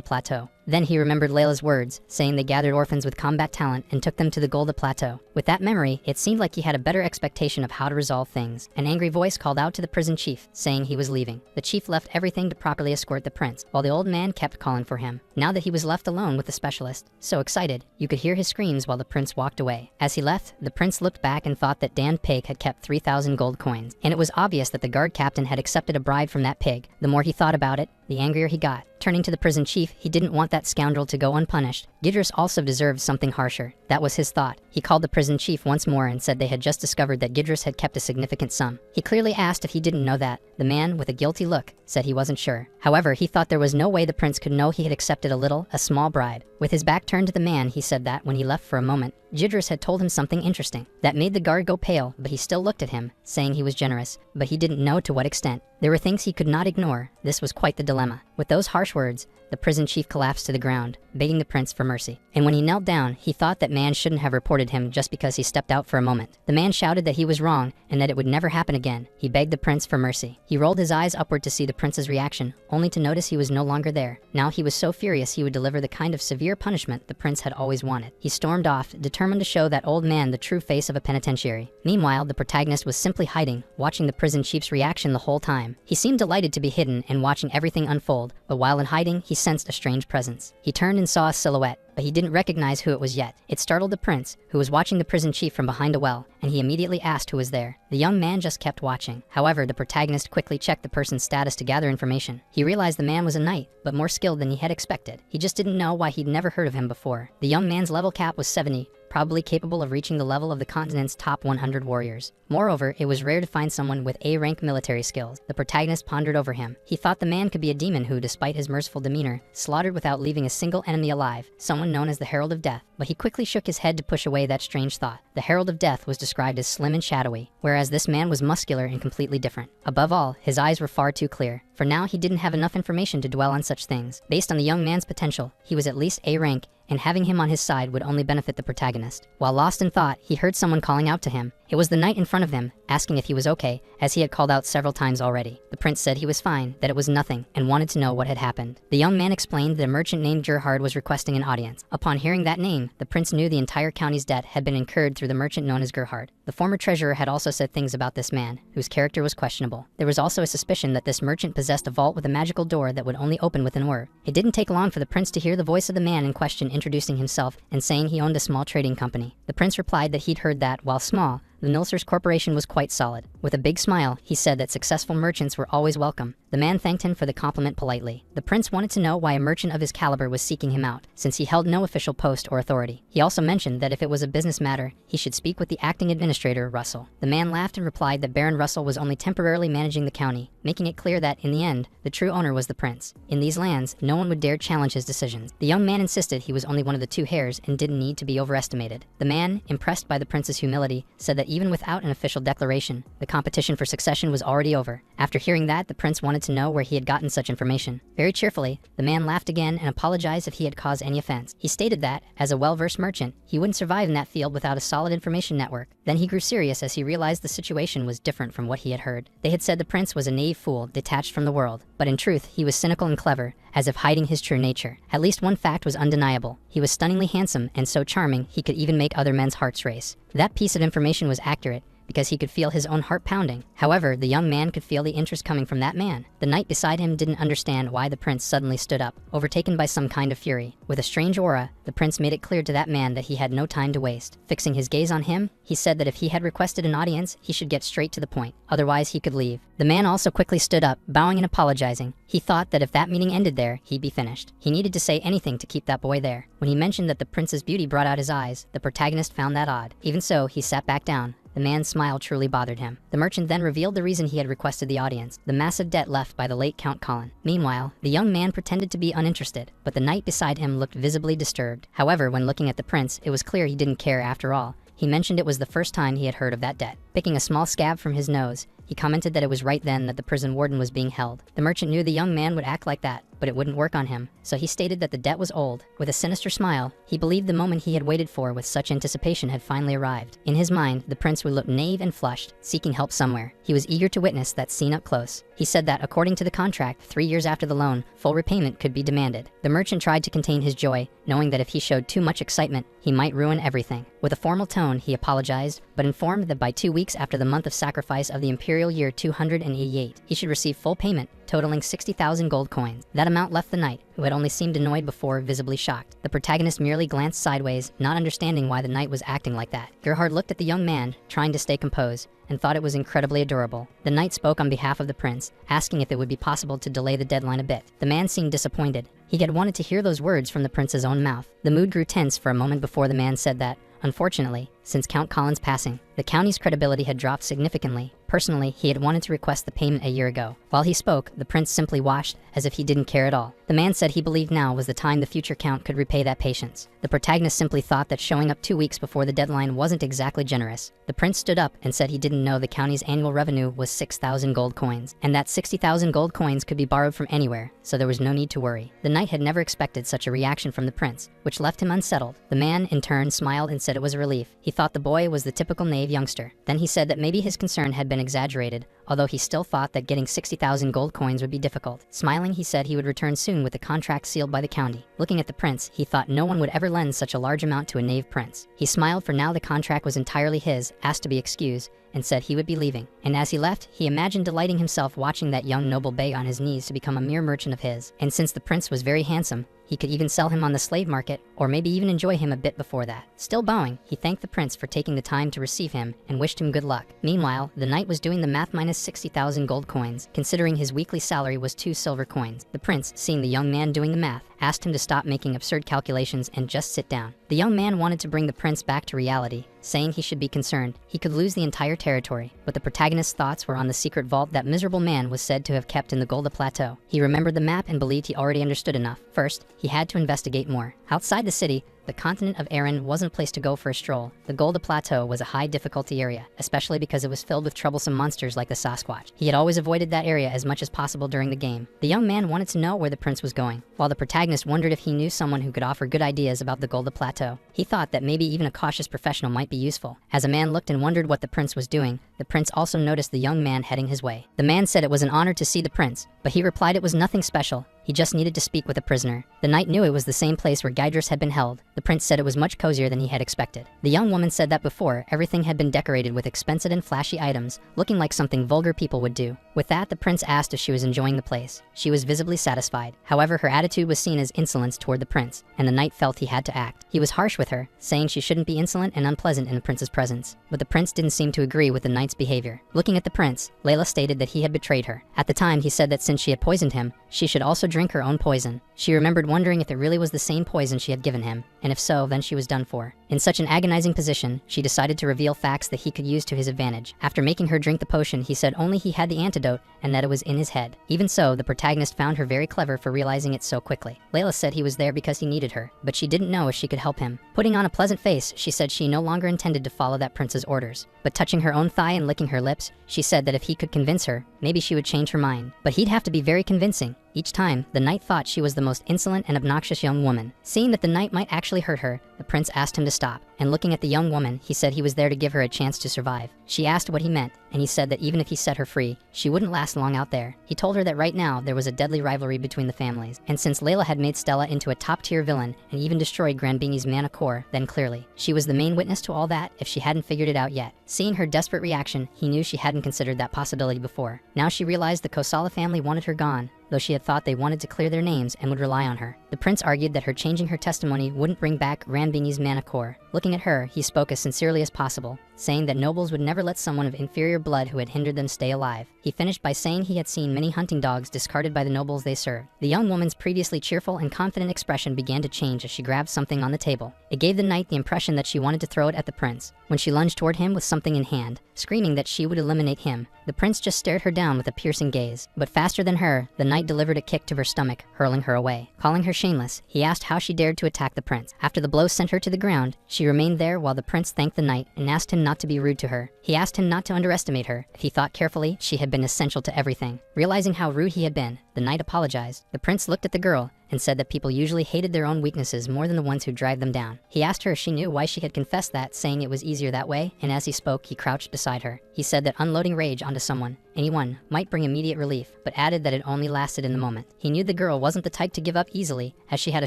Plateau. Then he remembered Layla's words, saying they gathered orphans with combat talent and took them to the Golda Plateau. With that memory, it seemed like he had a better expectation of how to resolve things. An angry voice called out to the prison chief, saying he was leaving. The chief left everything to properly escort the prince, while the old man kept calling for him. Now that he was left alone with the specialist, so excited, you could hear his screams while the prince walked away. As he left, the prince looked back and thought that Dan Pig had kept 3,000 gold coins, and it was obvious that the guard captain had accepted a bribe from that pig. The more he thought about it, the angrier he got. Turning to the prison chief, he didn't want that scoundrel to go unpunished. Gidris also deserved something harsher. That was his thought. He called the prison chief once more and said they had just discovered that Gidris had kept a significant sum. He clearly asked if he didn't know that. The man, with a guilty look, said he wasn't sure. However, he thought there was no way the prince could know he had accepted a small bribe. With his back turned to the man, he said that, when he left for a moment, Gidris had told him something interesting. That made the guard go pale, but he still looked at him, saying he was generous, but he didn't know to what extent. There were things he could not ignore. This was quite the dilemma. With those harsh words, the prison chief collapsed to the ground, begging the prince for mercy. And when he knelt down, he thought that man shouldn't have reported him just because he stepped out for a moment. The man shouted that he was wrong and that it would never happen again. He begged the prince for mercy. He rolled his eyes upward to see the prince's reaction, only to notice he was no longer there. Now he was so furious he would deliver the kind of severe punishment the prince had always wanted. He stormed off, determined to show that old man the true face of a penitentiary. Meanwhile, the protagonist was simply hiding, watching the prison chief's reaction the whole time. He seemed delighted to be hidden and watching everything unfold, but while in hiding, he sensed a strange presence. He turned and saw a silhouette, but he didn't recognize who it was yet. It startled the prince, who was watching the prison chief from behind a well, and he immediately asked who was there. The young man just kept watching. However, the protagonist quickly checked the person's status to gather information. He realized the man was a knight, but more skilled than he had expected. He just didn't know why he'd never heard of him before. The young man's level cap was 70, probably capable of reaching the level of the continent's top 100 warriors. Moreover, it was rare to find someone with A-rank military skills. The protagonist pondered over him. He thought the man could be a demon who, despite his merciful demeanor, slaughtered without leaving a single enemy alive, someone known as the Herald of Death. But he quickly shook his head to push away that strange thought. The Herald of Death was described as slim and shadowy, whereas this man was muscular and completely different. Above all, his eyes were far too clear. For now, he didn't have enough information to dwell on such things. Based on the young man's potential, he was at least A-rank, and having him on his side would only benefit the protagonist. While lost in thought, he heard someone calling out to him. It was the knight in front of him, asking if he was okay, as he had called out several times already. The prince said he was fine, that it was nothing, and wanted to know what had happened. The young man explained that a merchant named Gerhard was requesting an audience. Upon hearing that name, the prince knew the entire county's debt had been incurred through the merchant known as Gerhard. The former treasurer had also said things about this man, whose character was questionable. There was also a suspicion that this merchant possessed a vault with a magical door that would only open with an orb. It didn't take long for the prince to hear the voice of the man in question introducing himself and saying he owned a small trading company. The prince replied that he'd heard that, while small, the Nilsers Corporation was quite solid. With a big smile, he said that successful merchants were always welcome. The man thanked him for the compliment politely. The prince wanted to know why a merchant of his caliber was seeking him out, since he held no official post or authority. He also mentioned that if it was a business matter, he should speak with the acting administrator, Russell. The man laughed and replied that Baron Russell was only temporarily managing the county, making it clear that, in the end, the true owner was the prince. In these lands, no one would dare challenge his decisions. The young man insisted he was only one of the two heirs and didn't need to be overestimated. The man, impressed by the prince's humility, said that even without an official declaration, the competition for succession was already over. After hearing that, the prince wanted to know where he had gotten such information. Very cheerfully, the man laughed again and apologized if he had caused any offense. He stated that, as a well-versed merchant, he wouldn't survive in that field without a solid information network. Then he grew serious as he realized the situation was different from what he had heard. They had said the prince was a naive fool, detached from the world. But in truth, he was cynical and clever, as if hiding his true nature. At least one fact was undeniable. He was stunningly handsome and so charming he could even make other men's hearts race. That piece of information was accurate, because he could feel his own heart pounding. However, the young man could feel the interest coming from that man. The knight beside him didn't understand why the prince suddenly stood up, overtaken by some kind of fury. With a strange aura, the prince made it clear to that man that he had no time to waste. Fixing his gaze on him, he said that if he had requested an audience, he should get straight to the point. Otherwise, he could leave. The man also quickly stood up, bowing and apologizing. He thought that if that meeting ended there, he'd be finished. He needed to say anything to keep that boy there. When he mentioned that the prince's beauty brought out his eyes, the protagonist found that odd. Even so, he sat back down. The man's smile truly bothered him. The merchant then revealed the reason he had requested the audience, the massive debt left by the late Count Colin. Meanwhile, the young man pretended to be uninterested, but the knight beside him looked visibly disturbed. However, when looking at the prince, it was clear he didn't care after all. He mentioned it was the first time he had heard of that debt. Picking a small scab from his nose, he commented that it was right then that the prison warden was being held. The merchant knew the young man would act like that, but it wouldn't work on him, so he stated that the debt was old. With a sinister smile, he believed the moment he had waited for with such anticipation had finally arrived. In his mind, the prince would look naive and flushed, seeking help somewhere. He was eager to witness that scene up close. He said that, according to the contract, 3 years after the loan, full repayment could be demanded. The merchant tried to contain his joy, knowing that if he showed too much excitement, he might ruin everything. With a formal tone, he apologized, but informed that by 2 weeks after the month of sacrifice of the imperial year 288, he should receive full payment, totaling 60,000 gold coins. That amount left the knight, who had only seemed annoyed before, visibly shocked. The protagonist merely glanced sideways, not understanding why the knight was acting like that. Gerhard looked at the young man, trying to stay composed, and thought it was incredibly adorable. The knight spoke on behalf of the prince, asking if it would be possible to delay the deadline a bit. The man seemed disappointed. He had wanted to hear those words from the prince's own mouth. The mood grew tense for a moment before the man said that, unfortunately, since Count Colin's passing, the county's credibility had dropped significantly. Personally, he had wanted to request the payment a year ago. While he spoke, the prince simply watched, as if he didn't care at all. The man said he believed now was the time the future count could repay that patience. The protagonist simply thought that showing up 2 weeks before the deadline wasn't exactly generous. The prince stood up and said he didn't know the county's annual revenue was 6,000 gold coins, and that 60,000 gold coins could be borrowed from anywhere, so there was no need to worry. The knight had never expected such a reaction from the prince, which left him unsettled. The man, in turn, smiled and said it was a relief. He thought the boy was the typical naive youngster. Then he said that maybe his concern had been exaggerated, although he still thought that getting 60,000 gold coins would be difficult. Smiling, he said he would return soon with the contract sealed by the county. Looking at the prince, he thought no one would ever lend such a large amount to a knave prince. He smiled, for now the contract was entirely his, asked to be excused, and said he would be leaving. And as he left, he imagined delighting himself watching that young noble beg on his knees to become a mere merchant of his. And since the prince was very handsome, he could even sell him on the slave market, or maybe even enjoy him a bit before that. Still bowing, he thanked the prince for taking the time to receive him and wished him good luck. Meanwhile, the knight was doing the math minus 60,000 gold coins, considering his weekly salary was 2 silver coins. The prince, seeing the young man doing the math, asked him to stop making absurd calculations and just sit down. The young man wanted to bring the prince back to reality, saying he should be concerned. He could lose the entire territory, but the protagonist's thoughts were on the secret vault that miserable man was said to have kept in the Golda Plateau. He remembered the map and believed he already understood enough. First, he had to investigate more. Outside the city, the continent of Erin wasn't a place to go for a stroll. The Golda Plateau was a high difficulty area, especially because it was filled with troublesome monsters like the Sasquatch. He had always avoided that area as much as possible during the game. The young man wanted to know where the prince was going, while the protagonist wondered if he knew someone who could offer good ideas about the Golda Plateau. He thought that maybe even a cautious professional might be useful. As a man looked and wondered what the prince was doing, the prince also noticed the young man heading his way. The man said it was an honor to see the prince, but he replied it was nothing special. He just needed to speak with a prisoner. The knight knew it was the same place where Gydrus had been held. The prince said it was much cozier than he had expected. The young woman said that before, everything had been decorated with expensive and flashy items, looking like something vulgar people would do. With that, the prince asked if she was enjoying the place. She was visibly satisfied. However, her attitude was seen as insolence toward the prince, and the knight felt he had to act. He was harsh with her, saying she shouldn't be insolent and unpleasant in the prince's presence. But the prince didn't seem to agree with the knight's knight's behavior. Looking at the prince, Layla stated that he had betrayed her. At the time, he said that since she had poisoned him, she should also drink her own poison. She remembered wondering if it really was the same poison she had given him, and if so, then she was done for. In such an agonizing position, she decided to reveal facts that he could use to his advantage. After making her drink the potion, he said only he had the antidote and that it was in his head. Even so, the protagonist found her very clever for realizing it so quickly. Layla said he was there because he needed her, but she didn't know if she could help him. Putting on a pleasant face, she said she no longer intended to follow that prince's orders. But touching her own thigh and licking her lips, she said that if he could convince her, maybe she would change her mind. But he'd have to be very convincing. Each time, the knight thought she was the most insolent and obnoxious young woman. Seeing that the knight might actually hurt her, the prince asked him to stop. And looking at the young woman, he said he was there to give her a chance to survive. She asked what he meant, and he said that even if he set her free, she wouldn't last long out there. He told her that right now, there was a deadly rivalry between the families. And since Layla had made Stella into a top-tier villain and even destroyed Granbingi's mana core, then clearly, she was the main witness to all that if she hadn't figured it out yet. Seeing her desperate reaction, he knew she hadn't considered that possibility before. Now she realized the Kosala family wanted her gone, though she had thought they wanted to clear their names and would rely on her. The prince argued that her changing her testimony wouldn't bring back Granbingi's mana core. Looking at her, he spoke as sincerely as possible, saying that nobles would never let someone of inferior blood who had hindered them stay alive. He finished by saying he had seen many hunting dogs discarded by the nobles they served. The young woman's previously cheerful and confident expression began to change as she grabbed something on the table. It gave the knight the impression that she wanted to throw it at the prince. When she lunged toward him with something in hand, screaming that she would eliminate him, the prince just stared her down with a piercing gaze. But faster than her, the knight delivered a kick to her stomach, hurling her away. Calling her shameless, he asked how she dared to attack the prince. After the blow sent her to the ground, she remained there while the prince thanked the knight and asked him not to be rude to her. He asked him not to underestimate her. If he thought carefully, she had been essential to everything. Realizing how rude he had been, the knight apologized. The prince looked at the girl and said that people usually hated their own weaknesses more than the ones who drive them down. He asked her if she knew why she had confessed that, saying it was easier that way, and as he spoke, he crouched beside her. He said that unloading rage onto someone, anyone, might bring immediate relief, but added that it only lasted in the moment. He knew the girl wasn't the type to give up easily, as she had a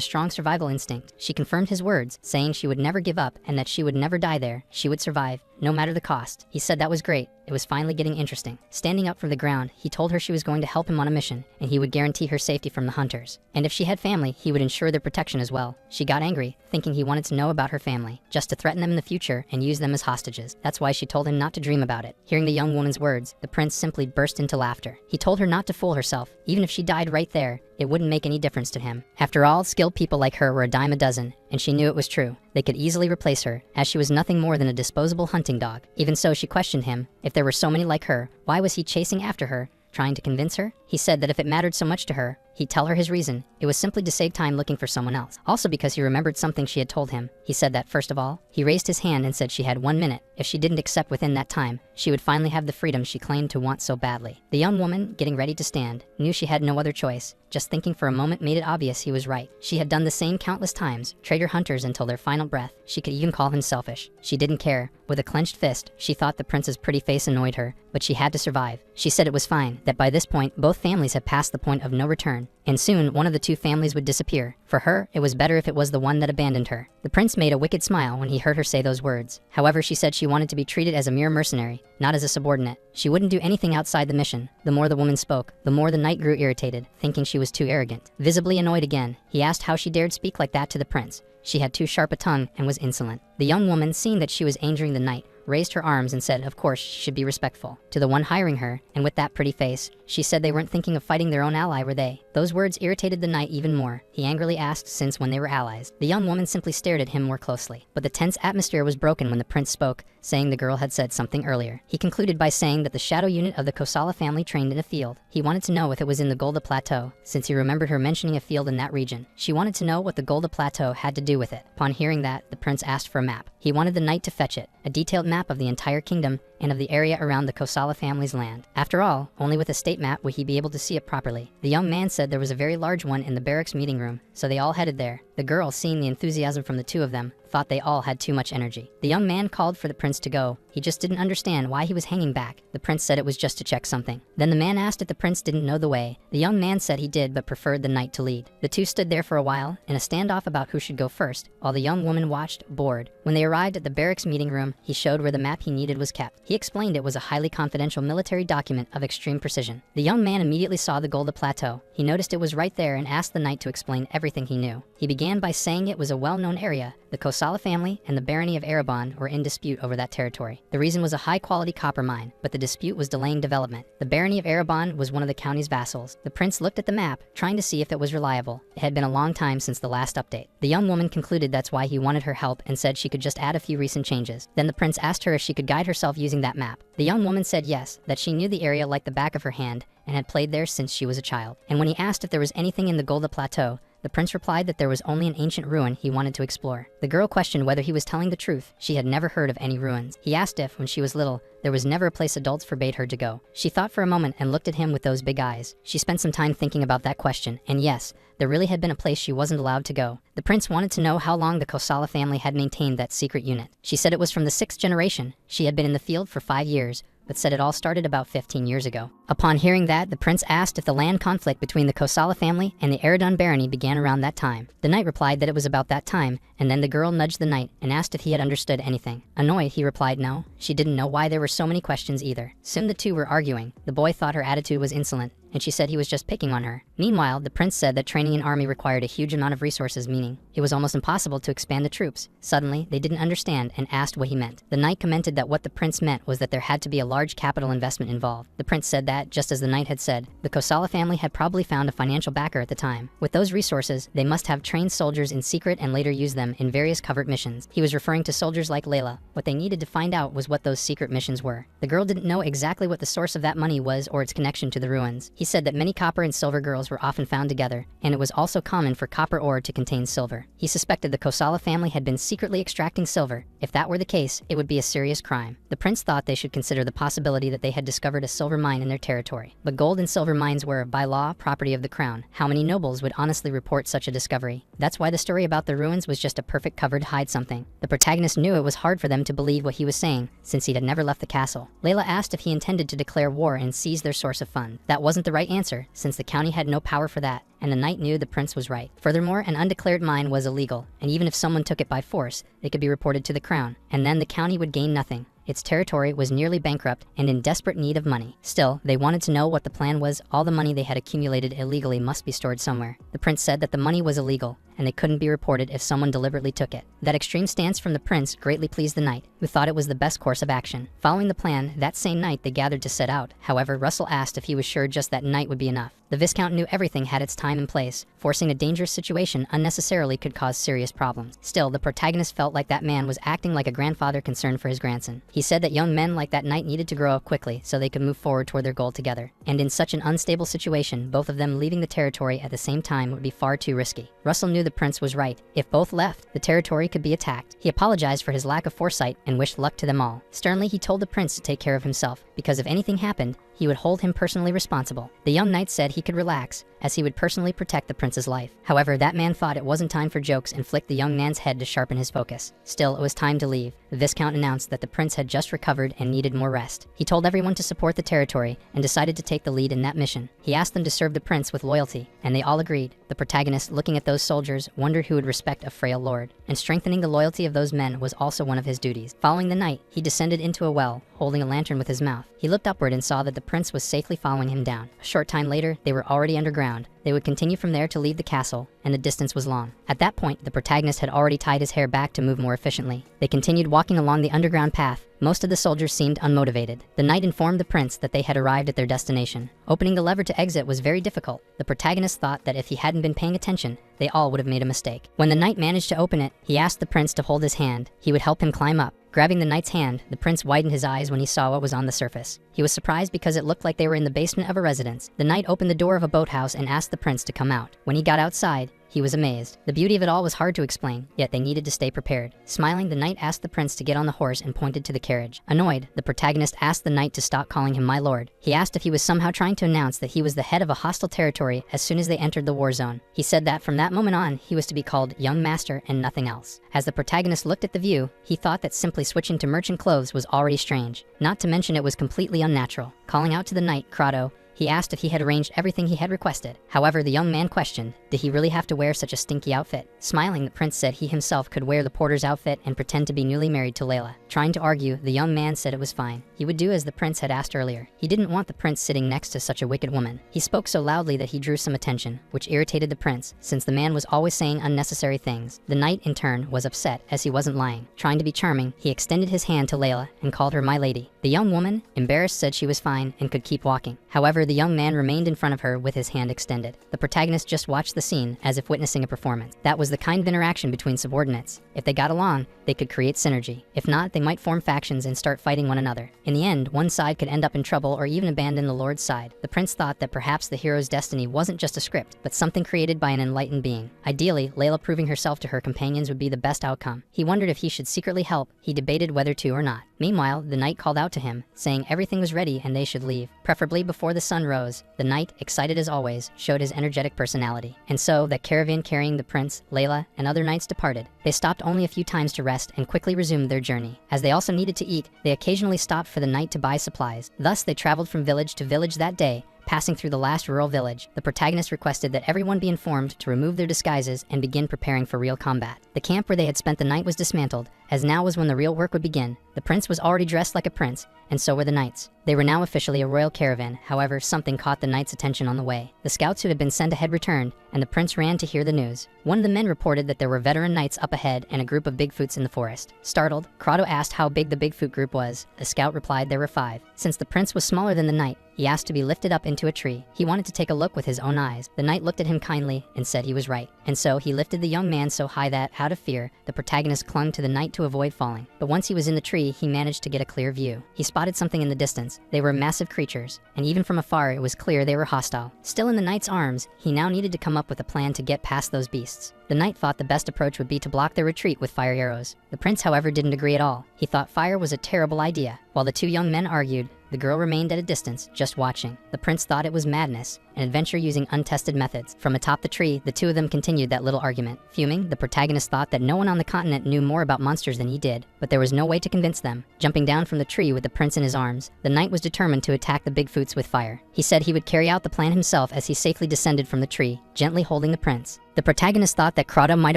strong survival instinct. She confirmed his words, saying she would never give up and that she would never die there. She would survive, no matter the cost. He said that was great. It was finally getting interesting. Standing up from the ground, he told her she was going to help him on a mission, and he would guarantee her safety from the hunters. And if she had family, he would ensure their protection as well. She got angry, thinking he wanted to know about her family, just to threaten them in the future and use them as hostages. That's why she told him not to dream about it. Hearing the young woman's words, the prince simply burst into laughter. He told her not to fool herself. Even if she died right there, it wouldn't make any difference to him. After all, skilled people like her were a dime a dozen, and she knew it was true. They could easily replace her, as she was nothing more than a disposable hunting dog. Even so, she questioned him. If there were so many like her, why was he chasing after her, trying to convince her? He said that if it mattered so much to her, he'd tell her his reason. It was simply to save time looking for someone else. Also because he remembered something she had told him. He said that first of all, he raised his hand and said she had 1 minute. If she didn't accept within that time, she would finally have the freedom she claimed to want so badly. The young woman, getting ready to stand, knew she had no other choice. Just thinking for a moment made it obvious he was right. She had done the same countless times, traitor hunters until their final breath. She could even call him selfish. She didn't care. With a clenched fist, she thought the prince's pretty face annoyed her, but she had to survive. She said it was fine, that by this point, both families had passed the point of no return, and soon one of the two families would disappear. For her, it was better if it was the one that abandoned her. The prince made a wicked smile when he heard her say those words. However, she said she wanted to be treated as a mere mercenary, not as a subordinate. She wouldn't do anything outside the mission. The more the woman spoke, the more the knight grew irritated, thinking she was too arrogant. Visibly annoyed again, he asked how she dared speak like that to the prince. She had too sharp a tongue and was insolent. The young woman, seeing that she was angering the knight, raised her arms and said of course she should be respectful to the one hiring her, and with that pretty face, she said they weren't thinking of fighting their own ally, were they? Those words irritated the knight even more. He angrily asked since when they were allies. The young woman simply stared at him more closely. But the tense atmosphere was broken when the prince spoke, saying the girl had said something earlier. He concluded by saying that the shadow unit of the Kosala family trained in a field. He wanted to know if it was in the Golda Plateau, since he remembered her mentioning a field in that region. She wanted to know what the Golda Plateau had to do with it. Upon hearing that, the prince asked for a map. He wanted the knight to fetch it, a detailed map of the entire kingdom and of the area around the Kosala family's land. After all, only with a state map would he be able to see it properly. The young man said there was a very large one in the barracks meeting room, so they all headed there. The girl, seeing the enthusiasm from the two of them, thought they all had too much energy. The young man called for the prince to go. He just didn't understand why he was hanging back. The prince said it was just to check something. Then the man asked if the prince didn't know the way. The young man said he did but preferred the knight to lead. The two stood there for a while, in a standoff about who should go first, while the young woman watched, bored. When they arrived at the barracks meeting room, he showed where the map he needed was kept. He explained it was a highly confidential military document of extreme precision. The young man immediately saw the Golda Plateau. He noticed it was right there and asked the knight to explain everything he knew. He began by saying it was a well-known area. The Kosala family and the barony of Erebon were in dispute over that territory. The reason was a high-quality copper mine, but the dispute was delaying development. The barony of Erebon was one of the county's vassals. The prince looked at the map, trying to see if it was reliable. It had been a long time since the last update. The young woman concluded that's why he wanted her help and said she could just add a few recent changes. Then the prince asked her if she could guide herself using that map. The young woman said yes, that she knew the area like the back of her hand and had played there since she was a child. And when he asked if there was anything in the Golda Plateau, the prince replied that there was only an ancient ruin he wanted to explore. The girl questioned whether he was telling the truth. She had never heard of any ruins. He asked if, when she was little, there was never a place adults forbade her to go. She thought for a moment and looked at him with those big eyes. She spent some time thinking about that question, and yes, there really had been a place she wasn't allowed to go. The prince wanted to know how long the Kosala family had maintained that secret unit. She said it was from the 6th generation. She had been in the field for 5 years, but said it all started about 15 years ago. Upon hearing that, the prince asked if the land conflict between the Kosala family and the Eredon barony began around that time. The knight replied that it was about that time, and then the girl nudged the knight and asked if he had understood anything. Annoyed, he replied no. She didn't know why there were so many questions either. Soon the two were arguing. The boy thought her attitude was insolent, and she said he was just picking on her. Meanwhile, the prince said that training an army required a huge amount of resources, meaning it was almost impossible to expand the troops. Suddenly, they didn't understand and asked what he meant. The knight commented that what the prince meant was that there had to be a large capital investment involved. The prince said that, just as the knight had said, the Kosala family had probably found a financial backer at the time. With those resources, they must have trained soldiers in secret and later use them in various covert missions. He was referring to soldiers like Layla. What they needed to find out was what those secret missions were. The girl didn't know exactly what the source of that money was or its connection to the ruins. He said that many copper and silver girls were often found together, and it was also common for copper ore to contain silver. He suspected the Kosala family had been secretly extracting silver. If that were the case, it would be a serious crime. The prince thought they should consider the possibility that they had discovered a silver mine in their territory. But gold and silver mines were, by law, property of the crown. How many nobles would honestly report such a discovery? That's why the story about the ruins was just a perfect cover to hide something. The protagonist knew it was hard for them to believe what he was saying, since he had never left the castle. Layla asked if he intended to declare war and seize their source of funds. That wasn't the right answer, since the county had no power for that, and the knight knew the prince was right. Furthermore, an undeclared mine was illegal, and even if someone took it by force, it could be reported to the crown, and then the county would gain nothing. Its territory was nearly bankrupt and in desperate need of money. Still, they wanted to know what the plan was. All the money they had accumulated illegally must be stored somewhere. The prince said that the money was illegal, and they couldn't be reported if someone deliberately took it. That extreme stance from the prince greatly pleased the knight, who thought it was the best course of action. Following the plan, that same night they gathered to set out. However, Russell asked if he was sure just that night would be enough. The Viscount knew everything had its time and place. Forcing a dangerous situation unnecessarily could cause serious problems. Still, the protagonist felt like that man was acting like a grandfather concerned for his grandson. He said that young men like that knight needed to grow up quickly so they could move forward toward their goal together. And in such an unstable situation, both of them leaving the territory at the same time would be far too risky. Russell knew the prince was right. If both left, the territory could be attacked. He apologized for his lack of foresight and wished luck to them all. Sternly, he told the prince to take care of himself, because if anything happened, he would hold him personally responsible. The young knight said he could relax, as he would personally protect the prince's life. However, that man thought it wasn't time for jokes and flicked the young man's head to sharpen his focus. Still, it was time to leave. The Viscount announced that the prince had just recovered and needed more rest. He told everyone to support the territory and decided to take the lead in that mission. He asked them to serve the prince with loyalty, and they all agreed. The protagonist, looking at those soldiers, wondered who would respect a frail lord, and strengthening the loyalty of those men was also one of his duties. Following the knight, he descended into a well, holding a lantern with his mouth. He looked upward and saw that the prince was safely following him down. A short time later, they were already underground. They would continue from there to leave the castle, and the distance was long. At that point, the protagonist had already tied his hair back to move more efficiently. They continued walking along the underground path. Most of the soldiers seemed unmotivated. The knight informed the prince that they had arrived at their destination. Opening the lever to exit was very difficult. The protagonist thought that if he hadn't been paying attention, they all would have made a mistake. When the knight managed to open it, he asked the prince to hold his hand. He would help him climb up. Grabbing the knight's hand, the prince widened his eyes when he saw what was on the surface. He was surprised because it looked like they were in the basement of a residence. The knight opened the door of a boathouse and asked the prince to come out. When he got outside, he was amazed. The beauty of it all was hard to explain, yet they needed to stay prepared. Smiling, the knight asked the prince to get on the horse and pointed to the carriage. Annoyed, the protagonist asked the knight to stop calling him my lord. He asked if he was somehow trying to announce that he was the head of a hostile territory as soon as they entered the war zone. He said that from that moment on, he was to be called young master and nothing else. As the protagonist looked at the view, he thought that simply switching to merchant clothes was already strange. Not to mention it was completely unnatural. Calling out to the knight, Crotto, He asked if he had arranged everything he had requested. However, the young man questioned, did he really have to wear such a stinky outfit? Smiling, the prince said he himself could wear the porter's outfit and pretend to be newly married to Layla. Trying to argue, the young man said it was fine. He would do as the prince had asked earlier. He didn't want the prince sitting next to such a wicked woman. He spoke so loudly that he drew some attention, which irritated the prince, since the man was always saying unnecessary things. The knight, in turn, was upset, as he wasn't lying. Trying to be charming, he extended his hand to Layla and called her my lady. The young woman, embarrassed, said she was fine and could keep walking. However, the young man remained in front of her with his hand extended. The protagonist just watched the scene as if witnessing a performance. That was the kind of interaction between subordinates. If they got along, they could create synergy. If not, they might form factions and start fighting one another. In the end, one side could end up in trouble or even abandon the Lord's side. The prince thought that perhaps the hero's destiny wasn't just a script, but something created by an enlightened being. Ideally, Layla proving herself to her companions would be the best outcome. He wondered if he should secretly help. He debated whether to or not. Meanwhile, the knight called out to him, saying everything was ready and they should leave, preferably before the sun rose. The knight, excited as always, showed his energetic personality. And so, that caravan carrying the prince, Layla, and other knights departed. They stopped only a few times to rest and quickly resumed their journey. As they also needed to eat, they occasionally stopped for the night to buy supplies. Thus, they traveled from village to village that day, passing through the last rural village. The protagonist requested that everyone be informed to remove their disguises and begin preparing for real combat. The camp where they had spent the night was dismantled, as now was when the real work would begin. The prince was already dressed like a prince, and so were the knights. They were now officially a royal caravan. However, something caught the knights' attention on the way. The scouts who had been sent ahead returned, and the prince ran to hear the news. One of the men reported that there were veteran knights up ahead and a group of Bigfoots in the forest. Startled, Crotto asked how big the Bigfoot group was. The scout replied there were 5. Since the prince was smaller than the knight, he asked to be lifted up into a tree. He wanted to take a look with his own eyes. The knight looked at him kindly and said he was right. And so he lifted the young man so high that, out of fear, the protagonist clung to the knight to avoid falling. But once he was in the tree, he managed to get a clear view. He spotted something in the distance. They were massive creatures, and even from afar it was clear they were hostile. Still in the knight's arms, he now needed to come up with a plan to get past those beasts. The knight thought the best approach would be to block their retreat with fire arrows. The prince, however, didn't agree at all. He thought fire was a terrible idea. While the two young men argued, the girl remained at a distance, just watching. The prince thought it was madness, an adventure using untested methods. From atop the tree, the two of them continued that little argument. Fuming, the protagonist thought that no one on the continent knew more about monsters than he did, but there was no way to convince them. Jumping down from the tree with the prince in his arms, the knight was determined to attack the Bigfoots with fire. He said he would carry out the plan himself as he safely descended from the tree, gently holding the prince. The protagonist thought that Crotto might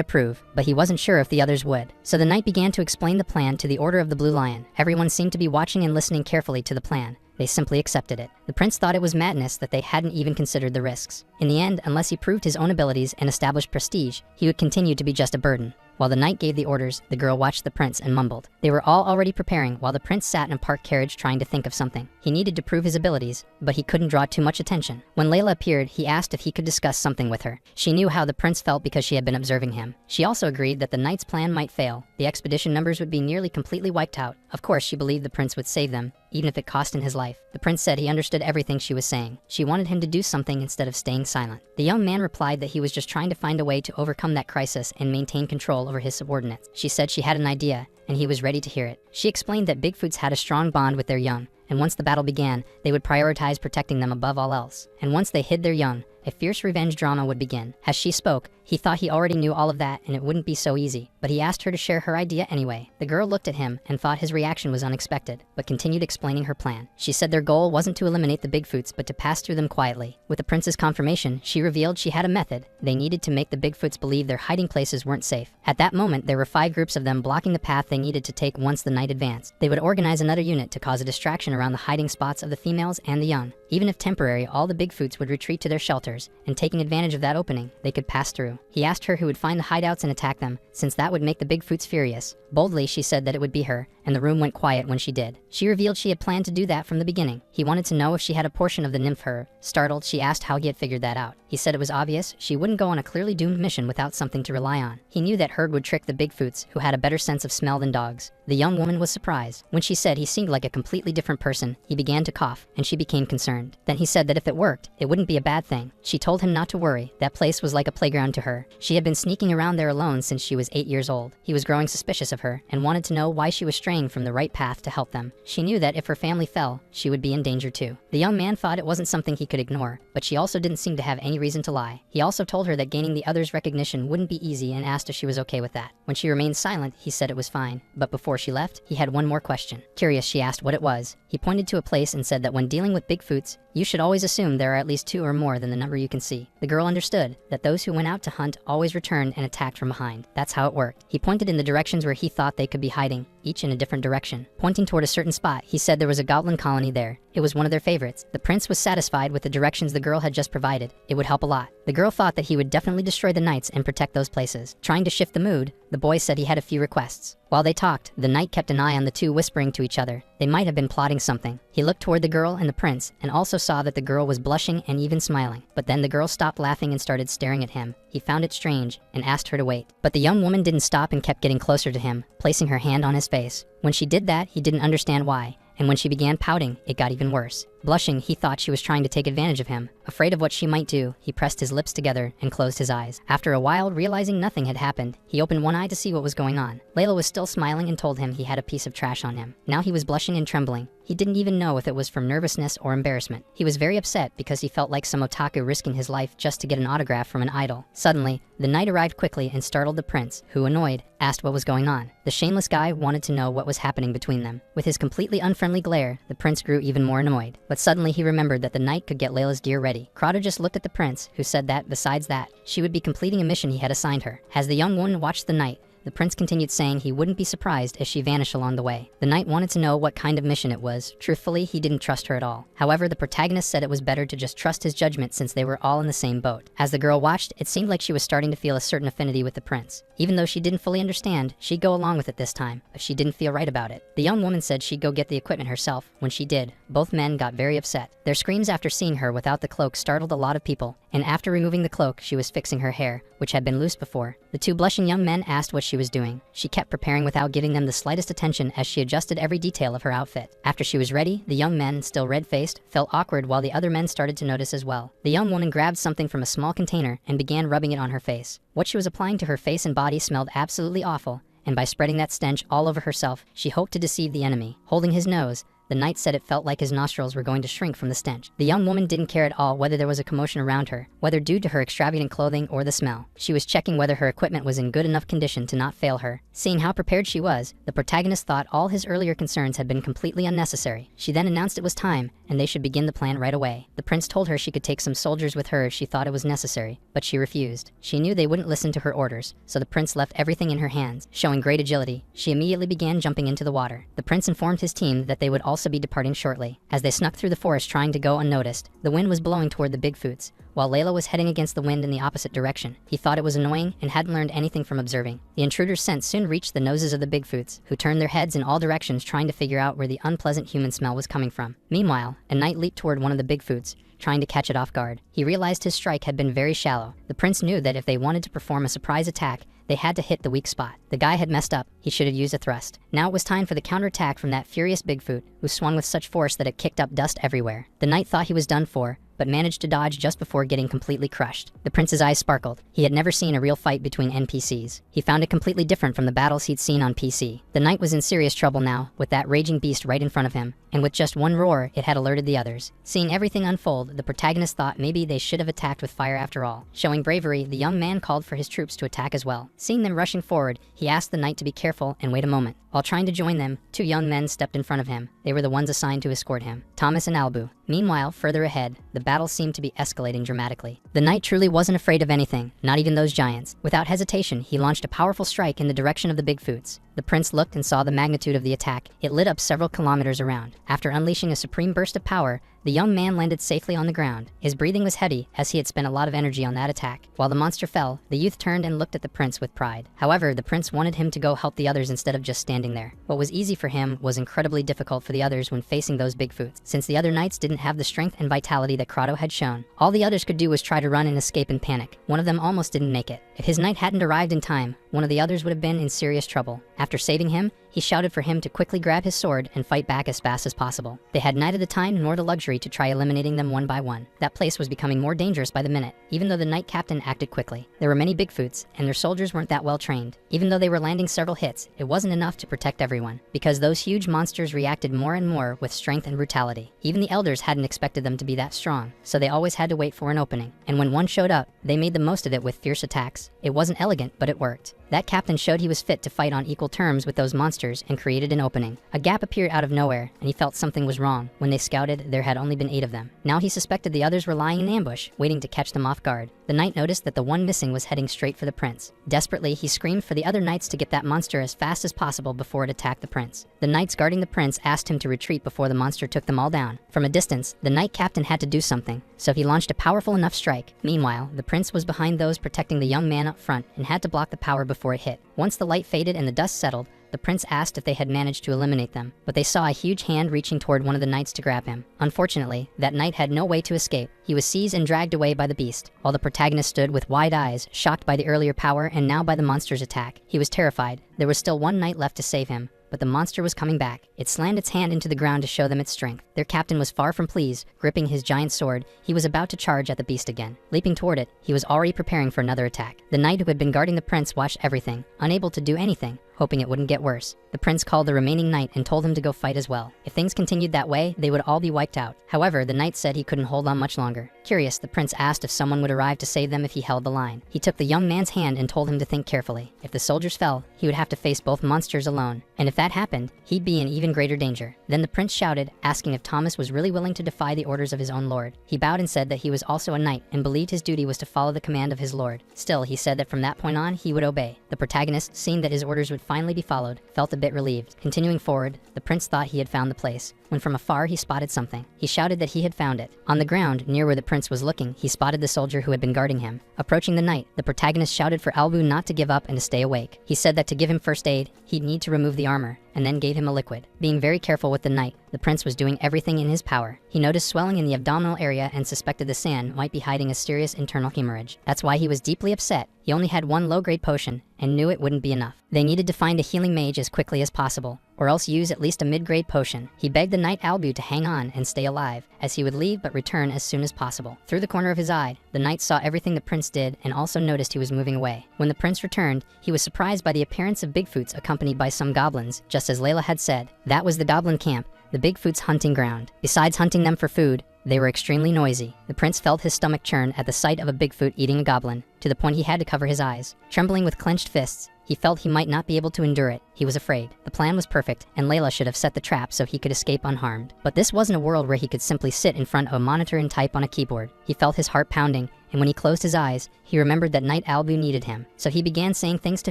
approve, but he wasn't sure if the others would. So the knight began to explain the plan to the Order of the Blue Lion. Everyone seemed to be watching and listening carefully to the plan. They simply accepted it. The prince thought it was madness that they hadn't even considered the risks. In the end, unless he proved his own abilities and established prestige, he would continue to be just a burden. While the knight gave the orders, the girl watched the prince and mumbled. They were all already preparing while the prince sat in a parked carriage trying to think of something. He needed to prove his abilities, but he couldn't draw too much attention. When Layla appeared, he asked if he could discuss something with her. She knew how the prince felt because she had been observing him. She also agreed that the knight's plan might fail. The expedition numbers would be nearly completely wiped out. Of course, she believed the prince would save them, even if it cost him his life. The prince said he understood everything she was saying. She wanted him to do something instead of staying silent. The young man replied that he was just trying to find a way to overcome that crisis and maintain control over his subordinates. She said she had an idea, and he was ready to hear it. She explained that Bigfoots had a strong bond with their young, and once the battle began, they would prioritize protecting them above all else. And once they hid their young, a fierce revenge drama would begin. As she spoke, he thought he already knew all of that and it wouldn't be so easy, but he asked her to share her idea anyway. The girl looked at him and thought his reaction was unexpected, but continued explaining her plan. She said their goal wasn't to eliminate the Bigfoots, but to pass through them quietly. With the prince's confirmation, she revealed she had a method. They needed to make the Bigfoots believe their hiding places weren't safe. At that moment, there were 5 groups of them blocking the path they needed to take once the night advanced. They would organize another unit to cause a distraction around the hiding spots of the females and the young. Even if temporary, all the Bigfoots would retreat to their shelters, and taking advantage of that opening, they could pass through. He asked her who would find the hideouts and attack them, since that would make the Bigfoots furious. Boldly, she said that it would be her, and the room went quiet when she did. She revealed she had planned to do that from the beginning. He wanted to know if she had a portion of the nymph herb. Startled, she asked how he had figured that out. He said it was obvious she wouldn't go on a clearly doomed mission without something to rely on. He knew that Herd would trick the Bigfoots, who had a better sense of smell than dogs. The young woman was surprised. When she said he seemed like a completely different person, he began to cough, and she became concerned. Then he said that if it worked, it wouldn't be a bad thing. She told him not to worry. That place was like a playground to her. She had been sneaking around there alone since she was 8 years old. He was growing suspicious of her, and wanted to know why she was straying from the right path to help them. She knew that if her family fell, she would be in danger too. The young man thought it wasn't something he could ignore, but she also didn't seem to have any reason to lie. He also told her that gaining the others' recognition wouldn't be easy and asked if she was okay with that. When she remained silent, he said it was fine, but before she left, he had one more question. Curious, she asked what it was. He pointed to a place and said that when dealing with Bigfoots, You should always assume there are at least 2 or more than the number you can see. The girl understood that those who went out to hunt always returned and attacked from behind. That's how it worked. He pointed in the directions where he thought they could be hiding, each in a different direction. Pointing toward a certain spot, he said there was a goblin colony there. It was one of their favorites. The prince was satisfied with the directions the girl had just provided. It would help a lot. The girl thought that he would definitely destroy the knights and protect those places. Trying to shift the mood, the boy said he had a few requests. While they talked, the knight kept an eye on the two, whispering to each other. They might have been plotting something. He looked toward the girl and the prince, and also saw that the girl was blushing and even smiling. But then the girl stopped laughing and started staring at him. He found it strange and asked her to wait. But the young woman didn't stop and kept getting closer to him, placing her hand on his face. When she did that, he didn't understand why. And when she began pouting, it got even worse. Blushing, he thought she was trying to take advantage of him. Afraid of what she might do, he pressed his lips together and closed his eyes. After a while, realizing nothing had happened, he opened one eye to see what was going on. Layla was still smiling and told him he had a piece of trash on him. Now he was blushing and trembling. He didn't even know if it was from nervousness or embarrassment. He was very upset because he felt like some otaku risking his life just to get an autograph from an idol. Suddenly, the knight arrived quickly and startled the prince, who, annoyed, asked what was going on. The shameless guy wanted to know what was happening between them. With his completely unfriendly glare, the prince grew even more annoyed. But suddenly he remembered that the knight could get Layla's gear ready. Crowder just looked at the prince, who said that, besides that, she would be completing a mission he had assigned her. As the young woman watched the knight, the prince continued saying he wouldn't be surprised if she vanished along the way. The knight wanted to know what kind of mission it was. Truthfully, he didn't trust her at all. However, the protagonist said it was better to just trust his judgment since they were all in the same boat. As the girl watched, it seemed like she was starting to feel a certain affinity with the prince. Even though she didn't fully understand, she'd go along with it this time, but she didn't feel right about it. The young woman said she'd go get the equipment herself. When she did, both men got very upset. Their screams after seeing her without the cloak startled a lot of people, and after removing the cloak, she was fixing her hair, which had been loose before. The two blushing young men asked what she was doing. She kept preparing without giving them the slightest attention as she adjusted every detail of her outfit. After she was ready, the young men, still red-faced, felt awkward while the other men started to notice as well. The young woman grabbed something from a small container and began rubbing it on her face. What she was applying to her face and body smelled absolutely awful, and by spreading that stench all over herself, she hoped to deceive the enemy. Holding his nose, the knight said it felt like his nostrils were going to shrink from the stench. The young woman didn't care at all whether there was a commotion around her, whether due to her extravagant clothing or the smell. She was checking whether her equipment was in good enough condition to not fail her. Seeing how prepared she was, the protagonist thought all his earlier concerns had been completely unnecessary. She then announced it was time, and they should begin the plan right away. The prince told her she could take some soldiers with her if she thought it was necessary, but she refused. She knew they wouldn't listen to her orders, so the prince left everything in her hands. Showing great agility, she immediately began jumping into the water. The prince informed his team that they would also be departing shortly. As they snuck through the forest trying to go unnoticed, the wind was blowing toward the Bigfoots, while Layla was heading against the wind in the opposite direction. He thought it was annoying and hadn't learned anything from observing. The intruder's scent soon reached the noses of the Bigfoots, who turned their heads in all directions trying to figure out where the unpleasant human smell was coming from. Meanwhile, a knight leaped toward one of the Bigfoots, trying to catch it off guard. He realized his strike had been very shallow. The prince knew that if they wanted to perform a surprise attack, they had to hit the weak spot. The guy had messed up. He should have used a thrust. Now it was time for the counterattack from that furious Bigfoot, who swung with such force that it kicked up dust everywhere. The knight thought he was done for, but managed to dodge just before getting completely crushed. The prince's eyes sparkled. He had never seen a real fight between NPCs. He found it completely different from the battles he'd seen on PC. The knight was in serious trouble now, with that raging beast right in front of him, and with just one roar, it had alerted the others. Seeing everything unfold, the protagonist thought maybe they should have attacked with fire after all. Showing bravery, the young man called for his troops to attack as well. Seeing them rushing forward, he asked the knight to be careful and wait a moment. While trying to join them, two young men stepped in front of him. They were the ones assigned to escort him, Thomas and Albu. Meanwhile, further ahead, the battle seemed to be escalating dramatically. The knight truly wasn't afraid of anything, not even those giants. Without hesitation, he launched a powerful strike in the direction of the Bigfoots. The prince looked and saw the magnitude of the attack. It lit up several kilometers around. After unleashing a supreme burst of power, the young man landed safely on the ground. His breathing was heavy, as he had spent a lot of energy on that attack. While the monster fell, the youth turned and looked at the prince with pride. However, the prince wanted him to go help the others instead of just standing there. What was easy for him was incredibly difficult for the others when facing those Bigfoots, since the other knights didn't have the strength and vitality that Crotto had shown. All the others could do was try to run and escape in panic. One of them almost didn't make it. If his knight hadn't arrived in time, one of the others would have been in serious trouble. After saving him, he shouted for him to quickly grab his sword and fight back as fast as possible. They had neither the time nor the luxury to try eliminating them one by one. That place was becoming more dangerous by the minute, even though the knight captain acted quickly. There were many Bigfoots, and their soldiers weren't that well trained. Even though they were landing several hits, it wasn't enough to protect everyone, because those huge monsters reacted more and more with strength and brutality. Even the elders hadn't expected them to be that strong, so they always had to wait for an opening. And when one showed up, they made the most of it with fierce attacks. It wasn't elegant, but it worked. That captain showed he was fit to fight on equal terms with those monsters and created an opening. A gap appeared out of nowhere, and he felt something was wrong. When they scouted, there had only been 8 of them. Now he suspected the others were lying in ambush, waiting to catch them off guard. The knight noticed that the one missing was heading straight for the prince. Desperately, he screamed for the other knights to get that monster as fast as possible before it attacked the prince. The knights guarding the prince asked him to retreat before the monster took them all down. From a distance, the knight captain had to do something, so he launched a powerful enough strike. Meanwhile, the prince was behind those protecting the young man up front and had to block the power before it hit. Once the light faded and the dust settled, the prince asked if they had managed to eliminate them, but they saw a huge hand reaching toward one of the knights to grab him. Unfortunately, that knight had no way to escape. He was seized and dragged away by the beast, while the protagonist stood with wide eyes, shocked by the earlier power and now by the monster's attack. He was terrified. There was still one knight left to save him, but the monster was coming back. It slammed its hand into the ground to show them its strength. Their captain was far from pleased. Gripping his giant sword, he was about to charge at the beast again. Leaping toward it, he was already preparing for another attack. The knight who had been guarding the prince watched everything, unable to do anything, hoping it wouldn't get worse. The prince called the remaining knight and told him to go fight as well. If things continued that way, they would all be wiped out. However, the knight said he couldn't hold on much longer. Curious, the prince asked if someone would arrive to save them if he held the line. He took the young man's hand and told him to think carefully. If the soldiers fell, he would have to face both monsters alone, and if that happened, he'd be in even greater danger. Then the prince shouted, asking if Thomas was really willing to defy the orders of his own lord. He bowed and said that he was also a knight and believed his duty was to follow the command of his lord. Still, he said that from that point on, he would obey. The protagonist, seeing that his orders would finally be followed, felt a bit relieved. Continuing forward, the prince thought he had found the place, when from afar he spotted something. He shouted that he had found it. On the ground, near where the prince was looking, he spotted the soldier who had been guarding him. Approaching the knight, the protagonist shouted for Albu not to give up and to stay awake. He said that to give him first aid, he'd need to remove the armor, and then gave him a liquid. Being very careful with the knight, the prince was doing everything in his power. He noticed swelling in the abdominal area and suspected the sand might be hiding a serious internal hemorrhage. That's why he was deeply upset. He only had one low-grade potion and knew it wouldn't be enough. They needed to find a healing mage as quickly as possible, or else use at least a mid-grade potion. He begged the knight Albu to hang on and stay alive, as he would leave but return as soon as possible. Through the corner of his eye, the knight saw everything the prince did and also noticed he was moving away. When the prince returned, he was surprised by the appearance of Bigfoots accompanied by some goblins, just as Layla had said. That was the goblin camp, the Bigfoot's hunting ground. Besides hunting them for food, they were extremely noisy. The prince felt his stomach churn at the sight of a Bigfoot eating a goblin, to the point he had to cover his eyes. Trembling with clenched fists, he felt he might not be able to endure it. He was afraid. The plan was perfect, and Layla should have set the trap so he could escape unharmed. But this wasn't a world where he could simply sit in front of a monitor and type on a keyboard. He felt his heart pounding, and when he closed his eyes, he remembered that Knight Albu needed him. So he began saying things to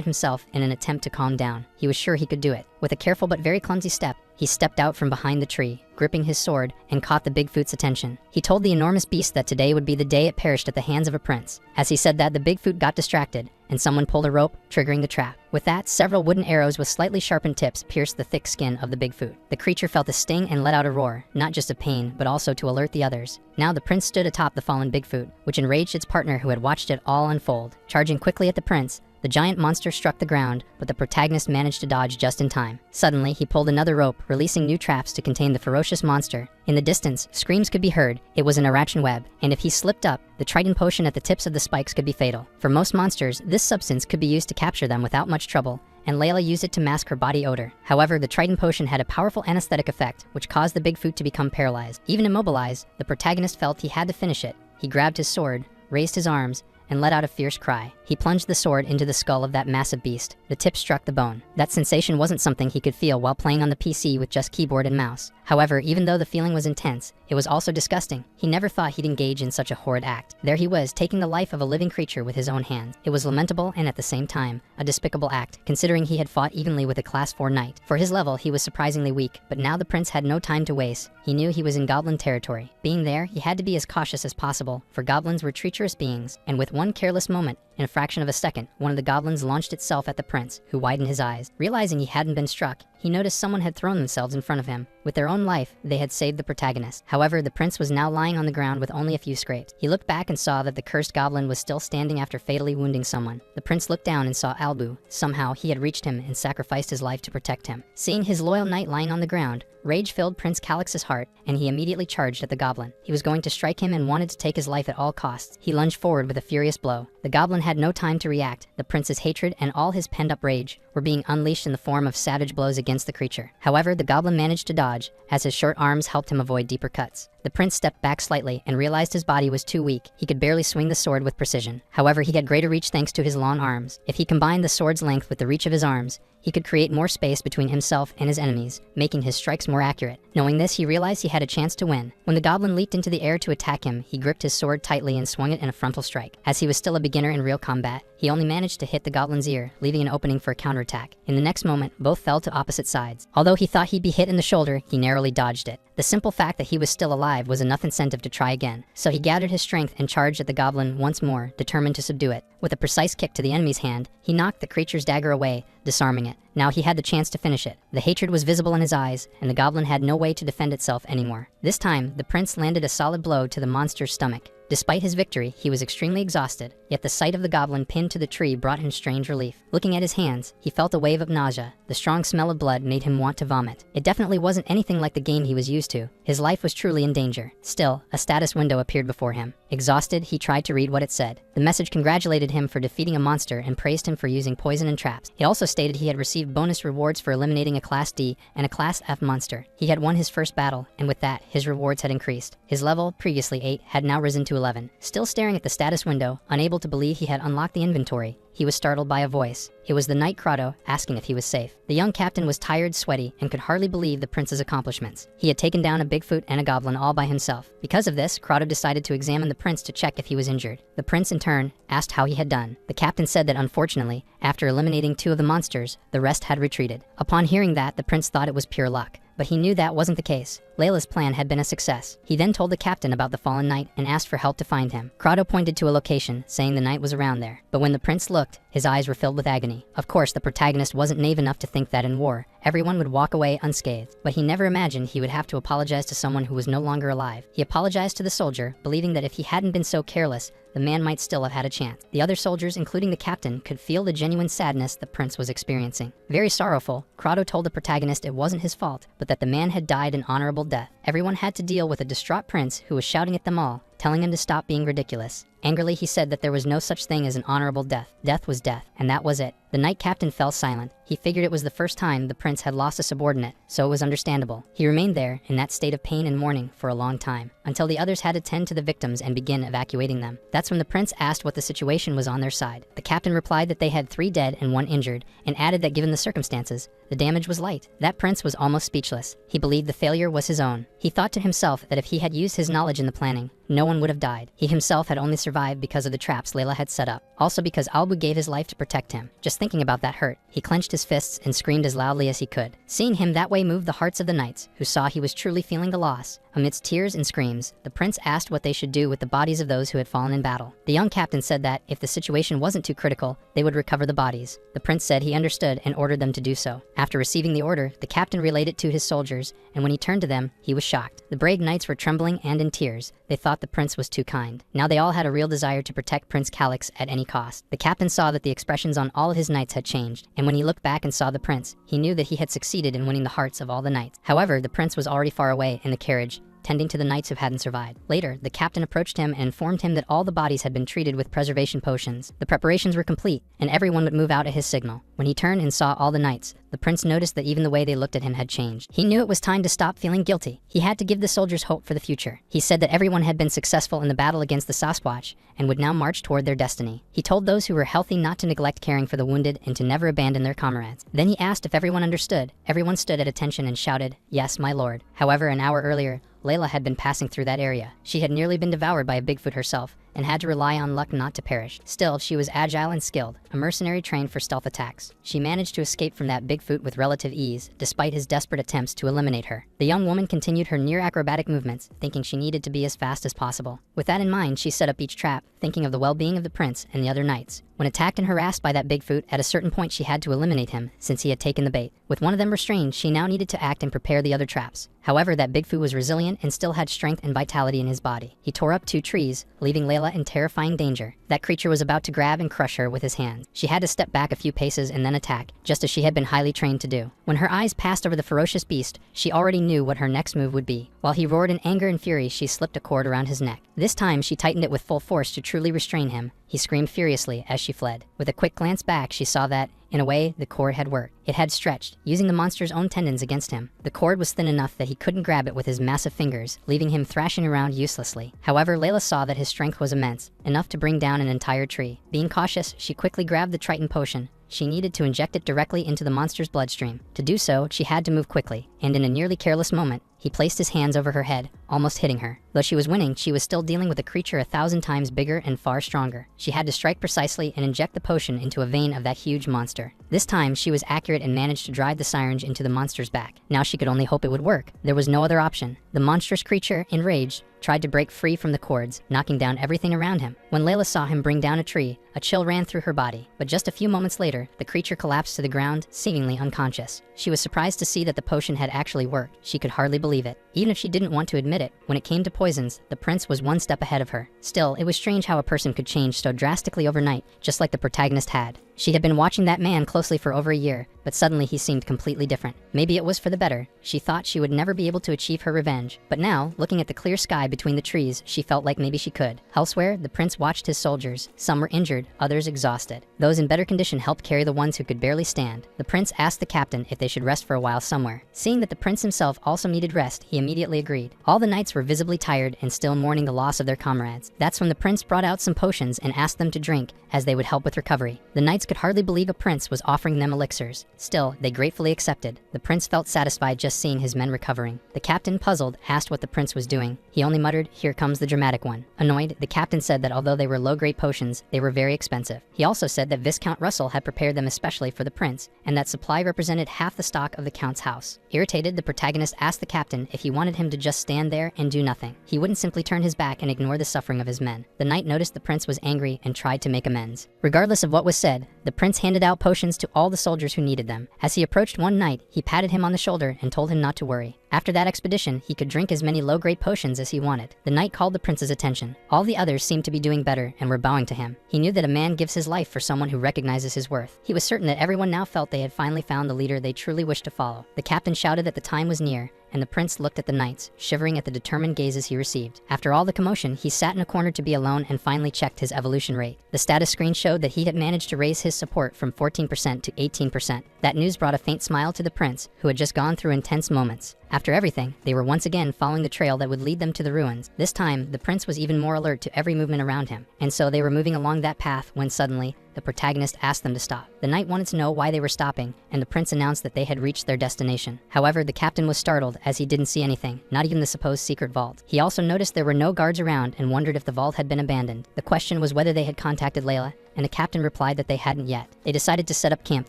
himself in an attempt to calm down. He was sure he could do it. With a careful but very clumsy step, he stepped out from behind the tree, gripping his sword, and caught the Bigfoot's attention. He told the enormous beast that today would be the day it perished at the hands of a prince. As he said that, the Bigfoot got distracted, and someone pulled a rope, triggering the trap. With that, several wooden arrows with slightly sharpened tips pierced the thick skin of the Bigfoot. The creature felt a sting and let out a roar, not just of pain, but also to alert the others. Now the prince stood atop the fallen Bigfoot, which enraged its partner who had watched it all unfold. Charging quickly at the prince, the giant monster struck the ground, but the protagonist managed to dodge just in time. Suddenly, he pulled another rope, releasing new traps to contain the ferocious monster. In the distance, screams could be heard. It was an Arachnid web, and if he slipped up, the Triton potion at the tips of the spikes could be fatal. For most monsters, this substance could be used to capture them without much trouble, and Layla used it to mask her body odor. However, the Triton potion had a powerful anesthetic effect, which caused the Bigfoot to become paralyzed. Even immobilized, the protagonist felt he had to finish it. He grabbed his sword, raised his arms, and let out a fierce cry. He plunged the sword into the skull of that massive beast. The tip struck the bone. That sensation wasn't something he could feel while playing on the PC with just keyboard and mouse. However, even though the feeling was intense, it was also disgusting. He never thought he'd engage in such a horrid act. There he was, taking the life of a living creature with his own hands. It was lamentable and at the same time, a despicable act, considering he had fought evenly with a class 4 knight. For his level, he was surprisingly weak, but now the prince had no time to waste. He knew he was in goblin territory. Being there, he had to be as cautious as possible, for goblins were treacherous beings, and with one careless moment, in a fraction of a second, one of the goblins launched itself at the prince, who widened his eyes. Realizing he hadn't been struck, he noticed someone had thrown themselves in front of him. With their own life, they had saved the protagonist. However, the prince was now lying on the ground with only a few scrapes. He looked back and saw that the cursed goblin was still standing after fatally wounding someone. The prince looked down and saw Albu. Somehow, he had reached him and sacrificed his life to protect him. Seeing his loyal knight lying on the ground, rage filled Prince Calix's heart, and he immediately charged at the goblin. He was going to strike him and wanted to take his life at all costs. He lunged forward with a furious blow. The goblin had no time to react. The prince's hatred and all his pent-up rage were being unleashed in the form of savage blows against the creature. However, the goblin managed to dodge, as his short arms helped him avoid deeper cuts. The prince stepped back slightly and realized his body was too weak. He could barely swing the sword with precision. However, he had greater reach thanks to his long arms. If he combined the sword's length with the reach of his arms, he could create more space between himself and his enemies, making his strikes more accurate. Knowing this, he realized he had a chance to win. When the goblin leaped into the air to attack him, he gripped his sword tightly and swung it in a frontal strike. As he was still a beginner in real combat, he only managed to hit the goblin's ear, leaving an opening for a counterattack. In the next moment, both fell to opposite sides. Although he thought he'd be hit in the shoulder, he narrowly dodged it. The simple fact that he was still alive was enough incentive to try again, so he gathered his strength and charged at the goblin once more, determined to subdue it. With a precise kick to the enemy's hand, he knocked the creature's dagger away, disarming it. Now he had the chance to finish it. The hatred was visible in his eyes, and the goblin had no way to defend itself anymore. This time, the prince landed a solid blow to the monster's stomach. Despite his victory, he was extremely exhausted, yet the sight of the goblin pinned to the tree brought him strange relief. Looking at his hands, he felt a wave of nausea. The strong smell of blood made him want to vomit. It definitely wasn't anything like the game he was used to. His life was truly in danger. Still, a status window appeared before him. Exhausted, he tried to read what it said. The message congratulated him for defeating a monster and praised him for using poison and traps. It also stated he had received bonus rewards for eliminating a Class D and a Class F monster. He had won his first battle, and with that, his rewards had increased. His level, previously 8, had now risen to 11. Still staring at the status window, unable to believe he had unlocked the inventory, he was startled by a voice. It was the knight Crotto, asking if he was safe. The young captain was tired, sweaty, and could hardly believe the prince's accomplishments. He had taken down a Bigfoot and a goblin all by himself. Because of this, Crotto decided to examine the prince to check if he was injured. The prince, in turn, asked how he had done. The captain said that unfortunately, after eliminating 2 of the monsters, the rest had retreated. Upon hearing that, the prince thought it was pure luck. But he knew that wasn't the case. Layla's plan had been a success. He then told the captain about the fallen knight and asked for help to find him. Crotto pointed to a location, saying the knight was around there. But when the prince looked, his eyes were filled with agony. Of course, the protagonist wasn't naive enough to think that in war, everyone would walk away unscathed. But he never imagined he would have to apologize to someone who was no longer alive. He apologized to the soldier, believing that if he hadn't been so careless, the man might still have had a chance. The other soldiers, including the captain, could feel the genuine sadness the prince was experiencing. Very sorrowful, Crotto told the protagonist it wasn't his fault, but that the man had died an honorable death. Everyone had to deal with a distraught prince who was shouting at them all, telling him to stop being ridiculous. Angrily, he said that there was no such thing as an honorable death. Death was death, and that was it. The knight captain fell silent. He figured it was the first time the prince had lost a subordinate, so it was understandable. He remained there, in that state of pain and mourning, for a long time, until the others had to tend to the victims and begin evacuating them. That's when the prince asked what the situation was on their side. The captain replied that they had 3 dead and 1 injured, and added that given the circumstances, the damage was light. That prince was almost speechless. He believed the failure was his own. He thought to himself that if he had used his knowledge in the planning, no one would have died. He himself had only survived because of the traps Layla had set up. Also because Albu gave his life to protect him. Just thinking about that hurt. He clenched his fists and screamed as loudly as he could. Seeing him that way moved the hearts of the knights, who saw he was truly feeling the loss. Amidst tears and screams, the prince asked what they should do with the bodies of those who had fallen in battle. The young captain said that, if the situation wasn't too critical, they would recover the bodies. The prince said he understood and ordered them to do so. After receiving the order, the captain relayed it to his soldiers, and when he turned to them, he was shocked. The brave knights were trembling and in tears. They thought the prince was too kind. Now they all had a real desire to protect Prince Calix at any cost. The captain saw that the expressions on all of his knights had changed, and when he looked back and saw the prince, he knew that he had succeeded in winning the hearts of all the knights. However, the prince was already far away in the carriage, tending to the knights who hadn't survived. Later, the captain approached him and informed him that all the bodies had been treated with preservation potions. The preparations were complete, and everyone would move out at his signal. When he turned and saw all the knights, the prince noticed that even the way they looked at him had changed. He knew it was time to stop feeling guilty. He had to give the soldiers hope for the future. He said that everyone had been successful in the battle against the Sasquatch and would now march toward their destiny. He told those who were healthy not to neglect caring for the wounded and to never abandon their comrades. Then he asked if everyone understood. Everyone stood at attention and shouted, "Yes, my lord." However, an hour earlier, Layla had been passing through that area. She had nearly been devoured by a Bigfoot herself and had to rely on luck not to perish. Still, she was agile and skilled, a mercenary trained for stealth attacks. She managed to escape from that Bigfoot with relative ease, despite his desperate attempts to eliminate her. The young woman continued her near acrobatic movements, thinking she needed to be as fast as possible. With that in mind, she set up each trap, thinking of the well-being of the prince and the other knights. When attacked and harassed by that Bigfoot, at a certain point she had to eliminate him since he had taken the bait. With one of them restrained, she now needed to act and prepare the other traps. However, that Bigfoot was resilient and still had strength and vitality in his body. He tore up 2 trees, leaving Layla in terrifying danger. That creature was about to grab and crush her with his hands. She had to step back a few paces and then attack, just as she had been highly trained to do. When her eyes passed over the ferocious beast, she already knew what her next move would be. While he roared in anger and fury, she slipped a cord around his neck. This time, she tightened it with full force to truly restrain him. He screamed furiously as she fled. With a quick glance back, she saw that, in a way, the cord had worked. It had stretched, using the monster's own tendons against him. The cord was thin enough that he couldn't grab it with his massive fingers, leaving him thrashing around uselessly. However, Layla saw that his strength was immense, enough to bring down an entire tree. Being cautious, she quickly grabbed the Triton potion. She needed to inject it directly into the monster's bloodstream. To do so, she had to move quickly, and in a nearly careless moment, he placed his hands over her head, almost hitting her. Though she was winning, she was still dealing with a creature 1,000 times bigger and far stronger. She had to strike precisely and inject the potion into a vein of that huge monster. This time, she was accurate and managed to drive the syringe into the monster's back. Now she could only hope it would work. There was no other option. The monstrous creature, enraged, tried to break free from the cords, knocking down everything around him. When Layla saw him bring down a tree, a chill ran through her body. But just a few moments later, the creature collapsed to the ground, seemingly unconscious. She was surprised to see that the potion had actually worked. She could hardly believe it. Even if she didn't want to admit it, when it came to poisons, the prince was one step ahead of her. Still, it was strange how a person could change so drastically overnight, just like the protagonist had. She had been watching that man closely for over a year, but suddenly he seemed completely different. Maybe it was for the better. She thought she would never be able to achieve her revenge. But now, looking at the clear sky between the trees, she felt like maybe she could. Elsewhere, the prince watched his soldiers. Some were injured, others exhausted. Those in better condition helped carry the ones who could barely stand. The prince asked the captain if they should rest for a while somewhere. Seeing that the prince himself also needed rest, he immediately agreed. All the knights were visibly tired and still mourning the loss of their comrades. That's when the prince brought out some potions and asked them to drink, as they would help with recovery. The knights could hardly believe a prince was offering them elixirs. Still, they gratefully accepted. The prince felt satisfied just seeing his men recovering. The captain, puzzled, asked what the prince was doing. He only muttered, "Here comes the dramatic one." Annoyed, the captain said that although they were low-grade potions, they were very expensive. He also said that Viscount Russell had prepared them especially for the prince, and that supply represented half the stock of the count's house. Irritated, the protagonist asked the captain if he wanted him to just stand there and do nothing. He wouldn't simply turn his back and ignore the suffering of his men. The knight noticed the prince was angry and tried to make amends. Regardless of what was said, the prince handed out potions to all the soldiers who needed them. As he approached one knight, he patted him on the shoulder and told him not to worry. After that expedition, he could drink as many low-grade potions as he wanted. The knight called the prince's attention. All the others seemed to be doing better and were bowing to him. He knew that a man gives his life for someone who recognizes his worth. He was certain that everyone now felt they had finally found the leader they truly wished to follow. The captain shouted that the time was near, and the prince looked at the knights, shivering at the determined gazes he received. After all the commotion, he sat in a corner to be alone and finally checked his evolution rate. The status screen showed that he had managed to raise his support from 14% to 18%. That news brought a faint smile to the prince, who had just gone through intense moments. After everything, they were once again following the trail that would lead them to the ruins. This time, the prince was even more alert to every movement around him, and so they were moving along that path when suddenly, the protagonist asked them to stop. The knight wanted to know why they were stopping, and the prince announced that they had reached their destination. However, the captain was startled as he didn't see anything, not even the supposed secret vault. He also noticed there were no guards around and wondered if the vault had been abandoned. The question was whether they had contacted Layla, and the captain replied that they hadn't yet. They decided to set up camp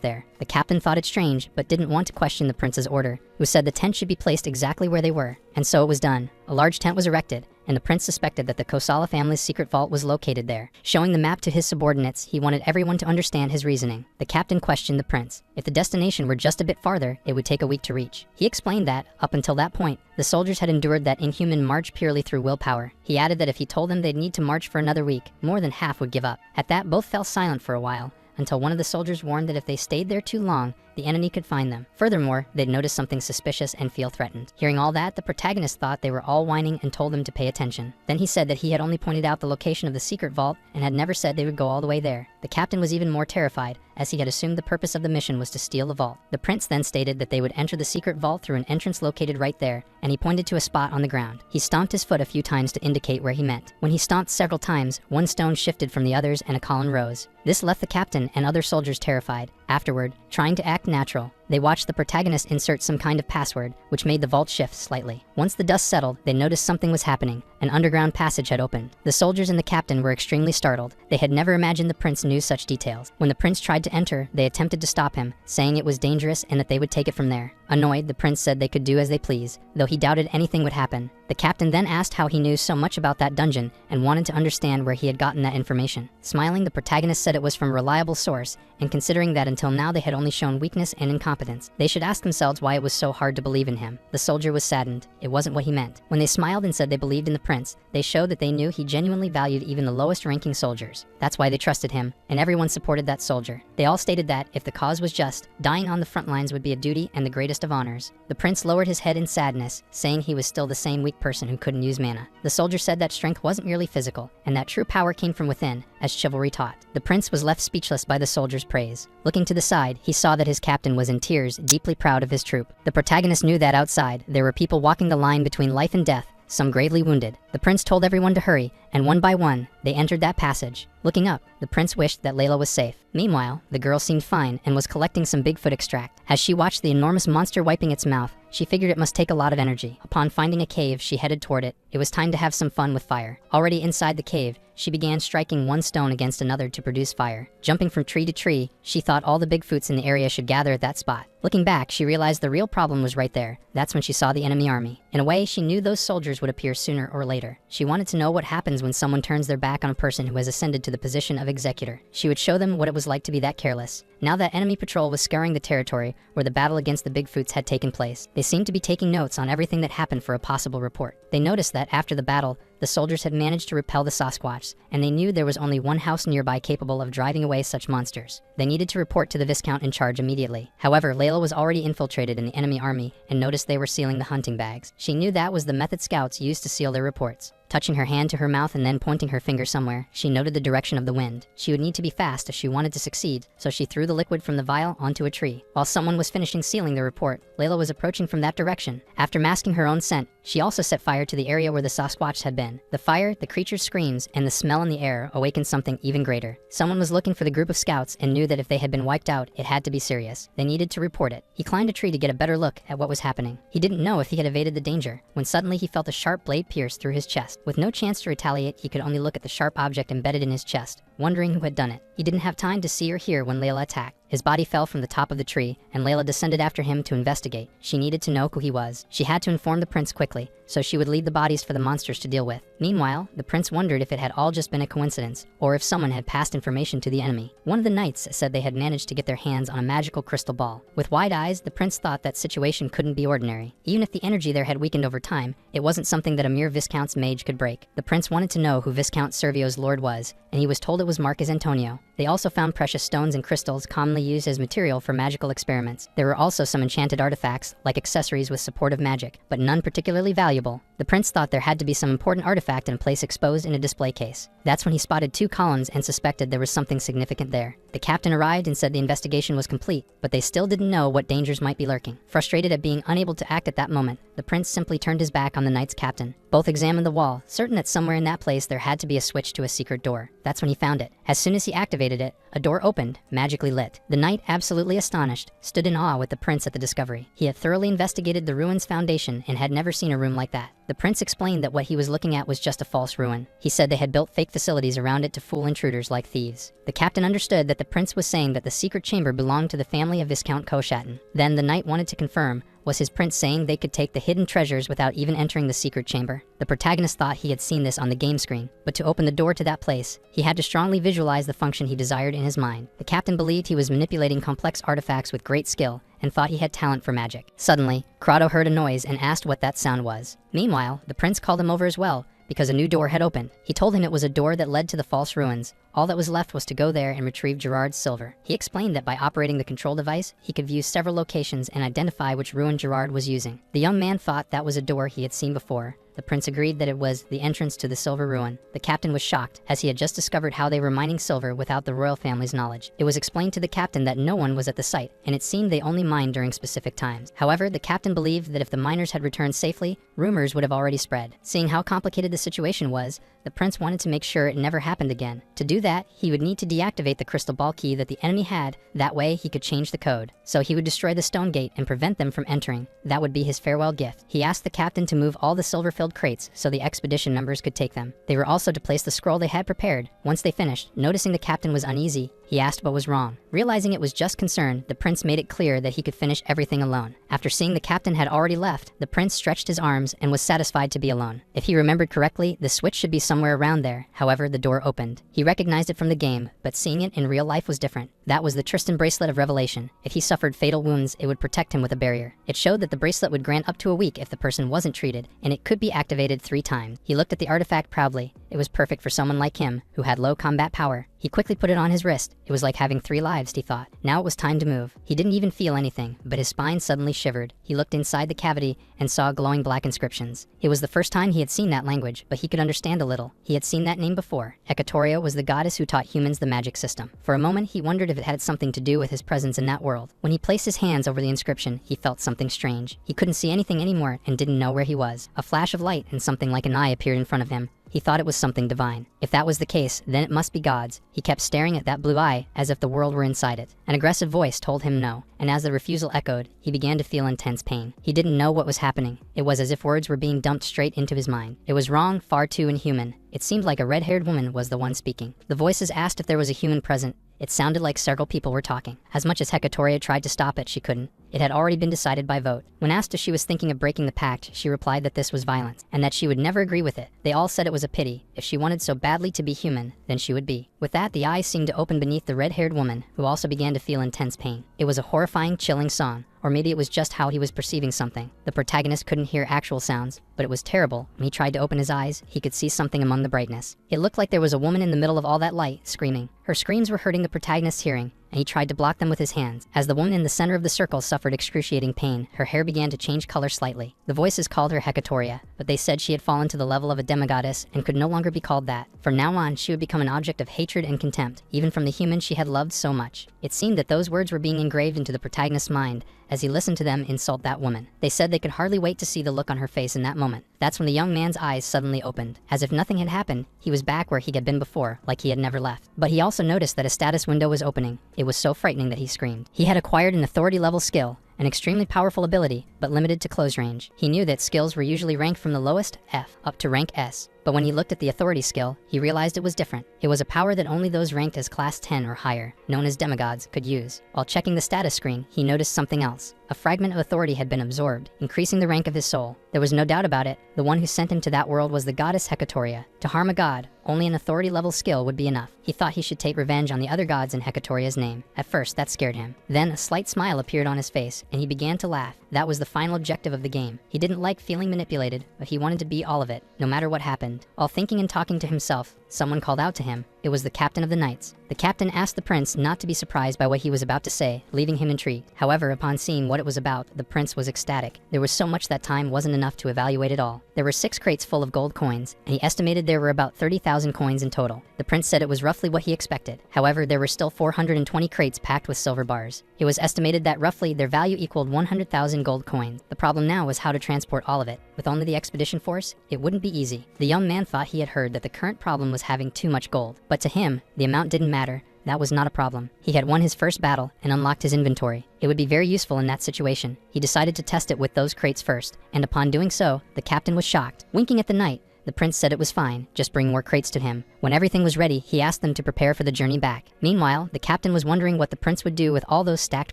there. The captain thought it strange, but didn't want to question the prince's order, who said the tent should be placed exactly where they were. And so it was done. A large tent was erected, and the prince suspected that the Kosala family's secret vault was located there. Showing the map to his subordinates, he wanted everyone to understand his reasoning. The captain questioned the prince. If the destination were just a bit farther, it would take a week to reach. He explained that, up until that point, the soldiers had endured that inhuman march purely through willpower. He added that if he told them they'd need to march for another week, more than half would give up. At that, both fell silent for a while, until one of the soldiers warned that if they stayed there too long, the enemy could find them. Furthermore, they'd notice something suspicious and feel threatened. Hearing all that, the protagonist thought they were all whining and told them to pay attention. Then he said that he had only pointed out the location of the secret vault and had never said they would go all the way there. The captain was even more terrified, as he had assumed the purpose of the mission was to steal the vault. The prince then stated that they would enter the secret vault through an entrance located right there, and he pointed to a spot on the ground. He stomped his foot a few times to indicate where he meant. When he stomped several times, one stone shifted from the others and a column rose. This left the captain and other soldiers terrified. Afterward, trying to act natural, they watched the protagonist insert some kind of password, which made the vault shift slightly. Once the dust settled, they noticed something was happening. An underground passage had opened. The soldiers and the captain were extremely startled. They had never imagined the prince knew such details. When the prince tried to enter, they attempted to stop him, saying it was dangerous and that they would take it from there. Annoyed, the prince said they could do as they please, though he doubted anything would happen. The captain then asked how he knew so much about that dungeon and wanted to understand where he had gotten that information. Smiling, the protagonist said it was from a reliable source, and considering that until now they had only shown weakness and incompetence, they should ask themselves why it was so hard to believe in him. The soldier was saddened. It wasn't what he meant. When they smiled and said they believed in the prince, they showed that they knew he genuinely valued even the lowest ranking soldiers. That's why they trusted him, and everyone supported that soldier. They all stated that, if the cause was just, dying on the front lines would be a duty and the greatest of honors. The prince lowered his head in sadness, saying he was still the same weak person who couldn't use mana. The soldier said that strength wasn't merely physical, and that true power came from within, as chivalry taught. The prince was left speechless by the soldier's praise. Looking to the side, he saw that his captain was in tears, deeply proud of his troop. The protagonist knew that outside, there were people walking the line between life and death, some gravely wounded. The prince told everyone to hurry, and one by one, they entered that passage. Looking up, the prince wished that Layla was safe. Meanwhile, the girl seemed fine and was collecting some Bigfoot extract. As she watched the enormous monster wiping its mouth, she figured it must take a lot of energy. Upon finding a cave, she headed toward it. It was time to have some fun with fire. Already inside the cave, she began striking one stone against another to produce fire. Jumping from tree to tree, she thought all the Bigfoots in the area should gather at that spot. Looking back, she realized the real problem was right there. That's when she saw the enemy army. In a way, she knew those soldiers would appear sooner or later. She wanted to know what happens when someone turns their back on a person who has ascended to the position of executor. She would show them what it was like to be that careless. Now that enemy patrol was scouring the territory where the battle against the Bigfoots had taken place, they seemed to be taking notes on everything that happened for a possible report. They noticed that after the battle, the soldiers had managed to repel the Sasquatchs, and they knew there was only one house nearby capable of driving away such monsters. They needed to report to the Viscount in charge immediately. However, Layla was already infiltrated in the enemy army and noticed they were sealing the hunting bags. She knew that was the method scouts used to seal their reports. Touching her hand to her mouth and then pointing her finger somewhere, she noted the direction of the wind. She would need to be fast if she wanted to succeed, so she threw the liquid from the vial onto a tree. While someone was finishing sealing the report, Layla was approaching from that direction. After masking her own scent, she also set fire to the area where the Sasquatch had been. The fire, the creature's screams, and the smell in the air awakened something even greater. Someone was looking for the group of scouts and knew that if they had been wiped out, it had to be serious. They needed to report it. He climbed a tree to get a better look at what was happening. He didn't know if he had evaded the danger, when suddenly he felt a sharp blade pierce through his chest. With no chance to retaliate, he could only look at the sharp object embedded in his chest, wondering who had done it. He didn't have time to see or hear when Layla attacked. His body fell from the top of the tree, and Layla descended after him to investigate. She needed to know who he was. She had to inform the prince quickly, so she would leave the bodies for the monsters to deal with. Meanwhile, the prince wondered if it had all just been a coincidence, or if someone had passed information to the enemy. One of the knights said they had managed to get their hands on a magical crystal ball. With wide eyes, the prince thought that situation couldn't be ordinary. Even if the energy there had weakened over time, it wasn't something that a mere Viscount's mage could break. The prince wanted to know who Viscount Servio's lord was, and he was told it was Marcus Antonio. They also found precious stones and crystals commonly used as material for magical experiments. There were also some enchanted artifacts, like accessories with supportive magic, but none particularly valuable. The prince thought there had to be some important artifact in a place exposed in a display case. That's when he spotted 2 columns and suspected there was something significant there. The captain arrived and said the investigation was complete, but they still didn't know what dangers might be lurking. Frustrated at being unable to act at that moment, the prince simply turned his back on the knight's captain. Both examined the wall, certain that somewhere in that place there had to be a switch to a secret door. That's when he found it. As soon as he activated it, a door opened, magically lit. The knight, absolutely astonished, stood in awe with the prince at the discovery. He had thoroughly investigated the ruin's foundation and had never seen a room like that. The prince explained that what he was looking at was just a false ruin. He said they had built fake facilities around it to fool intruders like thieves. The captain understood that the prince was saying that the secret chamber belonged to the family of Viscount Koshatin. Then the knight wanted to confirm, was his prince saying they could take the hidden treasures without even entering the secret chamber? The protagonist thought he had seen this on the game screen, but to open the door to that place, he had to strongly visualize the function he desired in his mind. The captain believed he was manipulating complex artifacts with great skill, and thought he had talent for magic. Suddenly, Crotto heard a noise and asked what that sound was. Meanwhile, the prince called him over as well, because a new door had opened. He told him it was a door that led to the false ruins. All that was left was to go there and retrieve Gerard's silver. He explained that by operating the control device, he could view several locations and identify which ruin Gerard was using. The young man thought that was a door he had seen before. The prince agreed that it was the entrance to the silver ruin. The captain was shocked, as he had just discovered how they were mining silver without the royal family's knowledge. It was explained to the captain that no one was at the site, and it seemed they only mined during specific times. However, the captain believed that if the miners had returned safely, rumors would have already spread. Seeing how complicated the situation was, the prince wanted to make sure it never happened again. To do that, he would need to deactivate the crystal ball key that the enemy had. That way, he could change the code. So he would destroy the stone gate and prevent them from entering. That would be his farewell gift. He asked the captain to move all the silver-filled crates so the expedition numbers could take them. They were also to place the scroll they had prepared. Once they finished, noticing the captain was uneasy, He asked what was wrong. Realizing it was just concern, the prince made it clear that he could finish everything alone. After seeing the captain had already left, the prince stretched his arms and was satisfied to be alone. If he remembered correctly, the switch should be somewhere around there. However, the door opened. He recognized it from the game, but seeing it in real life was different. That was the Tristan bracelet of revelation. If he suffered fatal wounds, it would protect him with a barrier. It showed that the bracelet would grant up to a week if the person wasn't treated, and it could be activated 3 times. He looked at the artifact proudly. It was perfect for someone like him, who had low combat power. He quickly put it on his wrist. It was like having 3 lives, he thought. Now it was time to move. He didn't even feel anything, but his spine suddenly shivered. He looked inside the cavity and saw glowing black inscriptions. It was the first time he had seen that language, but he could understand a little. He had seen that name before. Hecatoria was the goddess who taught humans the magic system. For a moment, he wondered if it had something to do with his presence in that world. When he placed his hands over the inscription, he felt something strange. He couldn't see anything anymore and didn't know where he was. A flash of light and something like an eye appeared in front of him. He thought it was something divine. If that was the case, then it must be God's. He kept staring at that blue eye as if the world were inside it. An aggressive voice told him no, and as the refusal echoed, he began to feel intense pain. He didn't know what was happening. It was as if words were being dumped straight into his mind. It was wrong, far too inhuman. It seemed like a red-haired woman was the one speaking. The voices asked if there was a human present. It sounded like several people were talking. As much as Hecatoria tried to stop it, she couldn't. It had already been decided by vote. When asked if she was thinking of breaking the pact, she replied that this was violence, and that she would never agree with it. They all said it was a pity. If she wanted so badly to be human, then she would be. With that, the eyes seemed to open beneath the red-haired woman, who also began to feel intense pain. It was a horrifying, chilling song. Or maybe it was just how he was perceiving something. The protagonist couldn't hear actual sounds, but it was terrible. When he tried to open his eyes, he could see something among the brightness. It looked like there was a woman in the middle of all that light, screaming. Her screams were hurting the protagonist's hearing, and he tried to block them with his hands. As the woman in the center of the circle suffered excruciating pain, her hair began to change color slightly. The voices called her Hecatoria, but they said she had fallen to the level of a demigoddess and could no longer be called that. From now on, she would become an object of hatred and contempt, even from the human she had loved so much. It seemed that those words were being engraved into the protagonist's mind as he listened to them insult that woman. They said they could hardly wait to see the look on her face in that moment. That's when the young man's eyes suddenly opened. As if nothing had happened, he was back where he had been before, like he had never left. But he also noticed that a status window was opening. It was so frightening that he screamed. He had acquired an authority-level skill, an extremely powerful ability, but limited to close range. He knew that skills were usually ranked from the lowest, F, up to rank S. But when he looked at the authority skill, he realized it was different. It was a power that only those ranked as class 10 or higher, known as demigods, could use. While checking the status screen, he noticed something else. A fragment of authority had been absorbed, increasing the rank of his soul. There was no doubt about it. The one who sent him to that world was the goddess Hecatoria. To harm a god, only an authority-level skill would be enough. He thought he should take revenge on the other gods in Hecatoria's name. At first, that scared him. Then, a slight smile appeared on his face, and he began to laugh. That was the final objective of the game. He didn't like feeling manipulated, but he wanted to be all of it, no matter what happened. While thinking and talking to himself, someone called out to him. It was the captain of the knights. The captain asked the prince not to be surprised by what he was about to say, leaving him intrigued. However, upon seeing what it was about, the prince was ecstatic. There was so much that time wasn't enough to evaluate it all. There were 6 crates full of gold coins, and he estimated there were about 30,000 coins in total. The prince said it was roughly what he expected. However, there were still 420 crates packed with silver bars. It was estimated that roughly their value equaled 100,000 gold coins. The problem now was how to transport all of it. With only the expedition force, it wouldn't be easy. The young man thought he had heard that the current problem was having too much gold. But to him, the amount didn't matter. That was not a problem. He had won his first battle and unlocked his inventory. It would be very useful in that situation. He decided to test it with those crates first, and upon doing so, the captain was shocked. Winking at the knight, the prince said it was fine, just bring more crates to him. When everything was ready, he asked them to prepare for the journey back. Meanwhile, the captain was wondering what the prince would do with all those stacked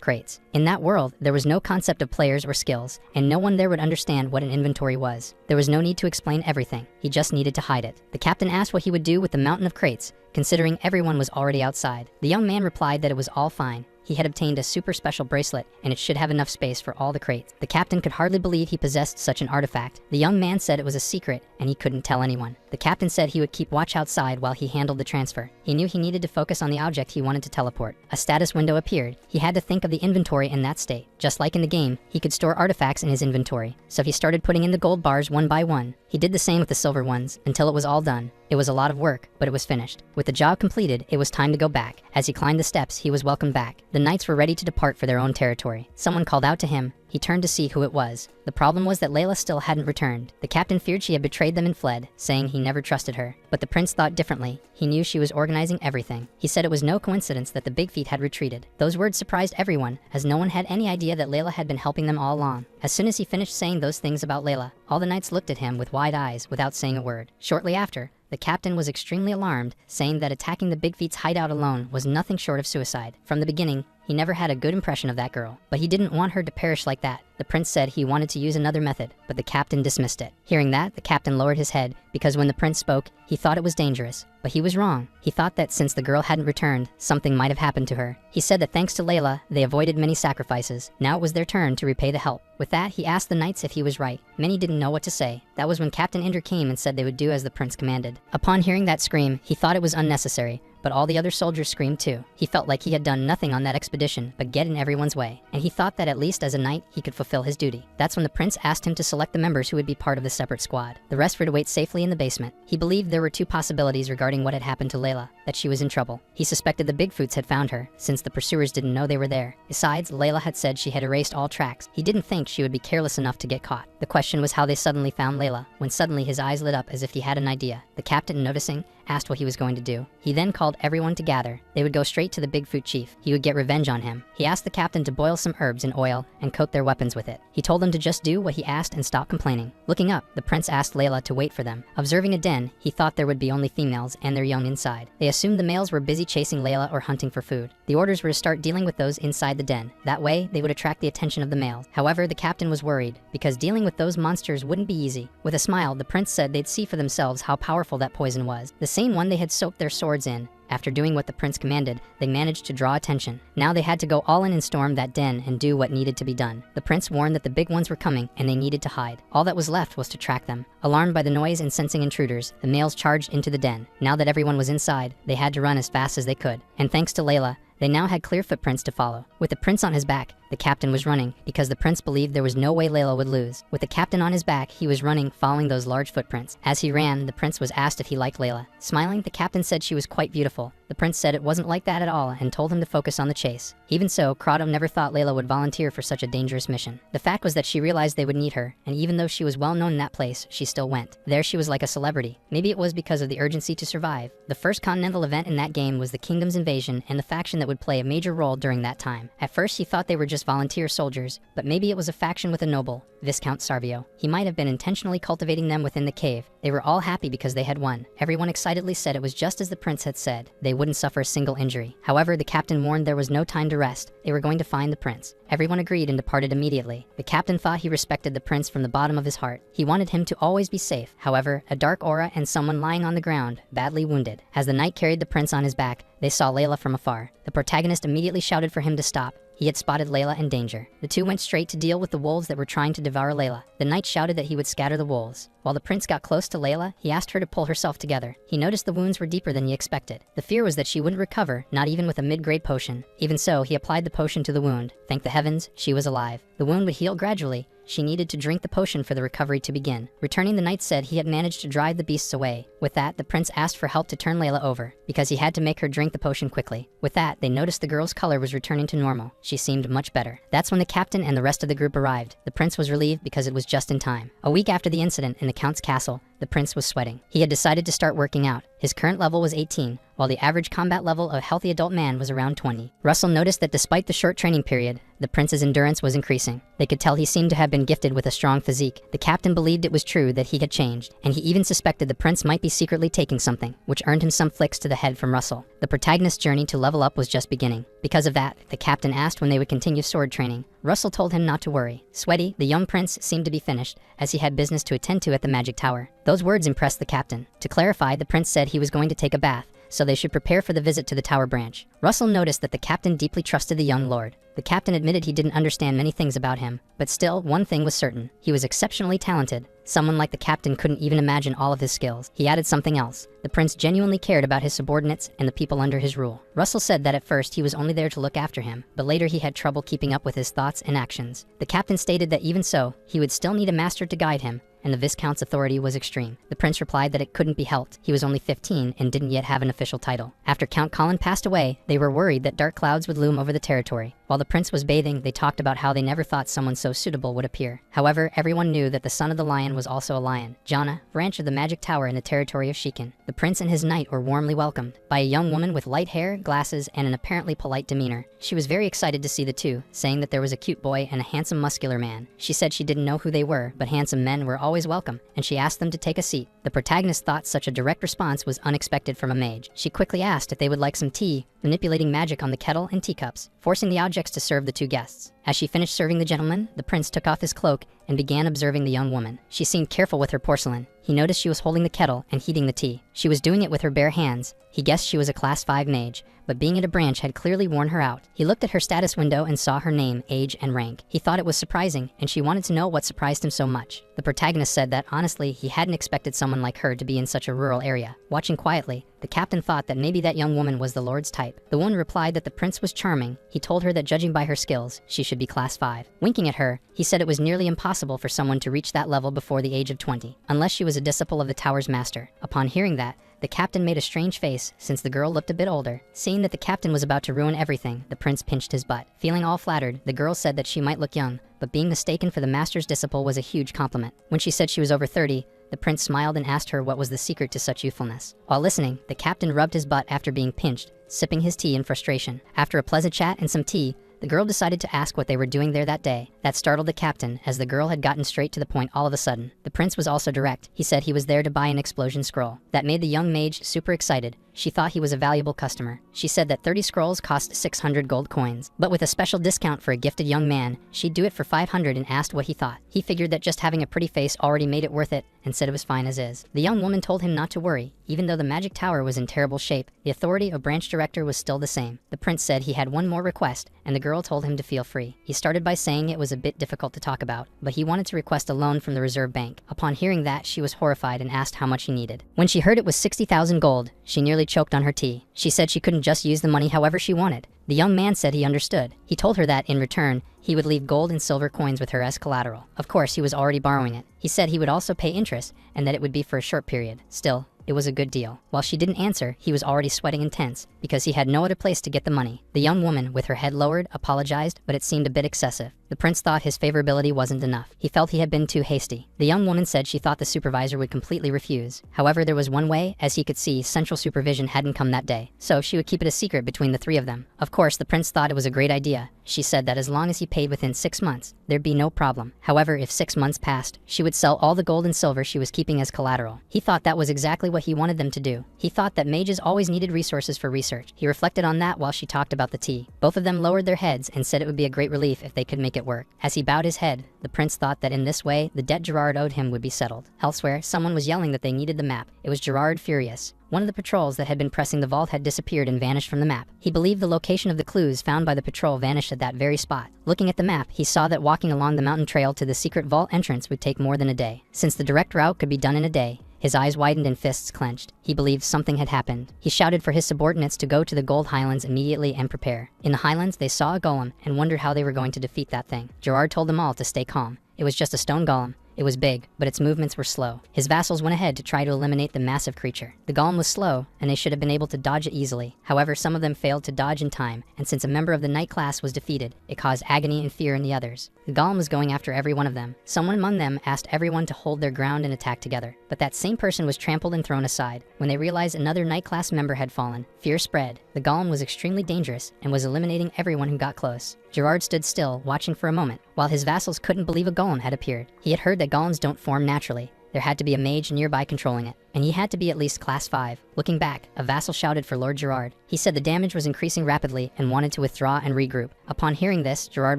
crates. In that world, there was no concept of players or skills, and no one there would understand what an inventory was. There was no need to explain everything. He just needed to hide it. The captain asked what he would do with the mountain of crates, considering everyone was already outside. The young man replied that it was all fine. He had obtained a super special bracelet, and it should have enough space for all the crates. The captain could hardly believe he possessed such an artifact. The young man said it was a secret, and he couldn't tell anyone. The captain said he would keep watch outside while he handled the transfer. He knew he needed to focus on the object he wanted to teleport. A status window appeared. He had to think of the inventory in that state. Just like in the game, he could store artifacts in his inventory. So he started putting in the gold bars one by one. He did the same with the silver ones, until it was all done. It was a lot of work, but it was finished. With the job completed, it was time to go back. As he climbed the steps, he was welcomed back. The knights were ready to depart for their own territory. Someone called out to him. He turned to see who it was. The problem was that Layla still hadn't returned. The captain feared she had betrayed them and fled, saying he never trusted her. But the prince thought differently. He knew she was organizing everything. He said it was no coincidence that the Big Feet had retreated. Those words surprised everyone, as no one had any idea that Layla had been helping them all along. As soon as he finished saying those things about Layla, all the knights looked at him with wide eyes without saying a word. Shortly after, The captain was extremely alarmed, saying that attacking the Big Feet's hideout alone was nothing short of suicide. From the beginning, he never had a good impression of that girl, but he didn't want her to perish like that. The prince said he wanted to use another method, but the captain dismissed it. Hearing that, the captain lowered his head, because when the prince spoke, he thought it was dangerous. But he was wrong. He thought that since the girl hadn't returned, something might have happened to her. He said that thanks to Layla, they avoided many sacrifices. Now it was their turn to repay the help. With that, he asked the knights if he was right. Many didn't know what to say. That was when Captain Indra came and said they would do as the prince commanded. Upon hearing that scream, he thought it was unnecessary, but all the other soldiers screamed too. He felt like he had done nothing on that expedition but get in everyone's way, and he thought that at least as a knight, he could fulfill his duty. That's when the prince asked him to select the members who would be part of the separate squad. The rest were to wait safely in the basement. He believed there were two possibilities regarding what had happened to Layla, that she was in trouble. He suspected the Bigfoots had found her, since the pursuers didn't know they were there. Besides, Layla had said she had erased all tracks. He didn't think she would be careless enough to get caught. The question was how they suddenly found Layla, when suddenly his eyes lit up as if he had an idea. The captain, noticing, asked what he was going to do. He then called everyone to gather. They would go straight to the Bigfoot chief. He would get revenge on him. He asked the captain to boil some herbs in oil and coat their weapons with it. He told them to just do what he asked and stop complaining. Looking up, the prince asked Layla to wait for them. Observing a den, he thought there would be only females and their young inside. They assumed the males were busy chasing Layla or hunting for food. The orders were to start dealing with those inside the den. That way, they would attract the attention of the males. However, the captain was worried, because dealing with those monsters wouldn't be easy. With a smile, the prince said they'd see for themselves how powerful that poison was. The same one they had soaked their swords in. After doing what the prince commanded, they managed to draw attention. Now they had to go all in and storm that den and do what needed to be done. The prince warned that the big ones were coming and they needed to hide. All that was left was to track them. Alarmed by the noise and sensing intruders, the males charged into the den. Now that everyone was inside, they had to run as fast as they could. And thanks to Layla, they now had clear footprints to follow. With the prince on his back, the captain was running because the prince believed there was no way Layla would lose. With the captain on his back, he was running, following those large footprints. As he ran, the prince was asked if he liked Layla. Smiling, the captain said she was quite beautiful. The prince said it wasn't like that at all and told him to focus on the chase. Even so, Kratom never thought Layla would volunteer for such a dangerous mission. The fact was that she realized they would need her, and even though she was well known in that place, she still went. There she was like a celebrity. Maybe it was because of the urgency to survive. The first continental event in that game was the kingdom's invasion and the faction that would play a major role during that time. At first, he thought they were just volunteer soldiers, but maybe it was a faction with a noble, Viscount Sarvio. He might have been intentionally cultivating them within the cave. They were all happy because they had won. Everyone excitedly said it was just as the prince had said. They wouldn't suffer a single injury. However, the captain warned there was no time to rest. They were going to find the prince. Everyone agreed and departed immediately. The captain thought he respected the prince from the bottom of his heart. He wanted him to always be safe. However, a dark aura and someone lying on the ground, badly wounded. As the knight carried the prince on his back, they saw Layla from afar. The protagonist immediately shouted for him to stop. He had spotted Layla in danger. The two went straight to deal with the wolves that were trying to devour Layla. The knight shouted that he would scatter the wolves. While the prince got close to Layla, he asked her to pull herself together. He noticed the wounds were deeper than he expected. The fear was that she wouldn't recover, not even with a mid-grade potion. Even so, he applied the potion to the wound. Thank the heavens, she was alive. The wound would heal gradually. She needed to drink the potion for the recovery to begin. Returning, the knight said he had managed to drive the beasts away. With that, the prince asked for help to turn Layla over, because he had to make her drink the potion quickly. With that, they noticed the girl's color was returning to normal. She seemed much better. That's when the captain and the rest of the group arrived. The prince was relieved because it was just in time. A week after the incident in the count's castle, the prince was sweating. He had decided to start working out. His current level was 18, while the average combat level of a healthy adult man was around 20. Russell noticed that despite the short training period, the prince's endurance was increasing. They could tell he seemed to have been gifted with a strong physique. The captain believed it was true that he had changed, and he even suspected the prince might be secretly taking something, which earned him some flicks to the head from Russell. The protagonist's journey to level up was just beginning. Because of that, the captain asked when they would continue sword training. Russell told him not to worry. Sweaty, the young prince seemed to be finished, as he had business to attend to at the magic tower. Those words impressed the captain. To clarify, the prince said he was going to take a bath, so they should prepare for the visit to the tower branch. Russell noticed that the captain deeply trusted the young lord. The captain admitted he didn't understand many things about him, but still, one thing was certain. He was exceptionally talented. Someone like the captain couldn't even imagine all of his skills. He added something else. The prince genuinely cared about his subordinates and the people under his rule. Russell said that at first he was only there to look after him, but later he had trouble keeping up with his thoughts and actions. The captain stated that even so, he would still need a master to guide him, and the Viscount's authority was extreme. The prince replied that it couldn't be helped. He was only 15 and didn't yet have an official title. After Count Colin passed away, they were worried that dark clouds would loom over the territory. While the prince was bathing, they talked about how they never thought someone so suitable would appear. However, everyone knew that the son of the lion was also a lion, Jana, branch of the magic tower in the territory of Shiken. The prince and his knight were warmly welcomed by a young woman with light hair, glasses, and an apparently polite demeanor. She was very excited to see the two, saying that there was a cute boy and a handsome muscular man. She said she didn't know who they were, but handsome men were always welcome, and she asked them to take a seat. The protagonist thought such a direct response was unexpected from a mage. She quickly asked if they would like some tea, manipulating magic on the kettle and teacups, forcing the objects to serve the two guests. As she finished serving the gentleman, the prince took off his cloak and began observing the young woman. She seemed careful with her porcelain. He noticed she was holding the kettle and heating the tea. She was doing it with her bare hands. He guessed she was a class 5 mage, but being at a branch had clearly worn her out. He looked at her status window and saw her name, age, and rank. He thought it was surprising, and she wanted to know what surprised him so much. The protagonist said that honestly, he hadn't expected someone like her to be in such a rural area. Watching quietly, the captain thought that maybe that young woman was the lord's type. The woman replied that the prince was charming. He told her that judging by her skills, she should be class 5. Winking at her, he said it was nearly impossible for someone to reach that level before the age of 20, unless she was a disciple of the tower's master. Upon hearing that, the captain made a strange face since the girl looked a bit older. Seeing that the captain was about to ruin everything, the prince pinched his butt. Feeling all flattered, the girl said that she might look young, but being mistaken for the master's disciple was a huge compliment. When she said she was over 30, the prince smiled and asked her what was the secret to such youthfulness. While listening, the captain rubbed his butt after being pinched, sipping his tea in frustration. After a pleasant chat and some tea, the girl decided to ask what they were doing there that day. That startled the captain, as the girl had gotten straight to the point all of a sudden. The prince was also direct. He said he was there to buy an explosion scroll. That made the young mage super excited. She thought he was a valuable customer. She said that 30 scrolls cost 600 gold coins, but with a special discount for a gifted young man, she'd do it for 500 and asked what he thought. He figured that just having a pretty face already made it worth it and said it was fine as is. The young woman told him not to worry. Even though the magic tower was in terrible shape, the authority of branch director was still the same. The prince said he had one more request, and the girl told him to feel free. He started by saying it was a bit difficult to talk about, but he wanted to request a loan from the reserve bank. Upon hearing that, she was horrified and asked how much he needed. When she heard it was 60,000 gold, she nearly choked on her tea. She said she couldn't just use the money however she wanted. The young man said he understood. He told her that, in return, he would leave gold and silver coins with her as collateral. Of course, he was already borrowing it. He said he would also pay interest, and that it would be for a short period. Still, it was a good deal. While she didn't answer, he was already sweating intense, because he had no other place to get the money. The young woman, with her head lowered, apologized, but it seemed a bit excessive. The prince thought his favorability wasn't enough. He felt he had been too hasty. The young woman said she thought the supervisor would completely refuse. However, there was one way. As he could see, central supervision hadn't come that day, so she would keep it a secret between the three of them. Of course, the prince thought it was a great idea. She said that as long as he paid within 6 months, there'd be no problem. However, if 6 months passed, she would sell all the gold and silver she was keeping as collateral. He thought that was exactly what he wanted them to do. He thought that mages always needed resources for research. He reflected on that while she talked about the tea. Both of them lowered their heads and said it would be a great relief if they could make it work. As he bowed his head, the prince thought that in this way, the debt Gerard owed him would be settled. Elsewhere, someone was yelling that they needed the map. It was Gerard, furious. One of the patrols that had been pressing the vault had disappeared and vanished from the map. He believed the location of the clues found by the patrol vanished at that very spot. Looking at the map, he saw that walking along the mountain trail to the secret vault entrance would take more than a day. Since the direct route could be done in a day, his eyes widened and fists clenched. He believed something had happened. He shouted for his subordinates to go to the Gold Highlands immediately and prepare. In the Highlands, they saw a golem and wondered how they were going to defeat that thing. Gerard told them all to stay calm. It was just a stone golem. It was big, but its movements were slow. His vassals went ahead to try to eliminate the massive creature. The golem was slow, and they should have been able to dodge it easily. However, some of them failed to dodge in time, and since a member of the knight class was defeated, it caused agony and fear in the others. The golem was going after every one of them. Someone among them asked everyone to hold their ground and attack together, but that same person was trampled and thrown aside. When they realized another knight class member had fallen, fear spread. The golem was extremely dangerous and was eliminating everyone who got close. Gerard stood still, watching for a moment, while his vassals couldn't believe a golem had appeared. He had heard that golems don't form naturally. There had to be a mage nearby controlling it, and he had to be at least class 5. Looking back, a vassal shouted for Lord Gerard. He said the damage was increasing rapidly and wanted to withdraw and regroup. Upon hearing this, Gerard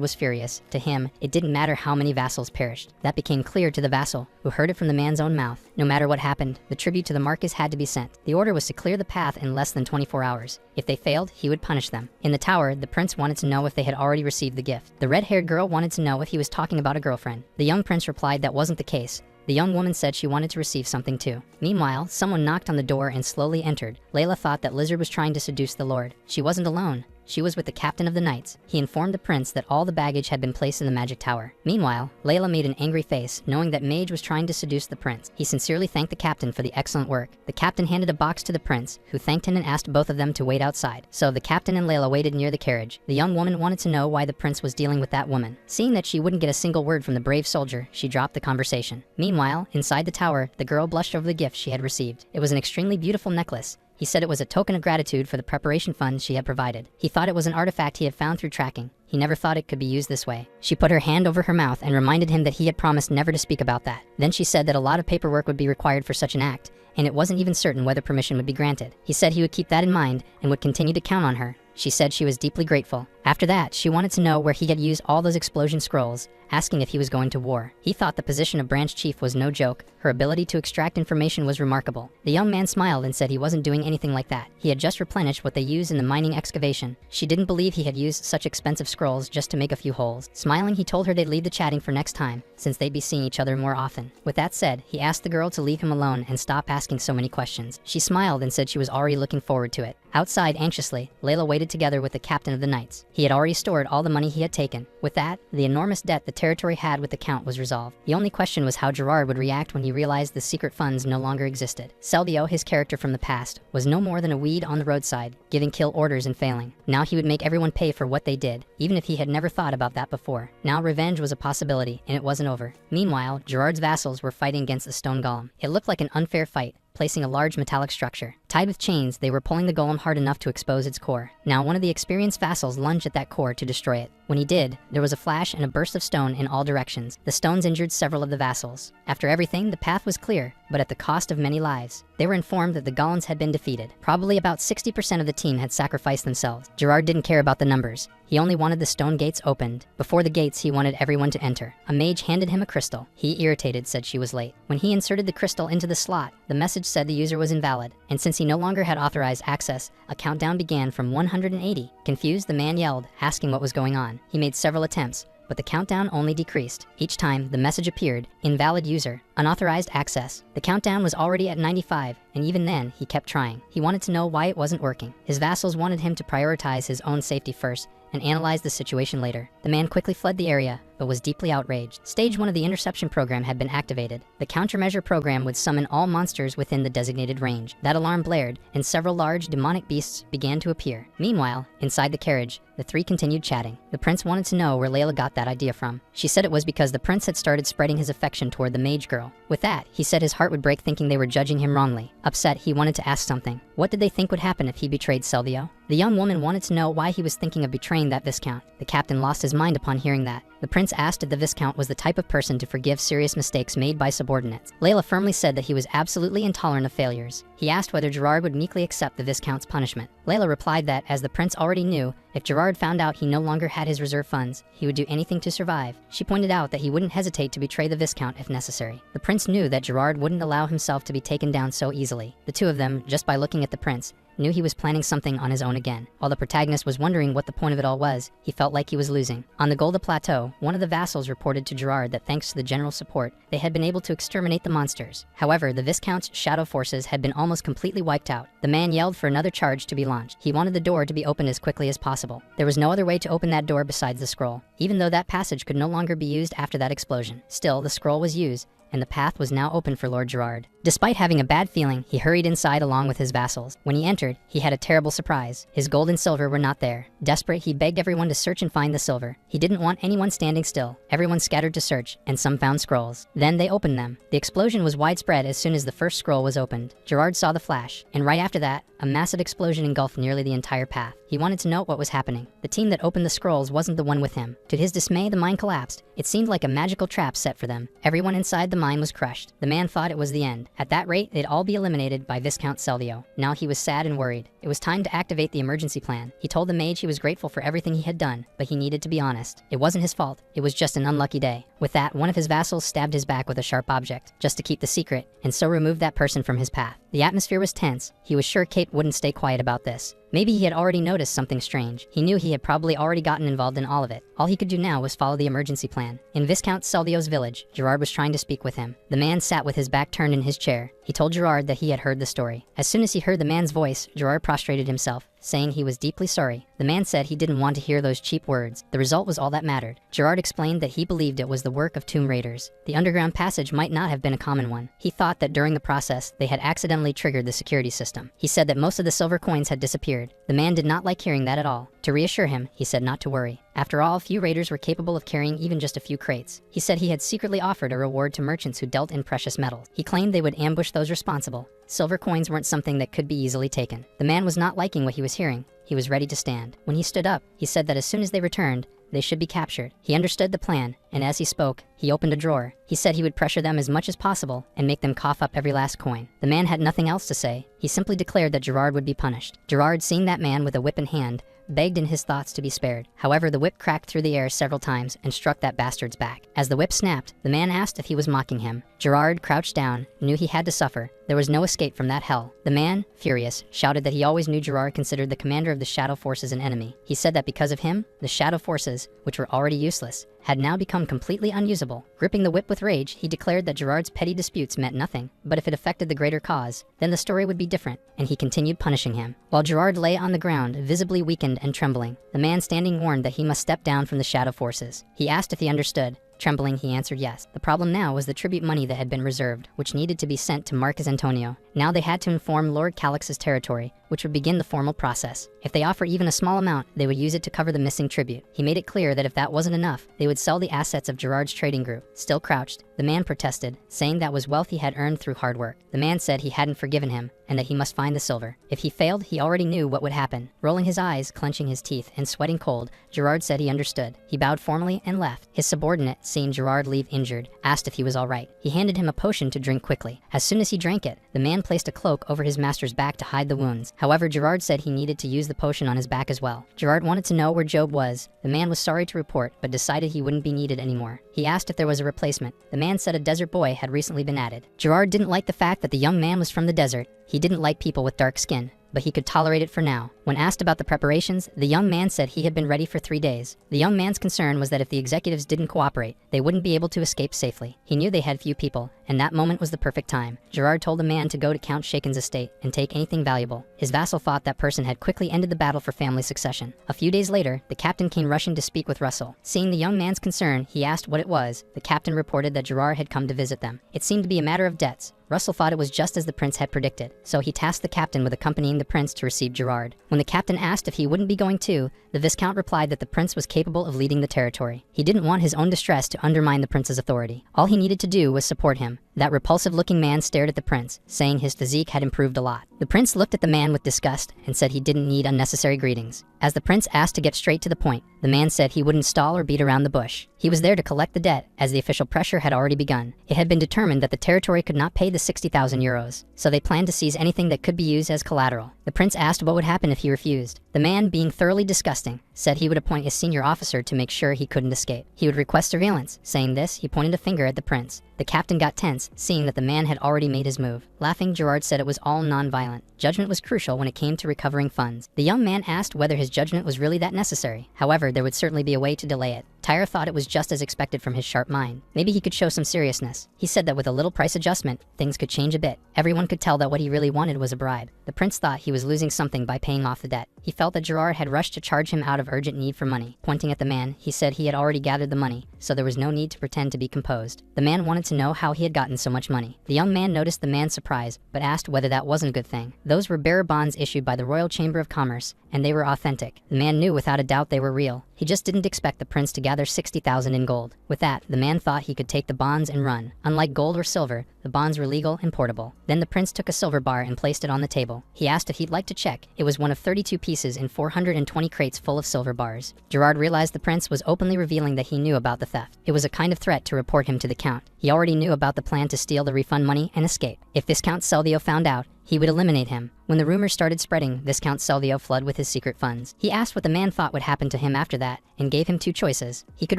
was furious. To him, it didn't matter how many vassals perished. That became clear to the vassal, who heard it from the man's own mouth. No matter what happened, the tribute to the Marquis had to be sent. The order was to clear the path in less than 24 hours. If they failed, he would punish them. In the tower, the prince wanted to know if they had already received the gift. The red-haired girl wanted to know if he was talking about a girlfriend. The young prince replied that wasn't the case. The young woman said she wanted to receive something too. Meanwhile, someone knocked on the door and slowly entered. Layla thought that Lizard was trying to seduce the Lord. She wasn't alone. She was with the captain of the knights. He informed the prince that all the baggage had been placed in the magic tower. Meanwhile, Layla made an angry face, knowing that Mage was trying to seduce the prince. He sincerely thanked the captain for the excellent work. The captain handed a box to the prince, who thanked him and asked both of them to wait outside. So the captain and Layla waited near the carriage. The young woman wanted to know why the prince was dealing with that woman. Seeing that she wouldn't get a single word from the brave soldier, she dropped the conversation. Meanwhile, inside the tower, the girl blushed over the gift she had received. It was an extremely beautiful necklace. He said it was a token of gratitude for the preparation funds she had provided. He thought it was an artifact he had found through tracking. He never thought it could be used this way. She put her hand over her mouth and reminded him that he had promised never to speak about that. Then she said that a lot of paperwork would be required for such an act, and it wasn't even certain whether permission would be granted. He said he would keep that in mind and would continue to count on her. She said she was deeply grateful. After that, she wanted to know where he had used all those explosion scrolls, asking if he was going to war. He thought the position of branch chief was no joke. Her ability to extract information was remarkable. The young man smiled and said he wasn't doing anything like that. He had just replenished what they used in the mining excavation. She didn't believe he had used such expensive scrolls just to make a few holes. Smiling, he told her they'd leave the chatting for next time, since they'd be seeing each other more often. With that said, he asked the girl to leave him alone and stop asking so many questions. She smiled and said she was already looking forward to it. Outside, anxiously, Layla waited together with the captain of the knights. He had already stored all the money he had taken. With that, the enormous debt the territory had with the count was resolved. The only question was how Gerard would react when he realized the secret funds no longer existed. Selvio, his character from the past, was no more than a weed on the roadside, giving kill orders and failing. Now he would make everyone pay for what they did, even if he had never thought about that before. Now revenge was a possibility, and it wasn't over. Meanwhile, Gerard's vassals were fighting against the stone golem. It looked like an unfair fight, placing a large metallic structure. Tied with chains, they were pulling the golem hard enough to expose its core. Now one of the experienced vassals lunged at that core to destroy it. When he did, there was a flash and a burst of stone in all directions. The stones injured several of the vassals. After everything, the path was clear, but at the cost of many lives. They were informed that the golems had been defeated. Probably about 60% of the team had sacrificed themselves. Gerard didn't care about the numbers. He only wanted the stone gates opened. Before the gates, he wanted everyone to enter. A mage handed him a crystal. He, irritated, said she was late. When he inserted the crystal into the slot, the message said the user was invalid. And since he no longer had authorized access, a countdown began from 180. Confused, the man yelled, asking what was going on. He made several attempts, but the countdown only decreased. Each time, the message appeared, invalid user, unauthorized access. The countdown was already at 95, and even then, he kept trying. He wanted to know why it wasn't working. His vassals wanted him to prioritize his own safety first and analyze the situation later. The man quickly fled the area, but was deeply outraged. Stage 1 of the interception program had been activated. The countermeasure program would summon all monsters within the designated range. That alarm blared, and several large demonic beasts began to appear. Meanwhile, inside the carriage, the three continued chatting. The prince wanted to know where Layla got that idea from. She said it was because the prince had started spreading his affection toward the mage girl. With that, he said his heart would break thinking they were judging him wrongly. Upset, he wanted to ask something. What did they think would happen if he betrayed Selvio? The young woman wanted to know why he was thinking of betraying that viscount. The captain lost his mind upon hearing that. The prince asked if the viscount was the type of person to forgive serious mistakes made by subordinates. Layla firmly said that he was absolutely intolerant of failures. He asked whether Gerard would meekly accept the viscount's punishment. Layla replied that, as the prince already knew, if Gerard found out he no longer had his reserve funds, he would do anything to survive. She pointed out that he wouldn't hesitate to betray the viscount if necessary. The prince knew that Gerard wouldn't allow himself to be taken down so easily. The two of them, just by looking at the prince, knew he was planning something on his own again. While the protagonist was wondering what the point of it all was, he felt like he was losing. On the Golda Plateau, one of the vassals reported to Gerard that thanks to the general support, they had been able to exterminate the monsters. However, the Viscount's shadow forces had been almost completely wiped out. The man yelled for another charge to be launched. He wanted the door to be opened as quickly as possible. There was no other way to open that door besides the scroll, even though that passage could no longer be used after that explosion. Still, the scroll was used, and the path was now open for Lord Gerard. Despite having a bad feeling, he hurried inside along with his vassals. When he entered, he had a terrible surprise. His gold and silver were not there. Desperate, he begged everyone to search and find the silver. He didn't want anyone standing still. Everyone scattered to search, and some found scrolls. Then they opened them. The explosion was widespread as soon as the first scroll was opened. Gerard saw the flash, and right after that, a massive explosion engulfed nearly the entire path. He wanted to know what was happening. The team that opened the scrolls wasn't the one with him. To his dismay, the mine collapsed. It seemed like a magical trap set for them. Everyone inside the mine was crushed. The man thought it was the end. At that rate, they'd all be eliminated by Viscount Selvio. Now he was sad and worried. It was time to activate the emergency plan. He told the mage he was grateful for everything he had done, but he needed to be honest. It wasn't his fault. It was just an unlucky day. With that, one of his vassals stabbed his back with a sharp object, just to keep the secret, and so removed that person from his path. The atmosphere was tense. He was sure Kate wouldn't stay quiet about this. Maybe he had already noticed something strange. He knew he had probably already gotten involved in all of it. All he could do now was follow the emergency plan. In Viscount Selvio's village, Gerard was trying to speak with him. The man sat with his back turned in his chair. He told Gerard that he had heard the story. As soon as he heard the man's voice, Gerard prostrated himself, saying he was deeply sorry. The man said he didn't want to hear those cheap words. The result was all that mattered. Gerard explained that he believed it was the work of tomb raiders. The underground passage might not have been a common one. He thought that during the process, they had accidentally triggered the security system. He said that most of the silver coins had disappeared. The man did not like hearing that at all. To reassure him, he said not to worry. After all, few raiders were capable of carrying even just a few crates. He said he had secretly offered a reward to merchants who dealt in precious metals. He claimed they would ambush those responsible. Silver coins weren't something that could be easily taken. The man was not liking what he was hearing. He was ready to stand. When he stood up, he said that as soon as they returned, they should be captured. He understood the plan, and as he spoke, he opened a drawer. He said he would pressure them as much as possible and make them cough up every last coin. The man had nothing else to say. He simply declared that Gerard would be punished. Gerard, seeing that man with a whip in hand, begged in his thoughts to be spared. However, the whip cracked through the air several times and struck that bastard's back. As the whip snapped, the man asked if he was mocking him. Gerard, crouched down, knew he had to suffer. There was no escape from that hell. The man, furious, shouted that he always knew Gerard considered the commander of the Shadow Forces an enemy. He said that because of him, the Shadow Forces, which were already useless, had now become completely unusable. Gripping the whip with rage, he declared that Gerard's petty disputes meant nothing, but if it affected the greater cause, then the story would be different, and he continued punishing him. While Gerard lay on the ground, visibly weakened and trembling, the man standing warned that he must step down from the Shadow Forces. He asked if he understood. Trembling, he answered yes. The problem now was the tribute money that had been reserved, which needed to be sent to Marcus Antonio. Now they had to inform Lord Calix's territory, which would begin the formal process. If they offer even a small amount, they would use it to cover the missing tribute. He made it clear that if that wasn't enough, they would sell the assets of Gerard's trading group. Still crouched, the man protested, saying that was wealth he had earned through hard work. The man said he hadn't forgiven him, and that he must find the silver. If he failed, he already knew what would happen. Rolling his eyes, clenching his teeth, and sweating cold, Gerard said he understood. He bowed formally and left. His subordinate, seeing Gerard leave injured, asked if he was all right. He handed him a potion to drink quickly. As soon as he drank it, the man placed a cloak over his master's back to hide the wounds. However, Gerard said he needed to use the potion on his back as well. Gerard wanted to know where Job was. The man was sorry to report, but decided he wouldn't be needed anymore. He asked if there was a replacement. The man said a desert boy had recently been added. Gerard didn't like the fact that the young man was from the desert. He didn't like people with dark skin, but he could tolerate it for now. When asked about the preparations, the young man said he had been ready for 3 days. The young man's concern was that if the executives didn't cooperate, they wouldn't be able to escape safely. He knew they had few people, and that moment was the perfect time. Gerard told the man to go to Count Shaken's estate and take anything valuable. His vassal thought that person had quickly ended the battle for family succession. A few days later, the captain came rushing to speak with Russell. Seeing the young man's concern, he asked what it was. The captain reported that Gerard had come to visit them. It seemed to be a matter of debts. Russell thought it was just as the prince had predicted, so he tasked the captain with accompanying the prince to receive Gerard. When the captain asked if he wouldn't be going too, the viscount replied that the prince was capable of leading the territory. He didn't want his own distress to undermine the prince's authority. All he needed to do was support him. That repulsive-looking man stared at the prince, saying his physique had improved a lot. The prince looked at the man with disgust and said he didn't need unnecessary greetings. As the prince asked to get straight to the point, the man said he wouldn't stall or beat around the bush. He was there to collect the debt, as the official pressure had already begun. It had been determined that the territory could not pay the 60,000 euros, so they planned to seize anything that could be used as collateral. The prince asked what would happen if he refused. The man, being thoroughly disgusting, said he would appoint a senior officer to make sure he couldn't escape. He would request surveillance. Saying this, he pointed a finger at the prince. The captain got tense, seeing that the man had already made his move. Laughing, Gerard said it was all non-violent. Judgment was crucial when it came to recovering funds. The young man asked whether his judgment was really that necessary. However, there would certainly be a way to delay it. Tyre thought it was just as expected from his sharp mind. Maybe he could show some seriousness. He said that with a little price adjustment, things could change a bit. Everyone could tell that what he really wanted was a bribe. The prince thought he was losing something by paying off the debt. He felt that Gerard had rushed to charge him out of urgent need for money. Pointing at the man, he said he had already gathered the money, so there was no need to pretend to be composed. The man wanted to know how he had gotten so much money. The young man noticed the man's surprise, but asked whether that wasn't a good thing. Those were bearer bonds issued by the Royal Chamber of Commerce, and they were authentic. The man knew without a doubt they were real. He just didn't expect the prince to gather 60,000 in gold. With that, the man thought he could take the bonds and run. Unlike gold or silver, the bonds were legal and portable. Then the prince took a silver bar and placed it on the table. He asked if he'd like to check. It was one of 32 pieces in 420 crates full of silver bars. Gerard realized the prince was openly revealing that he knew about the theft. It was a kind of threat to report him to the count. He already knew about the plan to steal the refund money and escape. If Viscount Selvio found out, he would eliminate him. When the rumors started spreading, Viscount Selvio fled with his secret funds. He asked what the man thought would happen to him after that, and gave him two choices. He could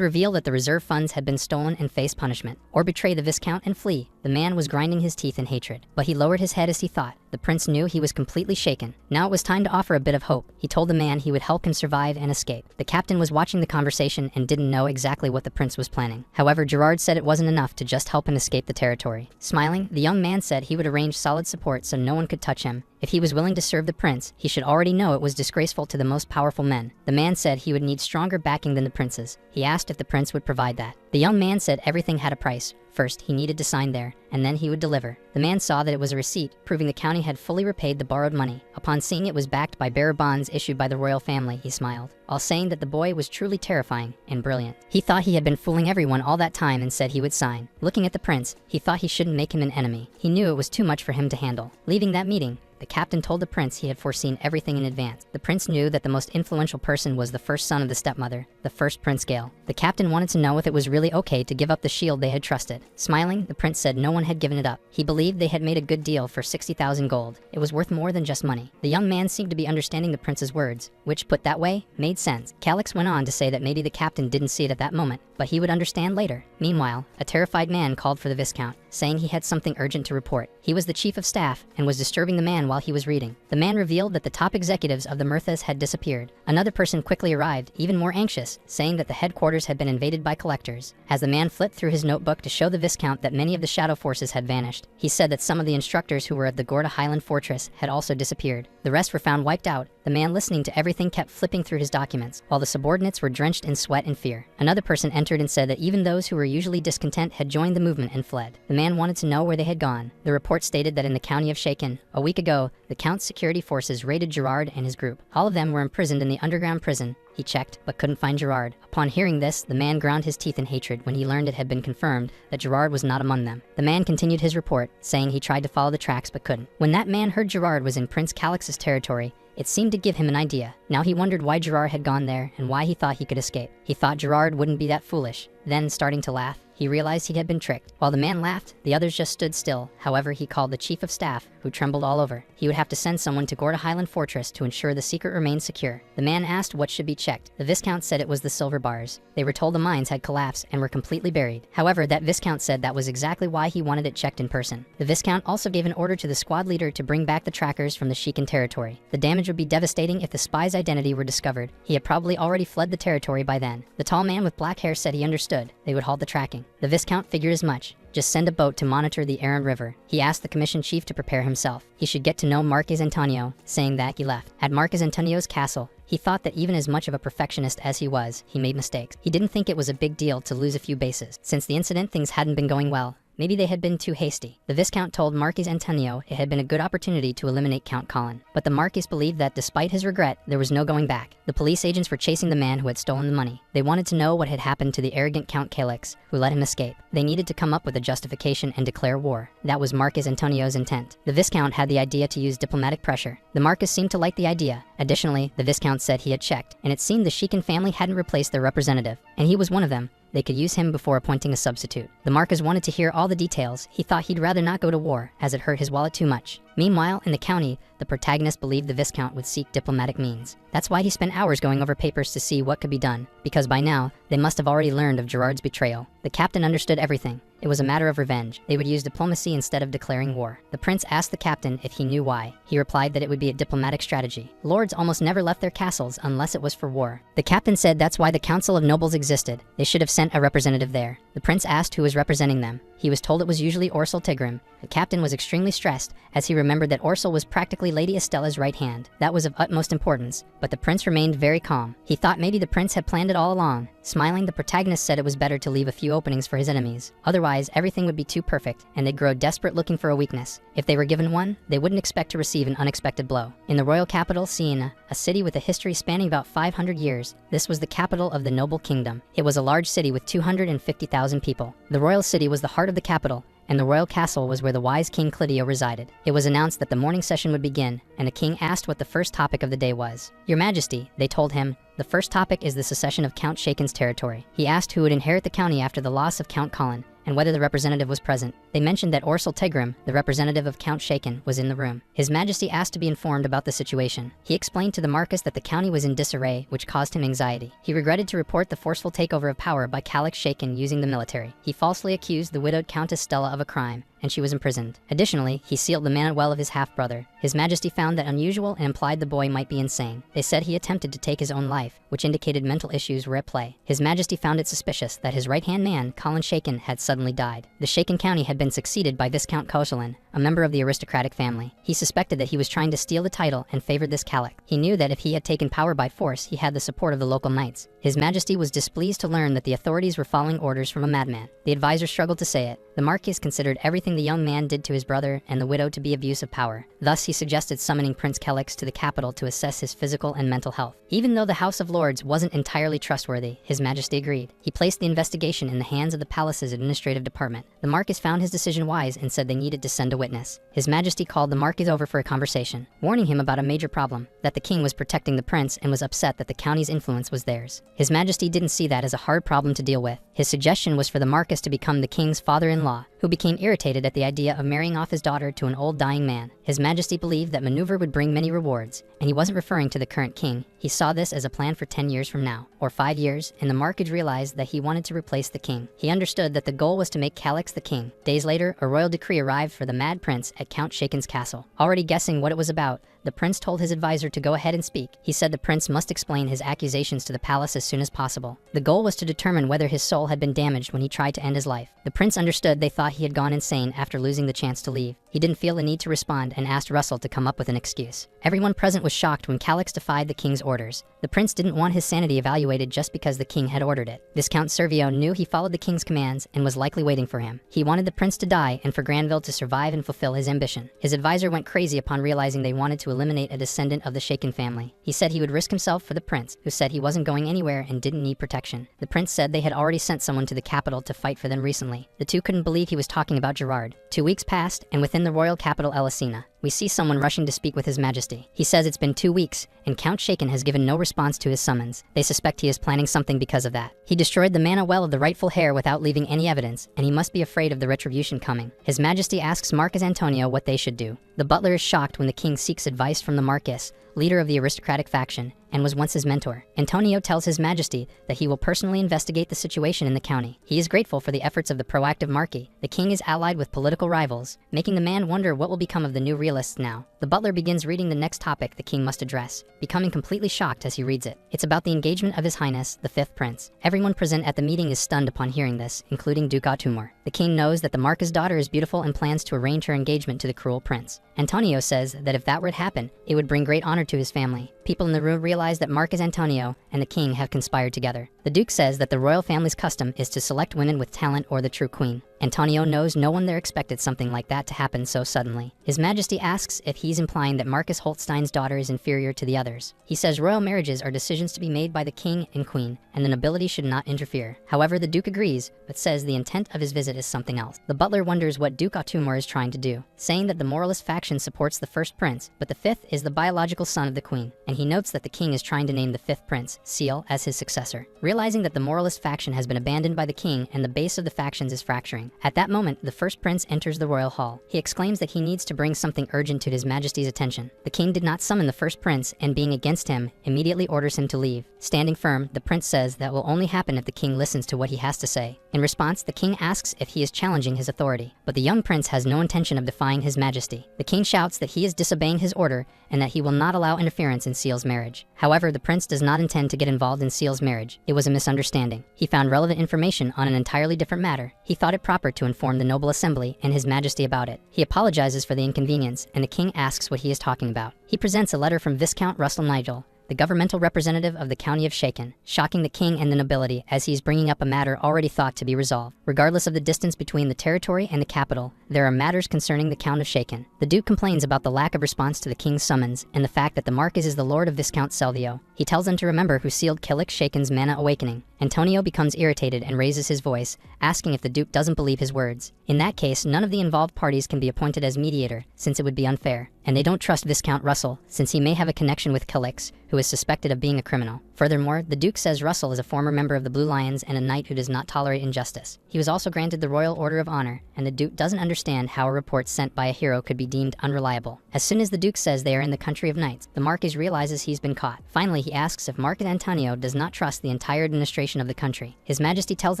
reveal that the reserve funds had been stolen and face punishment, or betray the Viscount and flee. The man was grinding his teeth in hatred, but he lowered his head as he thought. The prince knew he was completely shaken. Now it was time to offer a bit of hope. He told the man he would help him survive and escape. The captain was watching the conversation and didn't know exactly what the prince was planning. However, Gerard said it wasn't enough to just help him escape the territory. Smiling, the young man said he would arrange solid support so no one could touch him. If he was willing to serve the prince, he should already know it was disgraceful to the most powerful men. The man said he would need stronger backing than the prince's. He asked if the prince would provide that. The young man said everything had a price. First, he needed to sign there, and then he would deliver. The man saw that it was a receipt, proving the county had fully repaid the borrowed money. Upon seeing it was backed by bearer bonds issued by the royal family, he smiled, while saying that the boy was truly terrifying and brilliant. He thought he had been fooling everyone all that time and said he would sign. Looking at the prince, he thought he shouldn't make him an enemy. He knew it was too much for him to handle. Leaving that meeting, the captain told the prince he had foreseen everything in advance. The prince knew that the most influential person was the first son of the stepmother, the first Prince Gale. The captain wanted to know if it was really okay to give up the shield they had trusted. Smiling, the prince said no one had given it up. He believed they had made a good deal for 60,000 gold. It was worth more than just money. The young man seemed to be understanding the prince's words, which, put that way, made sense. Calix went on to say that maybe the captain didn't see it at that moment, but he would understand later. Meanwhile, a terrified man called for the Viscount, saying he had something urgent to report. He was the chief of staff and was disturbing the man while he was reading. The man revealed that the top executives of the Manhuas had disappeared. Another person quickly arrived, even more anxious, saying that the headquarters had been invaded by collectors. As the man flipped through his notebook to show the Viscount that many of the shadow forces had vanished, he said that some of the instructors who were at the Gorda Highland Fortress had also disappeared. The rest were found wiped out. The man listening to everything kept flipping through his documents, while the subordinates were drenched in sweat and fear. Another person entered and said that even those who were usually discontent had joined the movement and fled. The man wanted to know where they had gone. The report stated that in the county of Shaken, a week ago, the Count's security forces raided Gerard and his group. All of them were imprisoned in the underground prison. He checked, but couldn't find Gerard. Upon hearing this, the man ground his teeth in hatred when he learned it had been confirmed that Gerard was not among them. The man continued his report, saying he tried to follow the tracks but couldn't. When that man heard Gerard was in Prince Calix's territory, it seemed to give him an idea. Now he wondered why Gerard had gone there and why he thought he could escape. He thought Gerard wouldn't be that foolish. Then, starting to laugh, he realized he had been tricked. While the man laughed, the others just stood still. However, he called the chief of staff, who trembled all over. He would have to send someone to Gorda Highland Fortress to ensure the secret remained secure. The man asked what should be checked. The Viscount said it was the silver bars. They were told the mines had collapsed and were completely buried. However, that Viscount said that was exactly why he wanted it checked in person. The Viscount also gave an order to the squad leader to bring back the trackers from the Sheikhan territory. The damage would be devastating if the spy's identity were discovered. He had probably already fled the territory by then. The tall man with black hair said he understood. They would halt the tracking. The Viscount figured as much. Just send a boat to monitor the Aran River. He asked the commission chief to prepare himself. He should get to know Marquez Antonio, saying that he left. At Marquez Antonio's castle, he thought that even as much of a perfectionist as he was, he made mistakes. He didn't think it was a big deal to lose a few bases. Since the incident, things hadn't been going well. Maybe they had been too hasty. The Viscount told Marquez Antonio it had been a good opportunity to eliminate Count Colin. But the Marquis believed that despite his regret, there was no going back. The police agents were chasing the man who had stolen the money. They wanted to know what had happened to the arrogant Count Calix, who let him escape. They needed to come up with a justification and declare war. That was Marquez Antonio's intent. The Viscount had the idea to use diplomatic pressure. The Marquis seemed to like the idea. Additionally, the Viscount said he had checked, and it seemed the Sheikhan family hadn't replaced their representative, and he was one of them. They could use him before appointing a substitute. The Marquis wanted to hear all the details. He thought he'd rather not go to war, as it hurt his wallet too much. Meanwhile, in the county, the Protagonist believed the Viscount would seek diplomatic means. That's why he spent hours going over papers to see what could be done, because by now, they must have already learned of Gerard's betrayal. The captain understood everything. It was a matter of revenge. They would use diplomacy instead of declaring war. The prince asked the captain if he knew why. He replied that it would be a diplomatic strategy. Lords almost never left their castles unless it was for war. The captain said that's why the Council of Nobles existed. They should have sent a representative there. The prince asked who was representing them. He was told it was usually Orsel Tigrim. The captain was extremely stressed, as he remembered that Orsel was practically Lady Estella's right hand. That was of utmost importance, but the prince remained very calm. He thought maybe the prince had planned it all along. Smiling, the Protagonist said it was better to leave a few openings for his enemies. Otherwise, everything would be too perfect, and they'd grow desperate looking for a weakness. If they were given one, they wouldn't expect to receive an unexpected blow. In the royal capital, Siena, a city with a history spanning about 500 years, this was the capital of the noble kingdom. It was a large city with 250,000 people. The royal city was the heart of the capital, and the royal castle was where the wise King Clidio resided. It was announced that the morning session would begin, and the king asked what the first topic of the day was. "Your Majesty," they told him, "the first topic is the secession of Count Shaken's territory." He asked who would inherit the county after the loss of Count Colin, and whether the representative was present. They mentioned that Orsel Tigrim, the representative of Count Shaken, was in the room. His Majesty asked to be informed about the situation. He explained to the Marquis that the county was in disarray, which caused him anxiety. He regretted to report the forceful takeover of power by Calix Shaken using the military. He falsely accused the widowed Countess Stella of a crime, and she was imprisoned. Additionally, he sealed the mana well of his half-brother. His Majesty found that unusual and implied the boy might be insane. They said he attempted to take his own life, which indicated mental issues were at play. His Majesty found it suspicious that his right-hand man, Colin Shaken, had suddenly died. The Shaken county had been succeeded by Viscount Koshalin, a member of the aristocratic family. He suspected that he was trying to steal the title and favored this Calic. He knew that if he had taken power by force, he had the support of the local knights. His Majesty was displeased to learn that the authorities were following orders from a madman. The advisor struggled to say it. The Marquis considered everything the young man did to his brother and the widow to be abuse of power. Thus, he suggested summoning Prince Kelix to the capital to assess his physical and mental health. Even though the House of Lords wasn't entirely trustworthy, His Majesty agreed. He placed the investigation in the hands of the palace's administrative department. The Marquis found his decision wise and said they needed to send a witness. His Majesty called the Marquis over for a conversation, warning him about a major problem, that the king was protecting the prince and was upset that the county's influence was theirs. His Majesty didn't see that as a hard problem to deal with. His suggestion was for the Marquis to become the king's father-in-law, who became irritated at the idea of marrying off his daughter to an old dying man. His Majesty believed that maneuver would bring many rewards, and he wasn't referring to the current king. He saw this as a plan for 10 years from now, or 5 years, and the Marquis realized that he wanted to replace the king. He understood that the goal was to make Calix the king. Days later, a royal decree arrived for the Mad Prince at Count Shaken's castle. Already guessing what it was about, the prince told his advisor to go ahead and speak. He said the prince must explain his accusations to the palace as soon as possible. The goal was to determine whether his soul had been damaged when he tried to end his life. The prince understood they thought he had gone insane after losing the chance to leave. He didn't feel the need to respond and asked Russell to come up with an excuse. Everyone present was shocked when Calix defied the king's orders. The prince didn't want his sanity evaluated just because the king had ordered it. Viscount Servio knew he followed the king's commands and was likely waiting for him. He wanted the prince to die and for Granville to survive and fulfill his ambition. His advisor went crazy upon realizing they wanted to eliminate a descendant of the Shaken family. He said he would risk himself for the prince, who said he wasn't going anywhere and didn't need protection. The prince said they had already sent someone to the capital to fight for them recently. The two couldn't believe he was talking about Gerard. 2 weeks passed, and within the royal capital Elisina, we see someone rushing to speak with His Majesty. He says it's been 2 weeks, and Count Shaken has given no response to his summons. They suspect he is planning something because of that. He destroyed the mana well of the rightful heir without leaving any evidence, and he must be afraid of the retribution coming. His Majesty asks Marcus Antonio what they should do. The butler is shocked when the king seeks advice from the Marquis, leader of the aristocratic faction, and was once his mentor. Antonio tells His Majesty that he will personally investigate the situation in the county. He is grateful for the efforts of the proactive Marquis. The king is allied with political rivals, making the man wonder what will become of the new realists now. The butler begins reading the next topic the king must address, becoming completely shocked as he reads it. It's about the engagement of His Highness, the 5th Prince. Everyone present at the meeting is stunned upon hearing this, including Duke Autumor. The king knows that the Marquis' daughter is beautiful and plans to arrange her engagement to the cruel prince. Antonio says that if that were to happen, it would bring great honor to his family. People in the room realize that Marcus Antonio and the king have conspired together. The Duke says that the royal family's custom is to select women with talent or the true queen. Antonio knows no one there expected something like that to happen so suddenly. His Majesty asks if he's implying that Marcus Holstein's daughter is inferior to the others. He says royal marriages are decisions to be made by the king and queen, and the nobility should not interfere. However, the Duke agrees, but says the intent of his visit is something else. The butler wonders what Duke Autumor is trying to do, saying that the moralist faction supports the 1st prince, but the 5th is the biological son of the queen, and he notes that the king is trying to name the 5th prince, Seal, as his successor. Realizing that the moralist faction has been abandoned by the king and the base of the factions is fracturing. At that moment, the 1st prince enters the royal hall. He exclaims that he needs to bring something urgent to His Majesty's attention. The king did not summon the 1st prince, and being against him, immediately orders him to leave. Standing firm, the prince says that will only happen if the king listens to what he has to say. In response, the king asks if he is challenging his authority, but the young prince has no intention of defying His Majesty. The king shouts that he is disobeying his order and that he will not allow interference in Seal's marriage. However, the prince does not intend to get involved in Seal's marriage. It was a misunderstanding. He found relevant information on an entirely different matter. He thought it proper to inform the noble assembly and His Majesty about it. He apologizes for the inconvenience, and the king asks what he is talking about. He presents a letter from Viscount Russell Nigel, the governmental representative of the county of Shaken, shocking the king and the nobility as he's bringing up a matter already thought to be resolved. Regardless of the distance between the territory and the capital, there are matters concerning the Count of Shaken. The Duke complains about the lack of response to the king's summons and the fact that the Marquis is the lord of Viscount Selvio. He tells them to remember who sealed Killick Shaken's mana awakening. Antonio becomes irritated and raises his voice, asking if the Duke doesn't believe his words. In that case, none of the involved parties can be appointed as mediator, since it would be unfair. And they don't trust Viscount Russell, since he may have a connection with Killick, who is suspected of being a criminal. Furthermore, the Duke says Russell is a former member of the Blue Lions and a knight who does not tolerate injustice. He was also granted the Royal Order of Honor, and the Duke doesn't understand how a report sent by a hero could be deemed unreliable. As soon as the Duke says they are in the country of knights, the Marquis realizes he's been caught. Finally, he asks if Marquis Antonio does not trust the entire administration of the country. His Majesty tells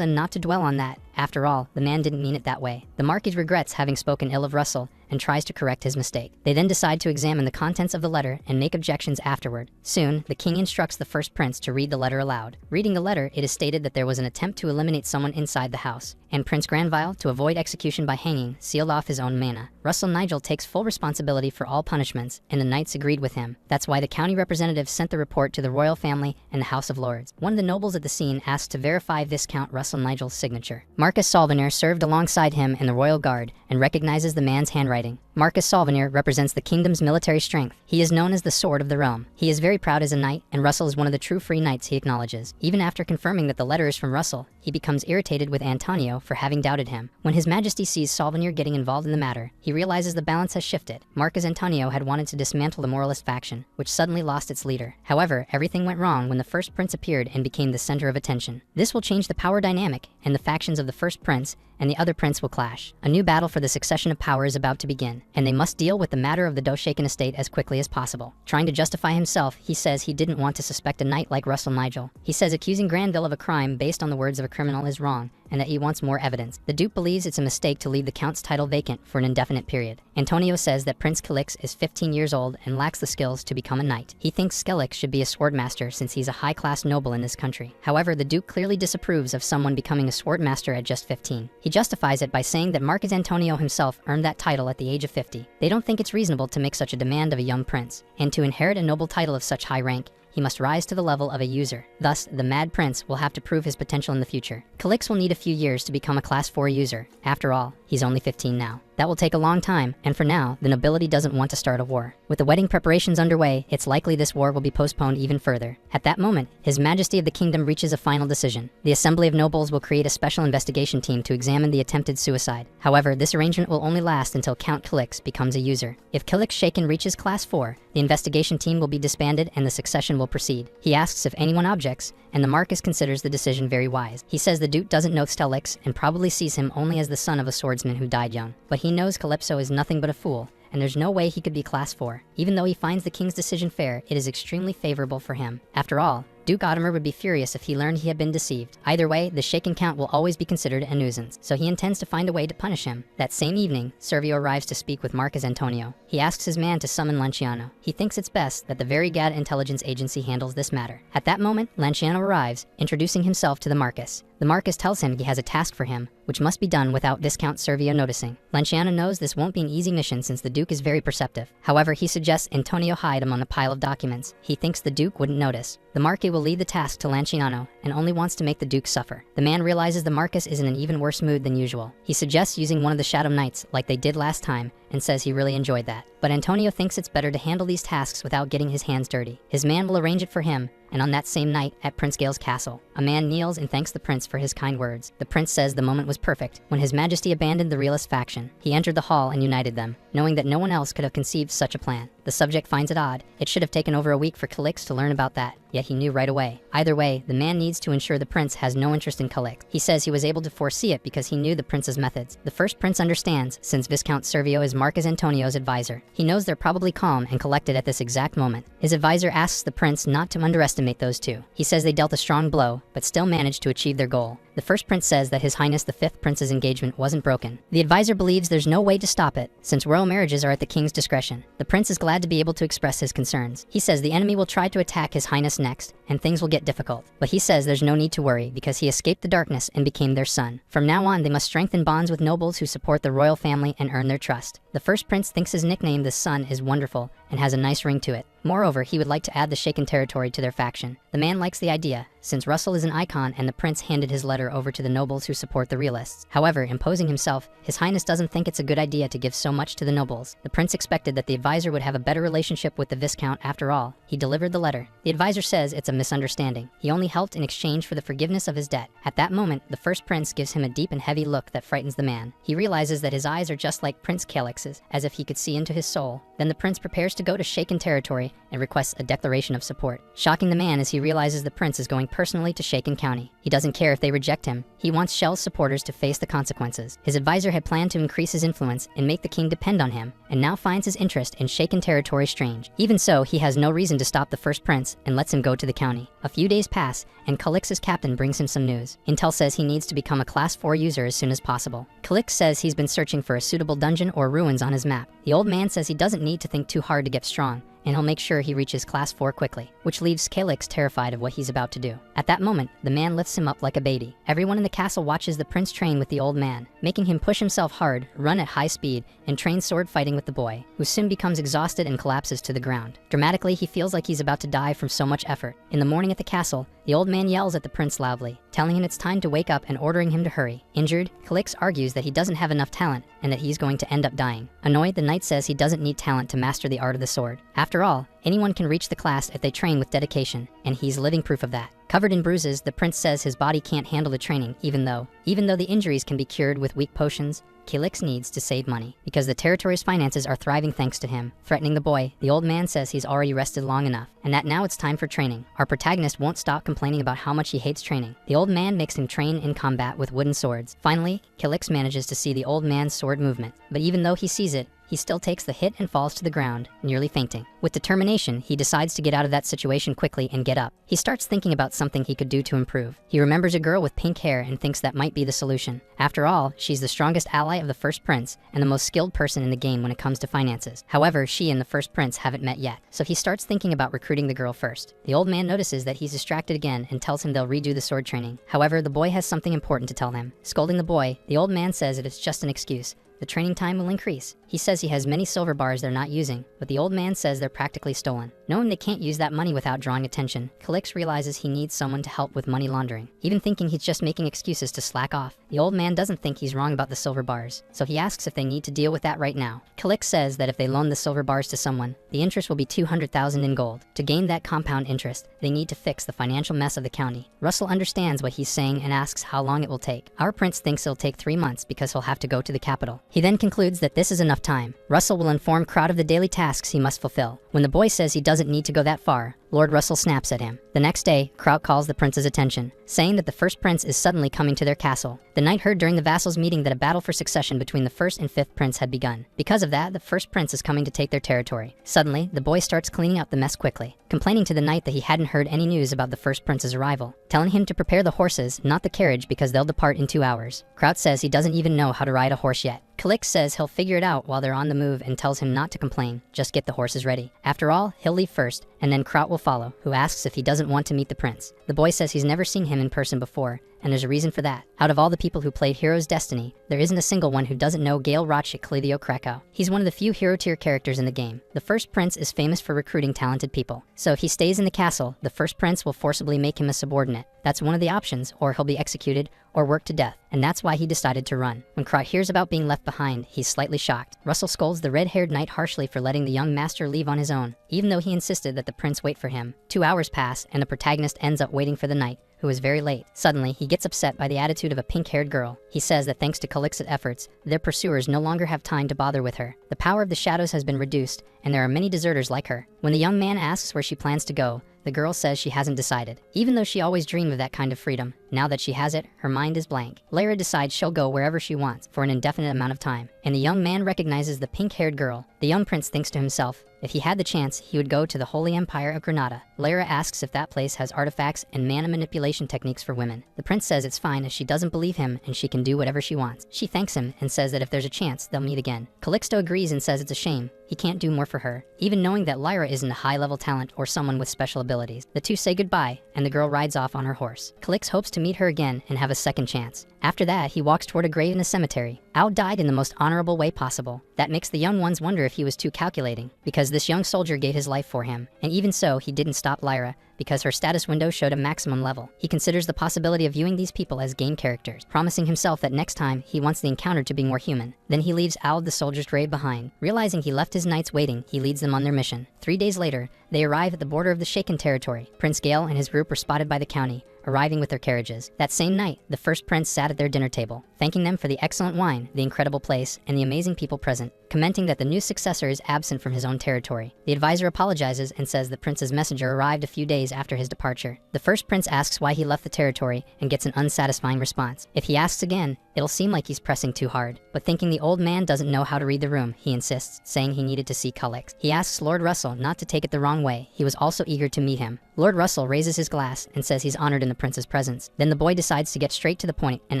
him not to dwell on that. After all, the man didn't mean it that way. The Marquis regrets having spoken ill of Russell and tries to correct his mistake. They then decide to examine the contents of the letter and make objections afterward. Soon, the king instructs the first prince to read the letter aloud. Reading the letter, it is stated that there was an attempt to eliminate someone inside the house, and Prince Granville, to avoid execution by hanging, sealed off his own mana. Russell Nigel takes full responsibility for all punishments, and the knights agreed with him. That's why the county representative sent the report to the royal family and the House of Lords. One of the nobles at the scene asked to verify Viscount Russell Nigel's signature. Marcus Solvener served alongside him in the royal guard and recognizes the man's handwriting. Marcus Solvener represents the kingdom's military strength. He is known as the Sword of the Realm. He is very proud as a knight, and Russell is one of the true free knights he acknowledges. Even after confirming that the letter is from Russell, he becomes irritated with Antonio for having doubted him. When His Majesty sees Solvener getting involved in the matter, he realizes the balance has shifted. Marcus Antonio had wanted to dismantle the Moralist faction, which suddenly lost its leader. However, everything went wrong when the first prince appeared and became the center of attention. This will change the power dynamic, and the factions of the first prince and the other prince will clash. A new battle for the succession of power is about to begin, and they must deal with the matter of the Doshaken estate as quickly as possible. Trying to justify himself, he says he didn't want to suspect a knight like Russell Nigel. He says accusing Granville of a crime based on the words of a criminal is wrong, and that he wants more evidence. The Duke believes it's a mistake to leave the Count's title vacant for an indefinite period. Antonio says that Prince Calix is 15 years old and lacks the skills to become a knight. He thinks Skelix should be a swordmaster since he's a high-class noble in this country. However, the Duke clearly disapproves of someone becoming a swordmaster at just 15. He justifies it by saying that Marcus Antonio himself earned that title at the age of 50. They don't think it's reasonable to make such a demand of a young prince, and to inherit a noble title of such high rank, he must rise to the level of a user. Thus, the Mad Prince will have to prove his potential in the future. Calix will need a few years to become a Class 4 user. After all, he's only 15 now. That will take a long time, and for now, the nobility doesn't want to start a war. With the wedding preparations underway, it's likely this war will be postponed even further. At that moment, His Majesty of the Kingdom reaches a final decision. The Assembly of Nobles will create a special investigation team to examine the attempted suicide. However, this arrangement will only last until Count Calix becomes a user. If Calix Shaken reaches Class 4, the investigation team will be disbanded and the succession will proceed. He asks if anyone objects, and the Marquis considers the decision very wise. He says the Duke doesn't know Stelix and probably sees him only as the son of a swordsman who died young. But he knows Calypso is nothing but a fool, and there's no way he could be Class 4. Even though he finds the king's decision fair, it is extremely favorable for him. After all, Duke Otimer would be furious if he learned he had been deceived. Either way, the Shaken Count will always be considered a nuisance, so he intends to find a way to punish him. That same evening, Servio arrives to speak with Marcus Antonio. He asks his man to summon Lanciano. He thinks it's best that the Varigad intelligence agency handles this matter. At that moment, Lanciano arrives, introducing himself to the Marquis. The Marquis tells him he has a task for him, which must be done without Viscount Servio noticing. Lanciano knows this won't be an easy mission since the Duke is very perceptive. However, he suggests Antonio hide among a pile of documents. He thinks the Duke wouldn't notice. The Marquis will leave the task to Lanciano and only wants to make the Duke suffer. The man realizes the Marquis is in an even worse mood than usual. He suggests using one of the Shadow Knights like they did last time and says he really enjoyed that. But Antonio thinks it's better to handle these tasks without getting his hands dirty. His man will arrange it for him, and on that same night at Prince Gale's castle, a man kneels and thanks the prince for his kind words. The prince says the moment was perfect when His Majesty abandoned the realist faction. He entered the hall and united them, knowing that no one else could have conceived such a plan. The subject finds it odd. It should have taken over a week for Calix to learn about that, yet he knew right away. Either way, the man needs to ensure the prince has no interest in Calix. He says he was able to foresee it because he knew the prince's methods. The first prince understands, since Viscount Servio is Marcus Antonio's advisor. He knows they're probably calm and collected at this exact moment. His advisor asks the prince not to underestimate those two. He says they dealt a strong blow, but still managed to achieve their goal. The first prince says that His Highness the Fifth Prince's engagement wasn't broken. The advisor believes there's no way to stop it, since royal marriages are at the king's discretion. The prince is glad to be able to express his concerns. He says the enemy will try to attack His Highness next, and things will get difficult. But he says there's no need to worry because he escaped the darkness and became their son. From now on, they must strengthen bonds with nobles who support the royal family and earn their trust. The first prince thinks his nickname, the Sun, is wonderful and has a nice ring to it. Moreover, he would like to add the Shaken territory to their faction. The man likes the idea, since Russell is an icon and the prince handed his letter over to the nobles who support the realists. However, imposing himself, His Highness doesn't think it's a good idea to give so much to the nobles. The prince expected that the advisor would have a better relationship with the Viscount. After all, he delivered the letter. The advisor says it's a misunderstanding. He only helped in exchange for the forgiveness of his debt. At that moment, the first prince gives him a deep and heavy look that frightens the man. He realizes that his eyes are just like Prince Calix's, as if he could see into his soul. Then the prince prepares to go to Shaken territory and requests a declaration of support, shocking the man as he realizes the prince is going personally to Shaken County. He doesn't care if they reject him. He wants Shell's supporters to face the consequences. His advisor had planned to increase his influence and make the king depend on him, and now finds his interest in Shaken territory strange. Even so, he has no reason to stop the first prince and lets him go to the county. A few days pass, and Calix's captain brings him some news. Intel says he needs to become a Class 4 user as soon as possible. Calix says he's been searching for a suitable dungeon or ruins on his map. The old man says he doesn't need to think too hard to get strong, and he'll make sure he reaches Class 4 quickly, which leaves Calix terrified of what he's about to do. At that moment, the man lifts him up like a baby. Everyone in the castle watches the prince train with the old man, making him push himself hard, run at high speed, and train sword fighting with the boy, who soon becomes exhausted and collapses to the ground. Dramatically, he feels like he's about to die from so much effort. In the morning at the castle, the old man yells at the prince loudly, telling him it's time to wake up and ordering him to hurry. Injured, Calix argues that he doesn't have enough talent and that he's going to end up dying. Annoyed, the knight says he doesn't need talent to master the art of the sword. After all, anyone can reach the class if they train with dedication, and he's living proof of that. Covered in bruises, the prince says his body can't handle the training, even though the injuries can be cured with weak potions. Calix needs to save money, because the territory's finances are thriving thanks to him. Threatening the boy, the old man says he's already rested long enough, and that now it's time for training. Our protagonist won't stop complaining about how much he hates training. The old man makes him train in combat with wooden swords. Finally, Calix manages to see the old man's sword movement, but even though he sees it, he still takes the hit and falls to the ground, nearly fainting. With determination, he decides to get out of that situation quickly and get up. He starts thinking about something he could do to improve. He remembers a girl with pink hair and thinks that might be the solution. After all, she's the strongest ally of the first prince and the most skilled person in the game when it comes to finances. However, she and the first prince haven't met yet, so he starts thinking about recruiting the girl first. The old man notices that he's distracted again and tells him they'll redo the sword training. However, the boy has something important to tell him. Scolding the boy, the old man says that it's just an excuse. The training time will increase. He says he has many silver bars they're not using, but the old man says they're practically stolen. Knowing they can't use that money without drawing attention, Calix realizes he needs someone to help with money laundering. Even thinking he's just making excuses to slack off, the old man doesn't think he's wrong about the silver bars, so he asks if they need to deal with that right now. Calix says that if they loan the silver bars to someone, the interest will be 200,000 in gold. To gain that compound interest, they need to fix the financial mess of the county. Russell understands what he's saying and asks how long it will take. Our prince thinks it'll take 3 months because he'll have to go to the capital. He then concludes that this is enough time. Russell will inform Kraut of the daily tasks he must fulfill. When the boy says he doesn't need to go that far, Lord Russell snaps at him. The next day, Kraut calls the prince's attention, saying that the first prince is suddenly coming to their castle. The knight heard during the vassals' meeting that a battle for succession between the first and fifth prince had begun. Because of that, the first prince is coming to take their territory. Suddenly, the boy starts cleaning up the mess quickly, complaining to the knight that he hadn't heard any news about the first prince's arrival, telling him to prepare the horses, not the carriage, because they'll depart in 2 hours. Kraut says he doesn't even know how to ride a horse yet. Calix says he'll figure it out while they're on the move and tells him not to complain, just get the horses ready. After all, he'll leave first, and then Kraut will follow, who asks if he doesn't want to meet the prince. The boy says he's never seen him in person before, and there's a reason for that. Out of all the people who played Hero's Destiny, there isn't a single one who doesn't know Gale Rochik Klidio Krakow. He's one of the few hero-tier characters in the game. The first prince is famous for recruiting talented people, so if he stays in the castle, the first prince will forcibly make him a subordinate. That's one of the options, or he'll be executed or worked to death, and that's why he decided to run. When Kraut hears about being left behind, he's slightly shocked. Russell scolds the red-haired knight harshly for letting the young master leave on his own, even though he insisted that the prince wait for him. 2 hours pass, and the protagonist ends up waiting for the knight, who is very late. Suddenly, he gets upset by the attitude of a pink-haired girl. He says that thanks to Calix's efforts, their pursuers no longer have time to bother with her. The power of the shadows has been reduced, and there are many deserters like her. When the young man asks where she plans to go, the girl says she hasn't decided, even though she always dreamed of that kind of freedom. Now that she has it, her mind is blank. Lyra decides she'll go wherever she wants for an indefinite amount of time, and the young man recognizes the pink-haired girl. The young prince thinks to himself, if he had the chance, he would go to the Holy Empire of Granada. Lyra asks if that place has artifacts and mana manipulation techniques for women. The prince says it's fine as she doesn't believe him and she can do whatever she wants. She thanks him and says that if there's a chance, they'll meet again. Calixto agrees and says it's a shame he can't do more for her, even knowing that Lyra isn't a high-level talent or someone with special abilities. The two say goodbye, and the girl rides off on her horse. Calix hopes to meet her again and have a second chance. After that, he walks toward a grave in a cemetery. Ao died in the most honorable way possible. That makes the young ones wonder if he was too calculating, because this young soldier gave his life for him, and even so, he didn't stop Lyra, because her status window showed a maximum level. He considers the possibility of viewing these people as game characters, promising himself that next time he wants the encounter to be more human. Then he leaves Al the soldier's grave behind. Realizing he left his knights waiting, he leads them on their mission. 3 days later, they arrive at the border of the Shaken territory. Prince Gale and his group were spotted by the county, arriving with their carriages. That same night, the first prince sat at their dinner table, thanking them for the excellent wine, the incredible place, and the amazing people present, commenting that the new successor is absent from his own territory. The advisor apologizes and says the prince's messenger arrived a few days after his departure. The first prince asks why he left the territory and gets an unsatisfying response. If he asks again, it'll seem like he's pressing too hard. But thinking the old man doesn't know how to read the room, he insists, saying he needed to see Cullix. He asks Lord Russell not to take it the wrong way. He was also eager to meet him. Lord Russell raises his glass and says he's honored in the prince's presence. Then the boy decides to get straight to the point and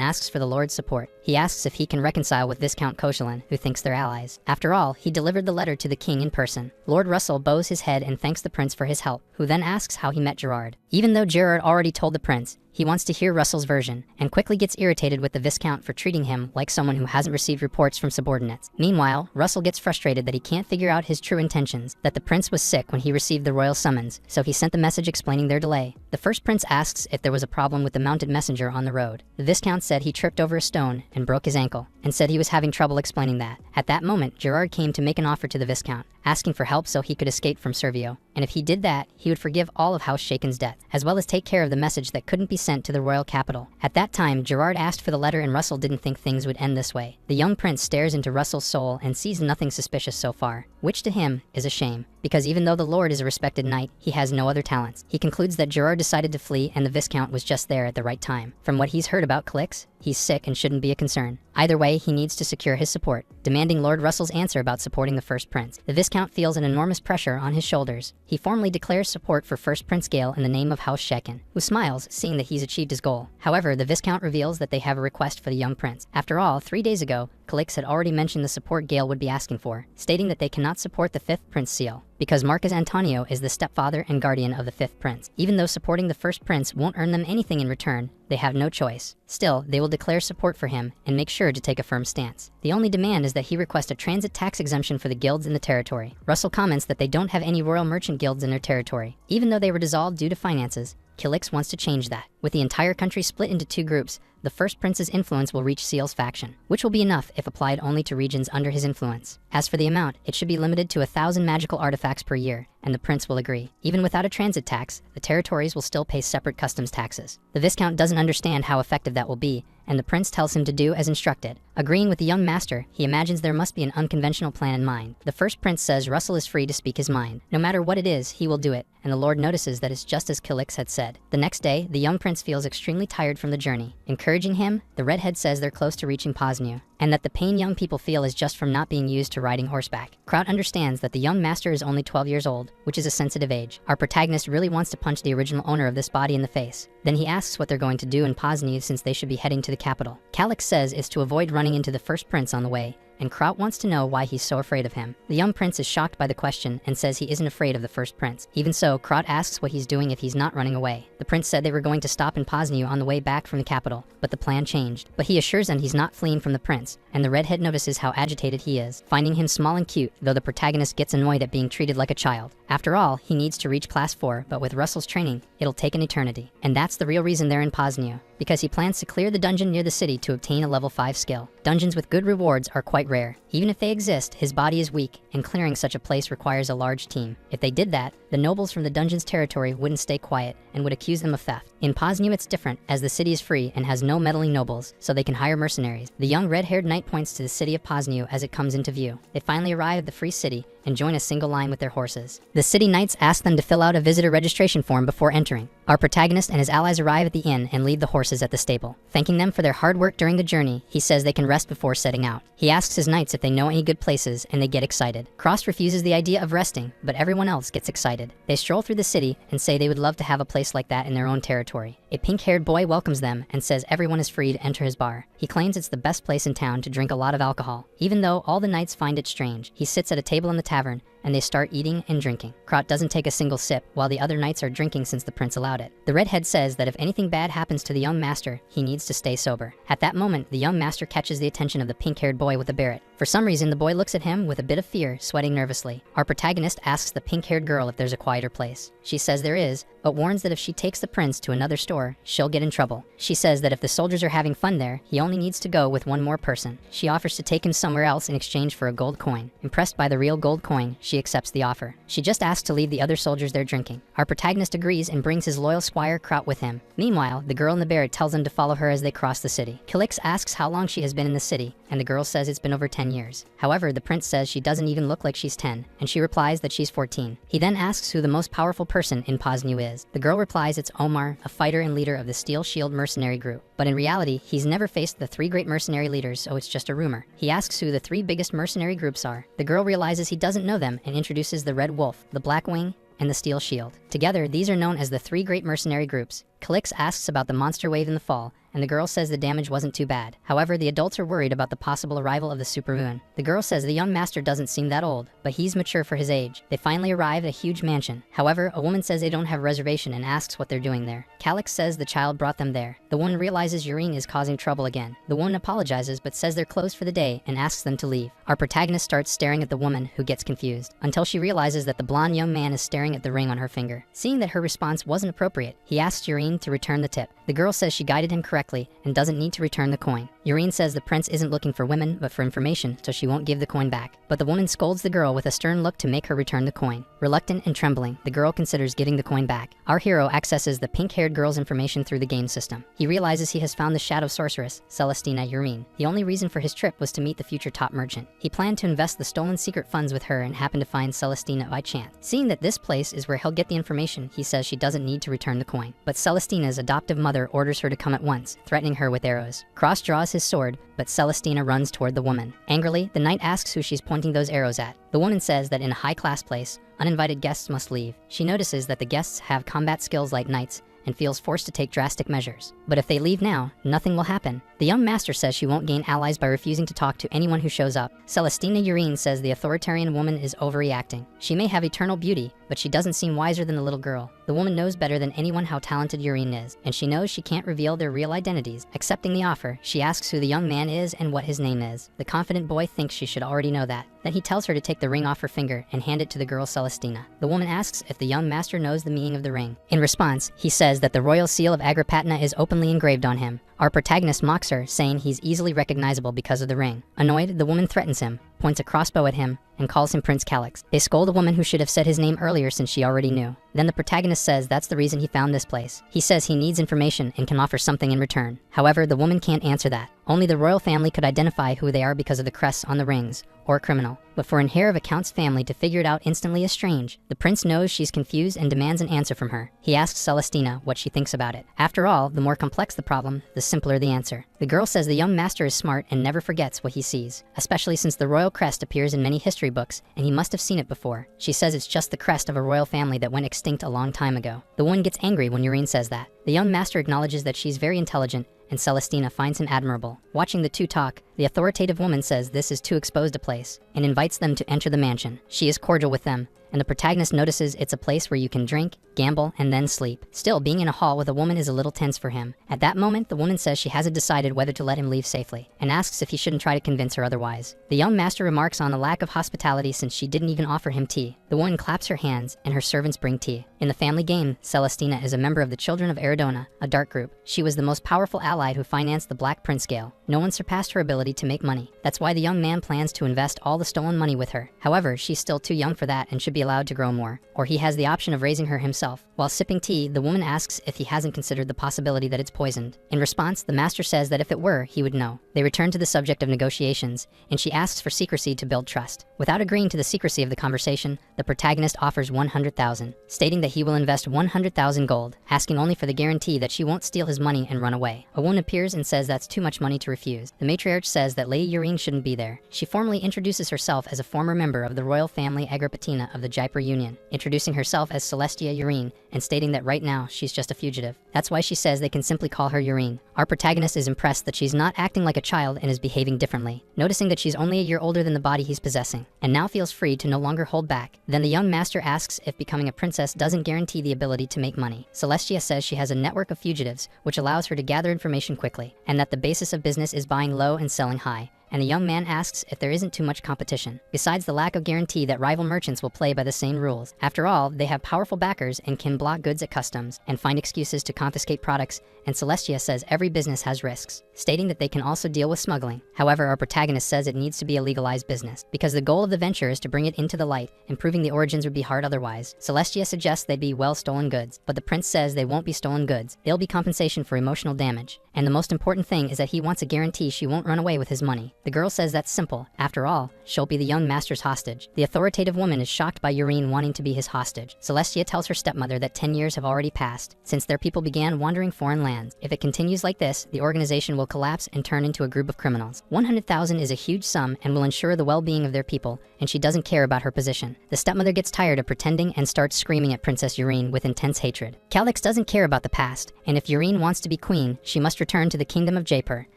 asks for the Lord's support. He asks if he can reconcile with Viscount Koshalin, who thinks they're allies. After all, he delivered the letter to the king in person. Lord Russell bows his head and thanks the prince for his help, who then asks how he met Gerard. Even though Gerard already told the prince, he wants to hear Russell's version, and quickly gets irritated with the Viscount for treating him like someone who hasn't received reports from subordinates. Meanwhile, Russell gets frustrated that he can't figure out his true intentions, that the prince was sick when he received the royal summons, so he sent the message explaining their delay. The first prince asks if there was a problem with the mounted messenger on the road. The Viscount said he tripped over a stone and broke his ankle, and said he was having trouble explaining that. At that moment, Gerard came to make an offer to the Viscount, asking for help so he could escape from Servio, and if he did that, he would forgive all of House Shaken's debt, as well as take care of the message that couldn't be sent to the royal capital. At that time, Gerard asked for the letter and Russell didn't think things would end this way. The young prince stares into Russell's soul and sees nothing suspicious so far, which to him is a shame, because even though the Lord is a respected knight, he has no other talents. He concludes that Gerard decided to flee and the Viscount was just there at the right time. From what he's heard about Cullix, he's sick and shouldn't be a concern. Either way, he needs to secure his support, demanding Lord Russell's answer about supporting the first prince. The Viscount feels an enormous pressure on his shoulders. He formally declares support for first Prince Gale in the name of House Shaken, who smiles, seeing that he's achieved his goal. However, the Viscount reveals that they have a request for the young prince. After all, 3 days ago, Cullix had already mentioned the support Gale would be asking for, stating that they cannot support the fifth prince seal, because Marcus Antonio is the stepfather and guardian of the fifth prince. Even though supporting the first prince won't earn them anything in return, they have no choice. Still, they will declare support for him and make sure to take a firm stance. The only demand is that he request a transit tax exemption for the guilds in the territory. Russell comments that they don't have any royal merchant guilds in their territory, even though they were dissolved due to finances. Cullix wants to change that. With the entire country split into 2 groups, the first prince's influence will reach Seal's faction, which will be enough if applied only to regions under his influence. As for the amount, it should be limited to 1,000 magical artifacts per year, and the prince will agree. Even without a transit tax, the territories will still pay separate customs taxes. The Viscount doesn't understand how effective that will be, and the prince tells him to do as instructed. Agreeing with the young master, he imagines there must be an unconventional plan in mind. The first prince says Russell is free to speak his mind. No matter what it is, he will do it, and the Lord notices that it's just as Cullix had said. The next day, the young prince feels extremely tired from the journey. Encouraging him, the redhead says they're close to reaching Posnu, and that the pain young people feel is just from not being used to riding horseback. Kraut understands that the young master is only 12 years old, which is a sensitive age. Our protagonist really wants to punch the original owner of this body in the face. Then he asks what they're going to do in Posnu since they should be heading to the capital. Cullix says it's to avoid running into the first prince on the way, and Kraut wants to know why he's so afraid of him. The young prince is shocked by the question and says he isn't afraid of the first prince. Even so, Kraut asks what he's doing if he's not running away. The prince said they were going to stop in Posnu on the way back from the capital, but the plan changed. But he assures them he's not fleeing from the prince, and the redhead notices how agitated he is, finding him small and cute, though the protagonist gets annoyed at being treated like a child. After all, he needs to reach class 4, but with Russell's training, it'll take an eternity. And that's the real reason they're in Posnu, because he plans to clear the dungeon near the city to obtain a level 5 skill. Dungeons with good rewards are quite rare. Even if they exist, his body is weak, and clearing such a place requires a large team. If they did that, the nobles from the dungeon's territory wouldn't stay quiet and would accuse them of theft. In Posnu it's different, as the city is free and has no meddling nobles, so they can hire mercenaries. The young red-haired knight points to the city of Posnu as it comes into view. They finally arrive at the free city and join a single line with their horses. The city knights ask them to fill out a visitor registration form before entering. Our protagonist and his allies arrive at the inn and leave the horses at the stable. Thanking them for their hard work during the journey, he says they can rest before setting out. He asks his knights if they know any good places, and they get excited. Cross refuses the idea of resting, but everyone else gets excited. They stroll through the city and say they would love to have a place like that in their own territory. A pink-haired boy welcomes them and says everyone is free to enter his bar. He claims it's the best place in town to drink a lot of alcohol. Even though all the knights find it strange, he sits at a table in the tavern and they start eating and drinking. Kraut doesn't take a single sip, while the other knights are drinking since the prince allowed it. The redhead says that if anything bad happens to the young master, he needs to stay sober. At that moment, the young master catches the attention of the pink-haired boy with a barret. For some reason, the boy looks at him with a bit of fear, sweating nervously. Our protagonist asks the pink-haired girl if there's a quieter place. She says there is, but warns that if she takes the prince to another store, she'll get in trouble. She says that if the soldiers are having fun there, he only needs to go with one more person. She offers to take him somewhere else in exchange for a gold coin. Impressed by the real gold coin, she accepts the offer. She just asks to leave the other soldiers there drinking. Our protagonist agrees and brings his loyal squire Kraut with him. Meanwhile, the girl in the bear tells him to follow her as they cross the city. Calix asks how long she has been in the city, and the girl says it's been over 10 years. However, the prince says she doesn't even look like she's 10, and she replies that she's 14. He then asks who the most powerful person in Poznu is. The girl replies it's Omar, a fighter and leader of the Steel Shield mercenary group. But in reality, he's never faced the 3 great mercenary leaders, so it's just a rumor. He asks who the 3 biggest mercenary groups are. The girl realizes he doesn't know them and introduces the Red Wolf, the Black Wing, and the Steel Shield. Together, these are known as the 3 great mercenary groups. Calix asks about the monster wave in the fall, and the girl says the damage wasn't too bad. However, the adults are worried about the possible arrival of the super moon. The girl says the young master doesn't seem that old, but he's mature for his age. They finally arrive at a huge mansion. However, a woman says they don't have a reservation and asks what they're doing there. Calix says the child brought them there. The woman realizes Yurine is causing trouble again. The woman apologizes but says they're closed for the day and asks them to leave. Our protagonist starts staring at the woman, who gets confused, until she realizes that the blonde young man is staring at the ring on her finger. Seeing that her response wasn't appropriate, he asks Yurine to return the tip. The girl says she guided him correctly and doesn't need to return the coin. Yurine says the prince isn't looking for women but for information, so she won't give the coin back. But the woman scolds the girl with a stern look to make her return the coin. Reluctant and trembling, the girl considers getting the coin back. Our hero accesses the pink-haired girl's information through the game system. He realizes he has found the shadow sorceress, Celestina Yurine. The only reason for his trip was to meet the future top merchant. He planned to invest the stolen secret funds with her and happened to find Celestina by chance. Seeing that this place is where he'll get the information, he says she doesn't need to return the coin. But Celestina's adoptive mother orders her to come at once, threatening her with arrows. Cross draws his sword, but Celestina runs toward the woman. Angrily, the knight asks who she's pointing those arrows at. The woman says that in a high-class place, uninvited guests must leave. She notices that the guests have combat skills like knights and feels forced to take drastic measures. But if they leave now, nothing will happen. The young master says she won't gain allies by refusing to talk to anyone who shows up. Celestina Yurine says the authoritarian woman is overreacting. She may have eternal beauty, but she doesn't seem wiser than the little girl. The woman knows better than anyone how talented Yurine is, and she knows she can't reveal their real identities. Accepting the offer, she asks who the young man is and what his name is. The confident boy thinks she should already know that. Then he tells her to take the ring off her finger and hand it to the girl Celestina. The woman asks if the young master knows the meaning of the ring. In response, he says that the royal seal of Agripatina is openly engraved on him. Our protagonist mocks her, saying he's easily recognizable because of the ring. Annoyed, the woman threatens him, points a crossbow at him, and calls him Prince Calix. They scold the woman who should have said his name earlier since she already knew. Then the protagonist says that's the reason he found this place. He says he needs information and can offer something in return. However, the woman can't answer that. Only the royal family could identify who they are because of the crests on the rings, or a criminal. But for an heir of a count's family to figure it out instantly is strange. The prince knows she's confused and demands an answer from her. He asks Celestina what she thinks about it. After all, the more complex the problem, the simpler the answer. The girl says the young master is smart and never forgets what he sees, especially since the royal crest appears in many history books, and he must have seen it before. She says it's just the crest of a royal family that went extinct a long time ago. The woman gets angry when Yurine says that. The young master acknowledges that she's very intelligent, and Celestina finds him admirable. Watching the two talk, the authoritative woman says this is too exposed a place, and invites them to enter the mansion. She is cordial with them, and the protagonist notices it's a place where you can drink, gamble, and then sleep. Still, being in a hall with a woman is a little tense for him. At that moment, the woman says she hasn't decided whether to let him leave safely, and asks if he shouldn't try to convince her otherwise. The young master remarks on the lack of hospitality since she didn't even offer him tea. The woman claps her hands, and her servants bring tea. In the family game, Celestina is a member of the Children of Aridona, a dark group. She was the most powerful ally who financed the Black Prince Scale. No one surpassed her ability to make money. That's why the young man plans to invest all the stolen money with her. However, she's still too young for that and should be allowed to grow more. Or he has the option of raising her himself. While sipping tea, the woman asks if he hasn't considered the possibility that it's poisoned. In response, the master says that if it were, he would know. They return to the subject of negotiations, and she asks for secrecy to build trust. Without agreeing to the secrecy of the conversation, the protagonist offers 100,000, stating that he will invest 100,000 gold, asking only for the guarantee that she won't steal his money and run away. A woman appears and says that's too much money to refuse. The matriarch says that Lady Yurine shouldn't be there. She formally introduces herself as a former member of the royal family Agripatina of the Jaipur Union, introducing herself as Celestia Yurine and stating that right now she's just a fugitive. That's why she says they can simply call her Yurine. Our protagonist is impressed that she's not acting like a child and is behaving differently, noticing that she's only a year older than the body he's possessing, and now feels free to no longer hold back. Then the young master asks if becoming a princess doesn't guarantee the ability to make money. Celestia says she has a network of fugitives, which allows her to gather information quickly, and that the basis of business is buying low and selling high, and the young man asks if there isn't too much competition, besides the lack of guarantee that rival merchants will play by the same rules. After all, they have powerful backers and can block goods at customs and find excuses to confiscate products, and Celestia says every business has risks, stating that they can also deal with smuggling. However, our protagonist says it needs to be a legalized business, because the goal of the venture is to bring it into the light, and proving the origins would be hard otherwise. Celestia suggests they'd be stolen goods, but the prince says they won't be stolen goods, they'll be compensation for emotional damage. And the most important thing is that he wants a guarantee she won't run away with his money. The girl says that's simple. After all, she'll be the young master's hostage. The authoritative woman is shocked by Yurine wanting to be his hostage. Celestia tells her stepmother that 10 years have already passed since their people began wandering foreign lands. If it continues like this, the organization will collapse and turn into a group of criminals. 100,000 is a huge sum and will ensure the well-being of their people, and she doesn't care about her position. The stepmother gets tired of pretending and starts screaming at Princess Yurine with intense hatred. Calyx doesn't care about the past, and if Yurine wants to be queen, she must return to the kingdom of Jaipur.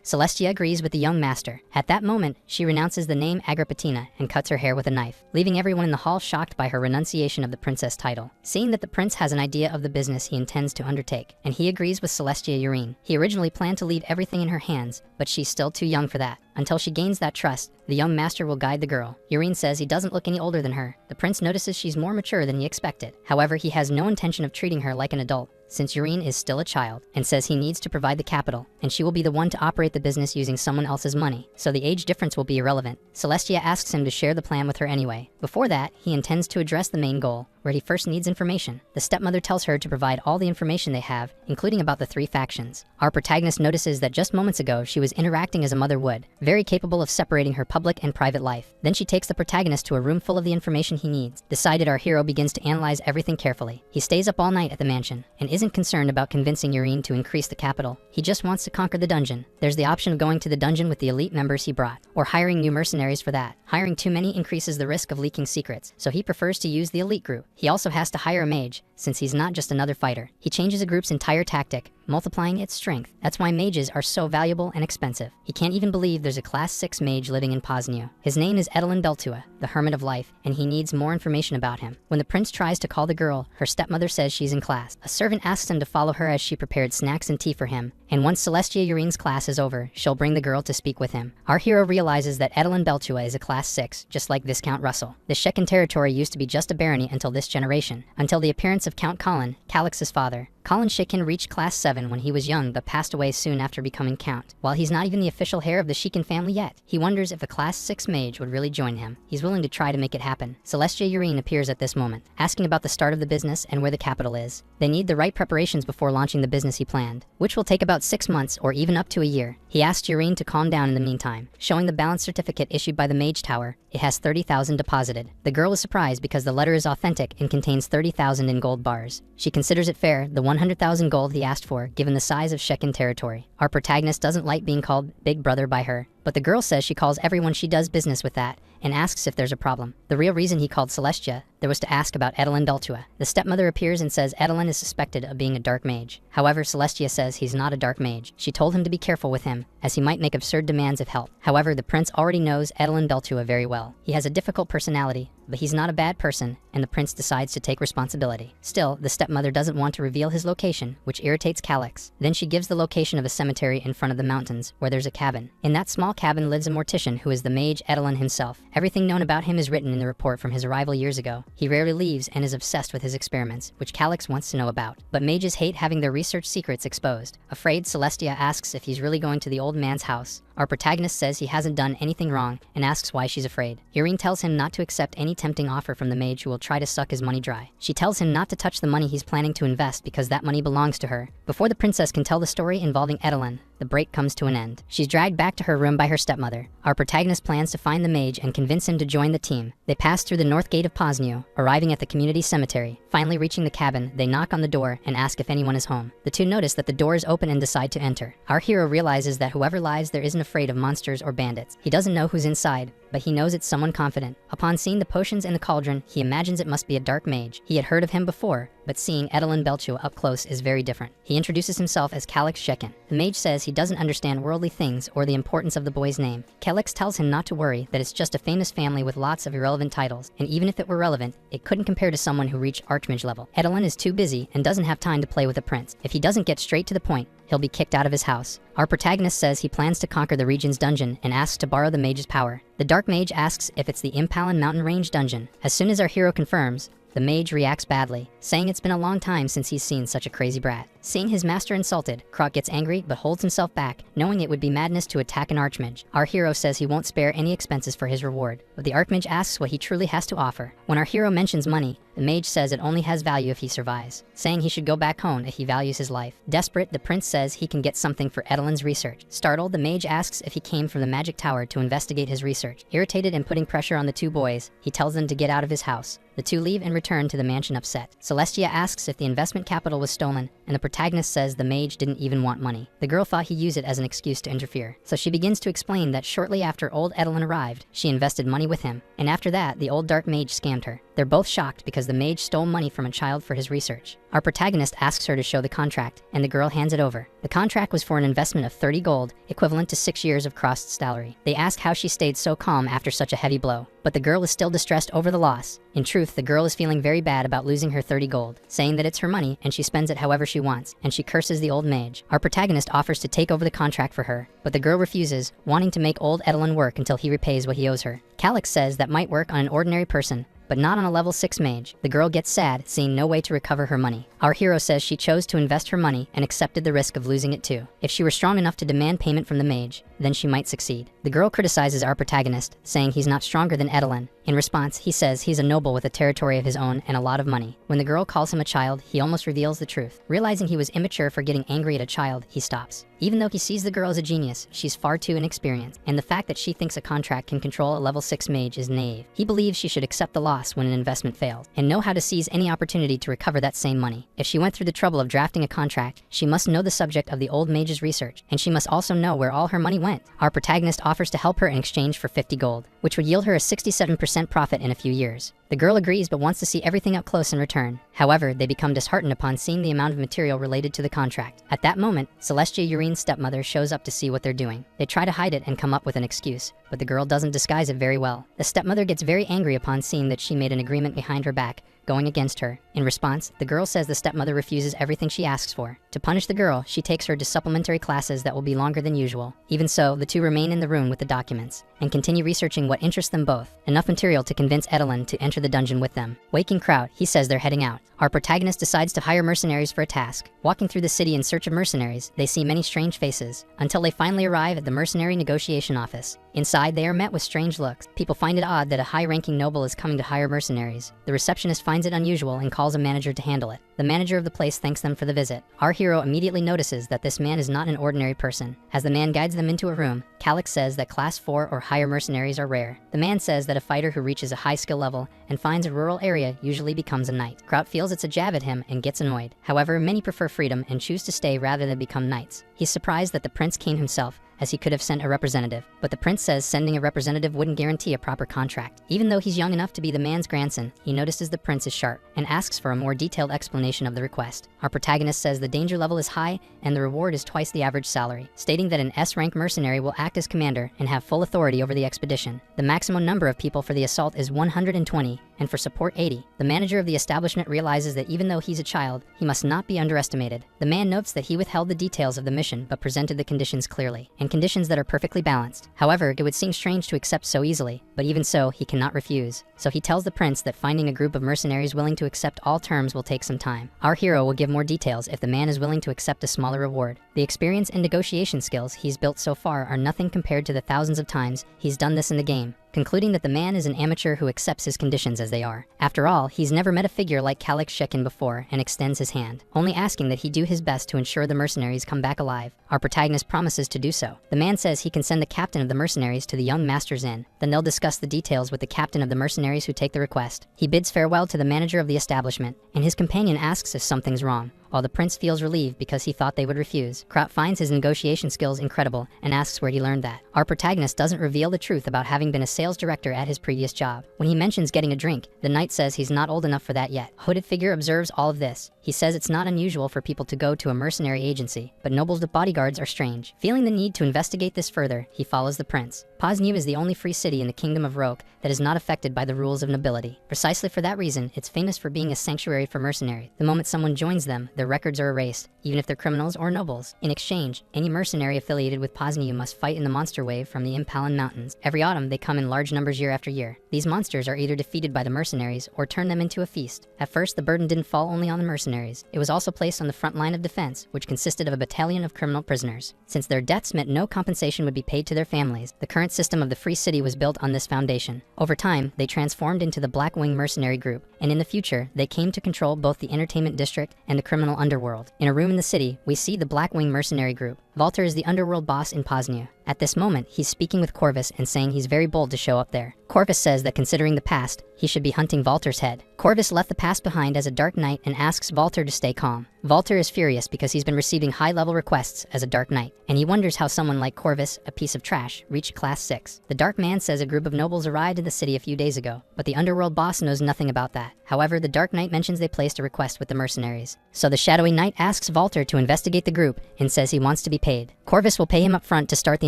Celestia agrees with the young master. At that moment, she renounces the name Agrippina and cuts her hair with a knife, leaving everyone in the hall shocked by her renunciation of the princess title. Seeing that the prince has an idea of the business he intends to undertake, and he agrees with Celestia Yurine. He originally planned to leave everything in her hands, but she's still too young for that. Until she gains that trust, the young master will guide the girl. Yurine says he doesn't look any older than her. The prince notices she's more mature than he expected. However, he has no intention of treating her like an adult, since Yurine is still a child, and says he needs to provide the capital, and she will be the one to operate the business using someone else's money, so the age difference will be irrelevant. Celestia asks him to share the plan with her anyway. Before that, he intends to address the main goal, where he first needs information. The stepmother tells her to provide all the information they have, including about the 3 factions. Our protagonist notices that just moments ago she was interacting as a mother would, very capable of separating her public and private life. Then she takes the protagonist to a room full of the information he needs. Decided, our hero begins to analyze everything carefully. He stays up all night at the mansion, and isn't concerned about convincing Yurine to increase the capital. He just wants to conquer the dungeon. There's the option of going to the dungeon with the elite members he brought, or hiring new mercenaries for that. Hiring too many increases the risk of leaking secrets, so he prefers to use the elite group. He also has to hire a mage, since he's not just another fighter. He changes a group's entire tactic, multiplying its strength. That's why mages are so valuable and expensive. He can't even believe there's a class 6 mage living in Posnio. His name is Edelin Beltua, the Hermit of Life, and he needs more information about him. When the prince tries to call the girl, her stepmother says she's in class. A servant asks him to follow her as she prepared snacks and tea for him, and once Celestia Yurine's class is over, she'll bring the girl to speak with him. Our hero realizes that Edelin Beltua is a class 6, just like Viscount Russell. The Shekin territory used to be just a barony until this generation, until the appearance of Count Colin, Calyx's father. Colin Shikin reached class 7 when he was young but passed away soon after becoming count. While he's not even the official heir of the Shikin family yet, he wonders if a class 6 mage would really join him. He's willing to try to make it happen. Celestia Yurine appears at this moment, asking about the start of the business and where the capital is. They need the right preparations before launching the business he planned, which will take about 6 months or even up to a year. He asked Yurine to calm down in the meantime, showing the balance certificate issued by the Mage Tower. It has 30,000 deposited. The girl is surprised because the letter is authentic and contains 30,000 in gold bars. She considers it fair, the 100,000 gold he asked for, given the size of Shekin territory. Our protagonist doesn't like being called Big Brother by her, but the girl says she calls everyone she does business with that, and asks if there's a problem. The real reason he called Celestia there was to ask about Edelin Beltua. The stepmother appears and says Edelin is suspected of being a dark mage. However, Celestia says he's not a dark mage. She told him to be careful with him, as he might make absurd demands of help. However, the prince already knows Edelin Beltua very well. He has a difficult personality, but he's not a bad person, and the prince decides to take responsibility. Still, the stepmother doesn't want to reveal his location, which irritates Calyx. Then she gives the location of a cemetery in front of the mountains, where there's a cabin. In that small cabin lives a mortician who is the mage Edelin himself. Everything known about him is written in the report from his arrival years ago. He rarely leaves and is obsessed with his experiments, which Calyx wants to know about. But mages hate having their research secrets exposed. Afraid, Celestia asks if he's really going to the old man's house. Our protagonist says he hasn't done anything wrong and asks why she's afraid. Yurine tells him not to accept any tempting offer from the mage who will try to suck his money dry. She tells him not to touch the money he's planning to invest because that money belongs to her. Before the princess can tell the story involving Edelin, the break comes to an end. She's dragged back to her room by her stepmother. Our protagonist plans to find the mage and convince him to join the team. They pass through the north gate of Posnio, arriving at the community cemetery. Finally reaching the cabin, they knock on the door and ask if anyone is home. The two notice that the door is open and decide to enter. Our hero realizes that whoever lies there isn't afraid of monsters or bandits. He doesn't know who's inside, but he knows it's someone confident. Upon seeing the potions in the cauldron, he imagines it must be a dark mage. He had heard of him before, but seeing Edelin Beltua up close is very different. He introduces himself as Calyx Shekin. The mage says he doesn't understand worldly things or the importance of the boy's name. Kelix tells him not to worry, that it's just a famous family with lots of irrelevant titles, and even if it were relevant, it couldn't compare to someone who reached Archmage level. Edelin is too busy and doesn't have time to play with the prince. If he doesn't get straight to the point, he'll be kicked out of his house. Our protagonist says he plans to conquer the region's dungeon and asks to borrow the mage's power. The dark mage asks if it's the Impalin Mountain Range dungeon. As soon as our hero confirms, the mage reacts badly, saying it's been a long time since he's seen such a crazy brat. Seeing his master insulted, Croc gets angry but holds himself back, knowing it would be madness to attack an archmage. Our hero says he won't spare any expenses for his reward, but the archmage asks what he truly has to offer. When our hero mentions money, the mage says it only has value if he survives, saying he should go back home if he values his life. Desperate, the prince says he can get something for Edelin's research. Startled, the mage asks if he came from the magic tower to investigate his research. Irritated and putting pressure on the two boys, he tells them to get out of his house. The two leave and return to the mansion upset. Celestia asks if the investment capital was stolen, and the protagonist says the mage didn't even want money. The girl thought he'd use it as an excuse to interfere, so she begins to explain that shortly after old Edelin arrived, she invested money with him, and after that, the old dark mage scammed her. They're both shocked because the mage stole money from a child for his research. Our protagonist asks her to show the contract, and the girl hands it over. The contract was for an investment of 30 gold, equivalent to 6 years of crossed salary. They ask how she stayed so calm after such a heavy blow, but the girl is still distressed over the loss. In truth, the girl is feeling very bad about losing her 30 gold, saying that it's her money and she spends it however she wants, and she curses the old mage. Our protagonist offers to take over the contract for her, but the girl refuses, wanting to make old Edelin work until he repays what he owes her. Calix says that might work on an ordinary person, but not on a level 6 mage. The girl gets sad, seeing no way to recover her money. Our hero says she chose to invest her money and accepted the risk of losing it too. If she were strong enough to demand payment from the mage, then she might succeed. The girl criticizes our protagonist, saying he's not stronger than Edelin. In response, he says he's a noble with a territory of his own and a lot of money. When the girl calls him a child, he almost reveals the truth. Realizing he was immature for getting angry at a child, he stops. Even though he sees the girl as a genius, she's far too inexperienced, and the fact that she thinks a contract can control a level 6 mage is naive. He believes she should accept the loss when an investment failed, and know how to seize any opportunity to recover that same money. If she went through the trouble of drafting a contract, she must know the subject of the old mage's research, and she must also know where all her money went. Our protagonist offers to help her in exchange for 50 gold, which would yield her a 67% profit in a few years. The girl agrees but wants to see everything up close in return. However, they become disheartened upon seeing the amount of material related to the contract. At that moment, Celestia Urine's stepmother shows up to see what they're doing. They try to hide it and come up with an excuse, but the girl doesn't disguise it very well. The stepmother gets very angry upon seeing that she made an agreement behind her back, going against her. In response, the girl says the stepmother refuses everything she asks for. To punish the girl, she takes her to supplementary classes that will be longer than usual. Even so, the two remain in the room with the documents and continue researching what interests them both, enough material to convince Edelin to enter the dungeon with them. Waking Kraut, he says they're heading out. Our protagonist decides to hire mercenaries for a task. Walking through the city in search of mercenaries, they see many strange faces, until they finally arrive at the mercenary negotiation office. Inside, they are met with strange looks. People find it odd that a high-ranking noble is coming to hire mercenaries. The receptionist finds it unusual and calls a manager to handle it. The manager of the place thanks them for the visit. Our hero immediately notices that this man is not an ordinary person. As the man guides them into a room, Calix says that class 4 or higher mercenaries are rare. The man says that a fighter who reaches a high skill level and finds a rural area usually becomes a knight. Kraut feels it's a jab at him and gets annoyed. However, many prefer freedom and choose to stay rather than become knights. He's surprised that the prince came himself, as he could have sent a representative, but the prince says sending a representative wouldn't guarantee a proper contract. Even though he's young enough to be the man's grandson, he notices the prince is sharp and asks for a more detailed explanation of the request. Our protagonist says the danger level is high and the reward is twice the average salary, stating that an S-rank mercenary will act as commander and have full authority over the expedition. The maximum number of people for the assault is 120, and for support 80. The manager of the establishment realizes that even though he's a child, he must not be underestimated. The man notes that he withheld the details of the mission but presented the conditions clearly, and conditions that are perfectly balanced. However, it would seem strange to accept so easily, but even so, he cannot refuse. So he tells the prince that finding a group of mercenaries willing to accept all terms will take some time. Our hero will give more details if the man is willing to accept a smaller reward. The experience and negotiation skills he's built so far are nothing compared to the thousands of times he's done this in the game, concluding that the man is an amateur who accepts his conditions as they are. After all, he's never met a figure like Calix Shekin before and extends his hand, only asking that he do his best to ensure the mercenaries come back alive. Our protagonist promises to do so. The man says he can send the captain of the mercenaries to the young master's inn. Then they'll discuss the details with the captain of the mercenaries who take the request. He bids farewell to the manager of the establishment, and his companion asks if something's wrong. while the prince feels relieved because he thought they would refuse. Kraut finds his negotiation skills incredible and asks where he learned that. Our protagonist doesn't reveal the truth about having been a sales director at his previous job. When he mentions getting a drink, the knight says he's not old enough for that yet. A hooded figure observes all of this. He says it's not unusual for people to go to a mercenary agency, but nobles with bodyguards are strange. Feeling the need to investigate this further, he follows the prince. Pozniew is the only free city in the kingdom of Roke that is not affected by the rules of nobility. Precisely for that reason, it's famous for being a sanctuary for mercenaries. The moment someone joins them, their records are erased, even if they're criminals or nobles. In exchange, any mercenary affiliated with Pozniew must fight in the monster wave from the Impalan Mountains. Every autumn, they come in large numbers year after year. These monsters are either defeated by the mercenaries or turn them into a feast. At first, the burden didn't fall only on the mercenaries. It was also placed on the front line of defense, which consisted of a battalion of criminal prisoners. Since their deaths meant no compensation would be paid to their families, the current system of the free city was built on this foundation. Over time, they transformed into the Black Wing Mercenary Group, and in the future, they came to control both the entertainment district and the criminal underworld. In a room in the city, we see the Black Wing Mercenary Group. Walter is the underworld boss in Pozniew. At this moment, he's speaking with Corvus and saying he's very bold to show up there. Corvus says that considering the past, he should be hunting Walter's head. Corvus left the past behind as a Dark Knight and asks Walter to stay calm. Walter is furious because he's been receiving high-level requests as a Dark Knight, and he wonders how someone like Corvus, a piece of trash, reached Class 6. The Dark Man says a group of nobles arrived in the city a few days ago, but the underworld boss knows nothing about that. However, the Dark Knight mentions they placed a request with the mercenaries. So the Shadowy Knight asks Walter to investigate the group and says he wants to be paid. Corvus will pay him up front to start the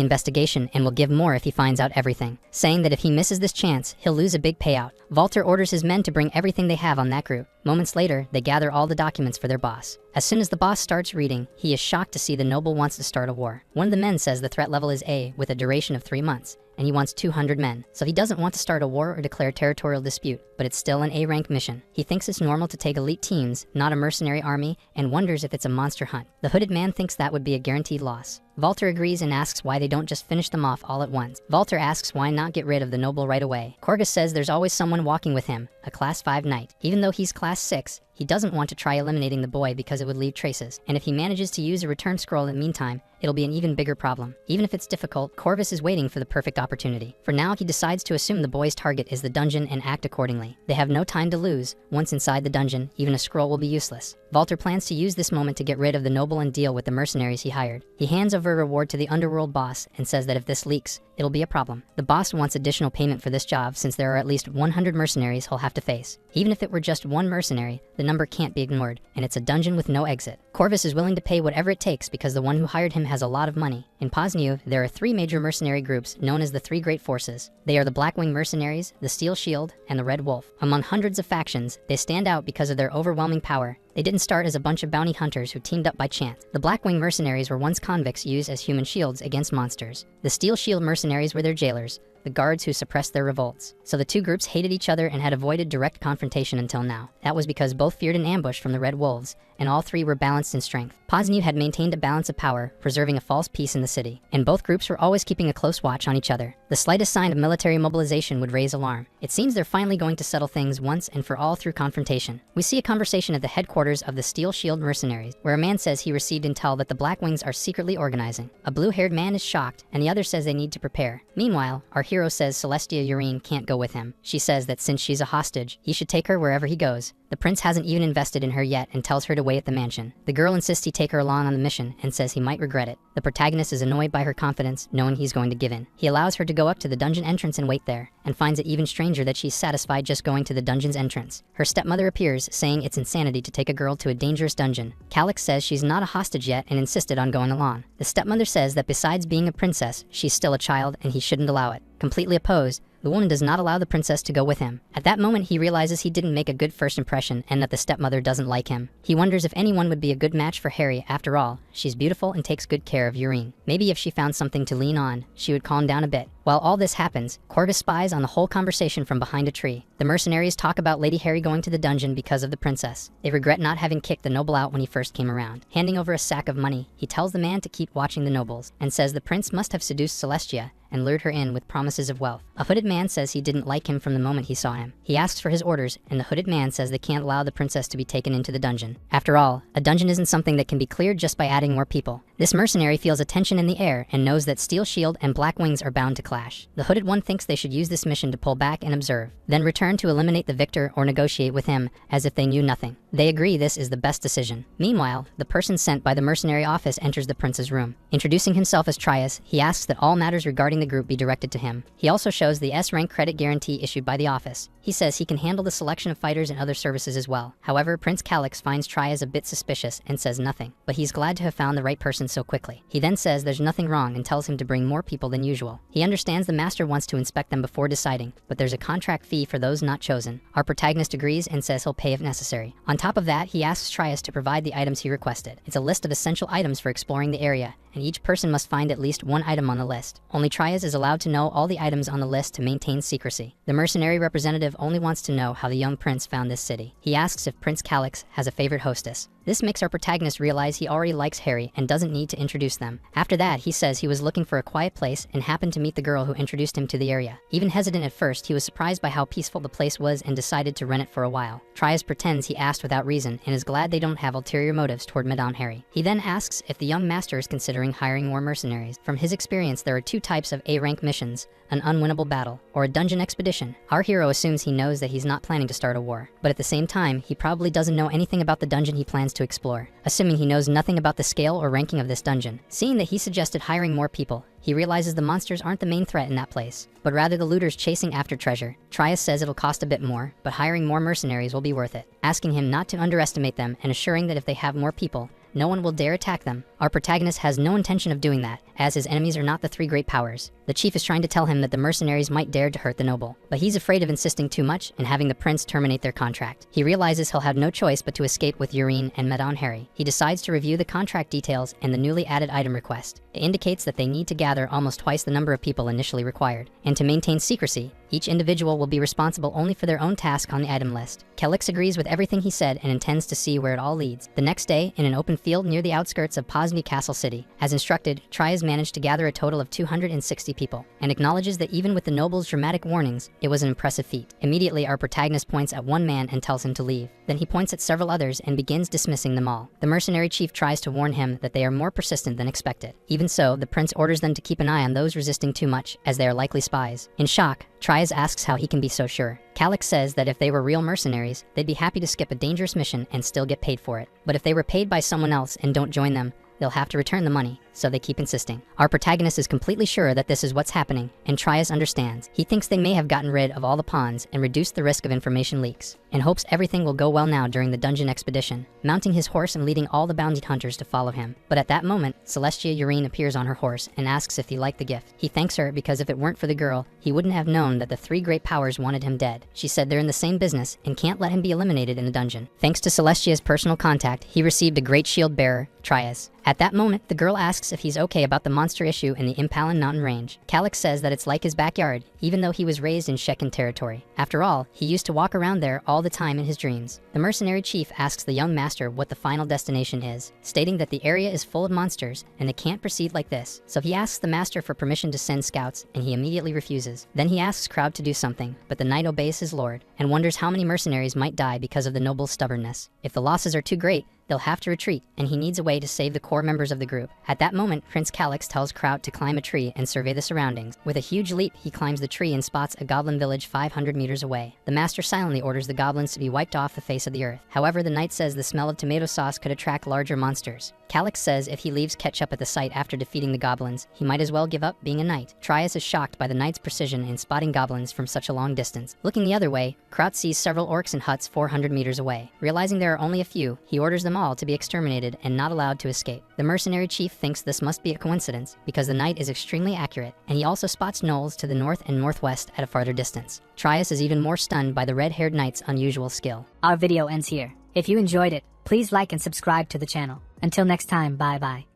investigation and will give more if he finds out everything, saying that if he misses this chance, he'll lose a big payout. Walter orders his men to bring everything they have on that group. Moments later, they gather all the documents for their boss. As soon as the boss starts reading, he is shocked to see the noble wants to start a war. One of the men says the threat level is A with a duration of 3 months, and he wants 200 men. So he doesn't want to start a war or declare territorial dispute, but it's still an A-rank mission. He thinks it's normal to take elite teams, not a mercenary army, and wonders if it's a monster hunt. The hooded man thinks that would be a guaranteed loss. Walter agrees and asks why they don't just finish them off all at once. Walter asks why not get rid of the noble right away. Corvus says there's always someone walking with him, a Class 5 knight. Even though he's Class 6, he doesn't want to try eliminating the boy because it would leave traces. And if he manages to use a return scroll in the meantime, it'll be an even bigger problem. Even if it's difficult, Corvus is waiting for the perfect opportunity. For now, he decides to assume the boy's target is the dungeon and act accordingly. They have no time to lose. Once inside the dungeon, even a scroll will be useless. Walter plans to use this moment to get rid of the noble and deal with the mercenaries he hired. He hands over a reward to the underworld boss and says that if this leaks, it'll be a problem. The boss wants additional payment for this job since there are at least 100 mercenaries he'll have to face. Even if it were just one mercenary, the number can't be ignored, and it's a dungeon with no exit. Corvus is willing to pay whatever it takes because the one who hired him has a lot of money. In Pozniew, there are 3 major mercenary groups known as the 3 Great Forces. They are the Blackwing Mercenaries, the Steel Shield, and the Red Wolf. Among hundreds of factions, they stand out because of their overwhelming power. They didn't start as a bunch of bounty hunters who teamed up by chance. The Blackwing Mercenaries were once convicts used as human shields against monsters. The Steel Shield Mercenaries were their jailers, the guards who suppressed their revolts. So the two groups hated each other and had avoided direct confrontation until now. That was because both feared an ambush from the Red Wolves, and all 3 were balanced in strength. Pozniew had maintained a balance of power, preserving a false peace in the city, and both groups were always keeping a close watch on each other. The slightest sign of military mobilization would raise alarm. It seems they're finally going to settle things once and for all through confrontation. We see a conversation at the headquarters of the Steel Shield Mercenaries, where a man says he received intel that the Blackwings are secretly organizing. A blue-haired man is shocked, and the other says they need to prepare. Meanwhile, our hero says Celestia Urine can't go with him. She says that since she's a hostage, he should take her wherever he goes. The prince hasn't even invested in her yet and tells her to wait at the mansion. The girl insists he take her along on the mission and says he might regret it. The protagonist is annoyed by her confidence, knowing he's going to give in. He allows her to go up to the dungeon entrance and wait there, and finds it even stranger that she's satisfied just going to the dungeon's entrance. Her stepmother appears, saying it's insanity to take a girl to a dangerous dungeon. Calyx says she's not a hostage yet and insisted on going along. The stepmother says that besides being a princess, she's still a child and he shouldn't allow it. Completely opposed, the woman does not allow the princess to go with him. At that moment, he realizes he didn't make a good first impression and that the stepmother doesn't like him. He wonders if anyone would be a good match for Harry. After all, she's beautiful and takes good care of Urine. Maybe if she found something to lean on, she would calm down a bit. While all this happens, Corvus spies on the whole conversation from behind a tree. The mercenaries talk about Lady Harry going to the dungeon because of the princess. They regret not having kicked the noble out when he first came around. Handing over a sack of money, he tells the man to keep watching the nobles, and says the prince must have seduced Celestia and lured her in with promises of wealth. A hooded man says he didn't like him from the moment he saw him. He asks for his orders, and the hooded man says they can't allow the princess to be taken into the dungeon. After all, a dungeon isn't something that can be cleared just by adding more people. This mercenary feels a tension in the air and knows that Steel Shield and Black Wings are bound to clash. The hooded one thinks they should use this mission to pull back and observe, then return to eliminate the victor or negotiate with him as if they knew nothing. They agree this is the best decision. Meanwhile, the person sent by the mercenary office enters the prince's room. Introducing himself as Trias, he asks that all matters regarding the group be directed to him. He also shows the S-rank credit guarantee issued by the office. He says he can handle the selection of fighters and other services as well. However, Prince Calyx finds Trias a bit suspicious and says nothing, but he's glad to have found the right person so quickly. He then says there's nothing wrong and tells him to bring more people than usual. He understands the master wants to inspect them before deciding, but there's a contract fee for those not chosen. Our protagonist agrees and says he'll pay if necessary. On top of that, he asks Trias to provide the items he requested. It's a list of essential items for exploring the area, and each person must find at least one item on the list. Only Trias is allowed to know all the items on the list to maintain secrecy. The mercenary representative only wants to know how the young prince found this city. He asks if Prince Calyx has a favorite hostess. This makes our protagonist realize he already likes Harry and doesn't need to introduce them. After that, he says he was looking for a quiet place and happened to meet the girl who introduced him to the area. Even hesitant at first, he was surprised by how peaceful the place was and decided to rent it for a while. Trias pretends he asked without reason and is glad they don't have ulterior motives toward Madame Harry. He then asks if the young master is considering hiring more mercenaries. From his experience, there are two types of A-rank missions: an unwinnable battle or a dungeon expedition. Our hero assumes he knows that he's not planning to start a war, but at the same time, he probably doesn't know anything about the dungeon he plans to explore. Assuming he knows nothing about the scale or ranking of this dungeon. Seeing that he suggested hiring more people, he realizes the monsters aren't the main threat in that place, but rather the looters chasing after treasure. Trias says it'll cost a bit more, but hiring more mercenaries will be worth it, asking him not to underestimate them and assuring that if they have more people, no one will dare attack them. Our protagonist has no intention of doing that, as his enemies are not the three great powers. The chief is trying to tell him that the mercenaries might dare to hurt the noble, but he's afraid of insisting too much and having the prince terminate their contract. He realizes he'll have no choice but to escape with Urine and Madame Harry. He decides to review the contract details and the newly added item request. It indicates that they need to gather almost twice the number of people initially required, and to maintain secrecy, each individual will be responsible only for their own task on the item list. Calyx agrees with everything he said and intends to see where it all leads. The next day, in an open field near the outskirts of Pozny Castle City, as instructed, Trias managed to gather a total of 260 people, and acknowledges that even with the noble's dramatic warnings, it was an impressive feat. Immediately, our protagonist points at one man and tells him to leave. Then he points at several others and begins dismissing them all. The mercenary chief tries to warn him that they are more persistent than expected. Even so, the prince orders them to keep an eye on those resisting too much, as they are likely spies. In shock, Trias asks how he can be so sure. Calyx says that if they were real mercenaries, they'd be happy to skip a dangerous mission and still get paid for it. But if they were paid by someone else and don't join them, they'll have to return the money, so they keep insisting. Our protagonist is completely sure that this is what's happening, and Trias understands. He thinks they may have gotten rid of all the pawns and reduced the risk of information leaks, and hopes everything will go well now during the dungeon expedition, mounting his horse and leading all the bounty hunters to follow him. But at that moment, Celestia Urine appears on her horse and asks if he liked the gift. He thanks her because if it weren't for the girl, he wouldn't have known that the three great powers wanted him dead. She said they're in the same business and can't let him be eliminated in the dungeon. Thanks to Celestia's personal contact, he received a great shield bearer, Trias. At that moment, the girl asks if he's okay about the monster issue in the Impalan mountain range. Calyx says that it's like his backyard, even though he was raised in Shekin territory. After all, he used to walk around there all the time in his dreams. The mercenary chief asks the young master what the final destination is, stating that the area is full of monsters and they can't proceed like this. So he asks the master for permission to send scouts, and he immediately refuses. Then he asks Crowd to do something, but the knight obeys his lord and wonders how many mercenaries might die because of the noble's stubbornness. If the losses are too great, they'll have to retreat, and he needs a way to save the core members of the group. At that moment, Prince Calyx tells Kraut to climb a tree and survey the surroundings. With a huge leap, he climbs the tree and spots a goblin village 500 meters away. The master silently orders the goblins to be wiped off the face of the earth. However, the knight says the smell of tomato sauce could attract larger monsters. Calyx says if he leaves ketchup at the site after defeating the goblins, he might as well give up being a knight. Trias is shocked by the knight's precision in spotting goblins from such a long distance. Looking the other way, Kraut sees several orcs in huts 400 meters away. Realizing there are only a few, he orders them all to be exterminated and not allowed to escape. The mercenary chief thinks this must be a coincidence because the knight is extremely accurate, and he also spots gnolls to the north and northwest at a farther distance. Trias is even more stunned by the red-haired knight's unusual skill. Our video ends here. If you enjoyed it, please like and subscribe to the channel. Until next time, bye bye.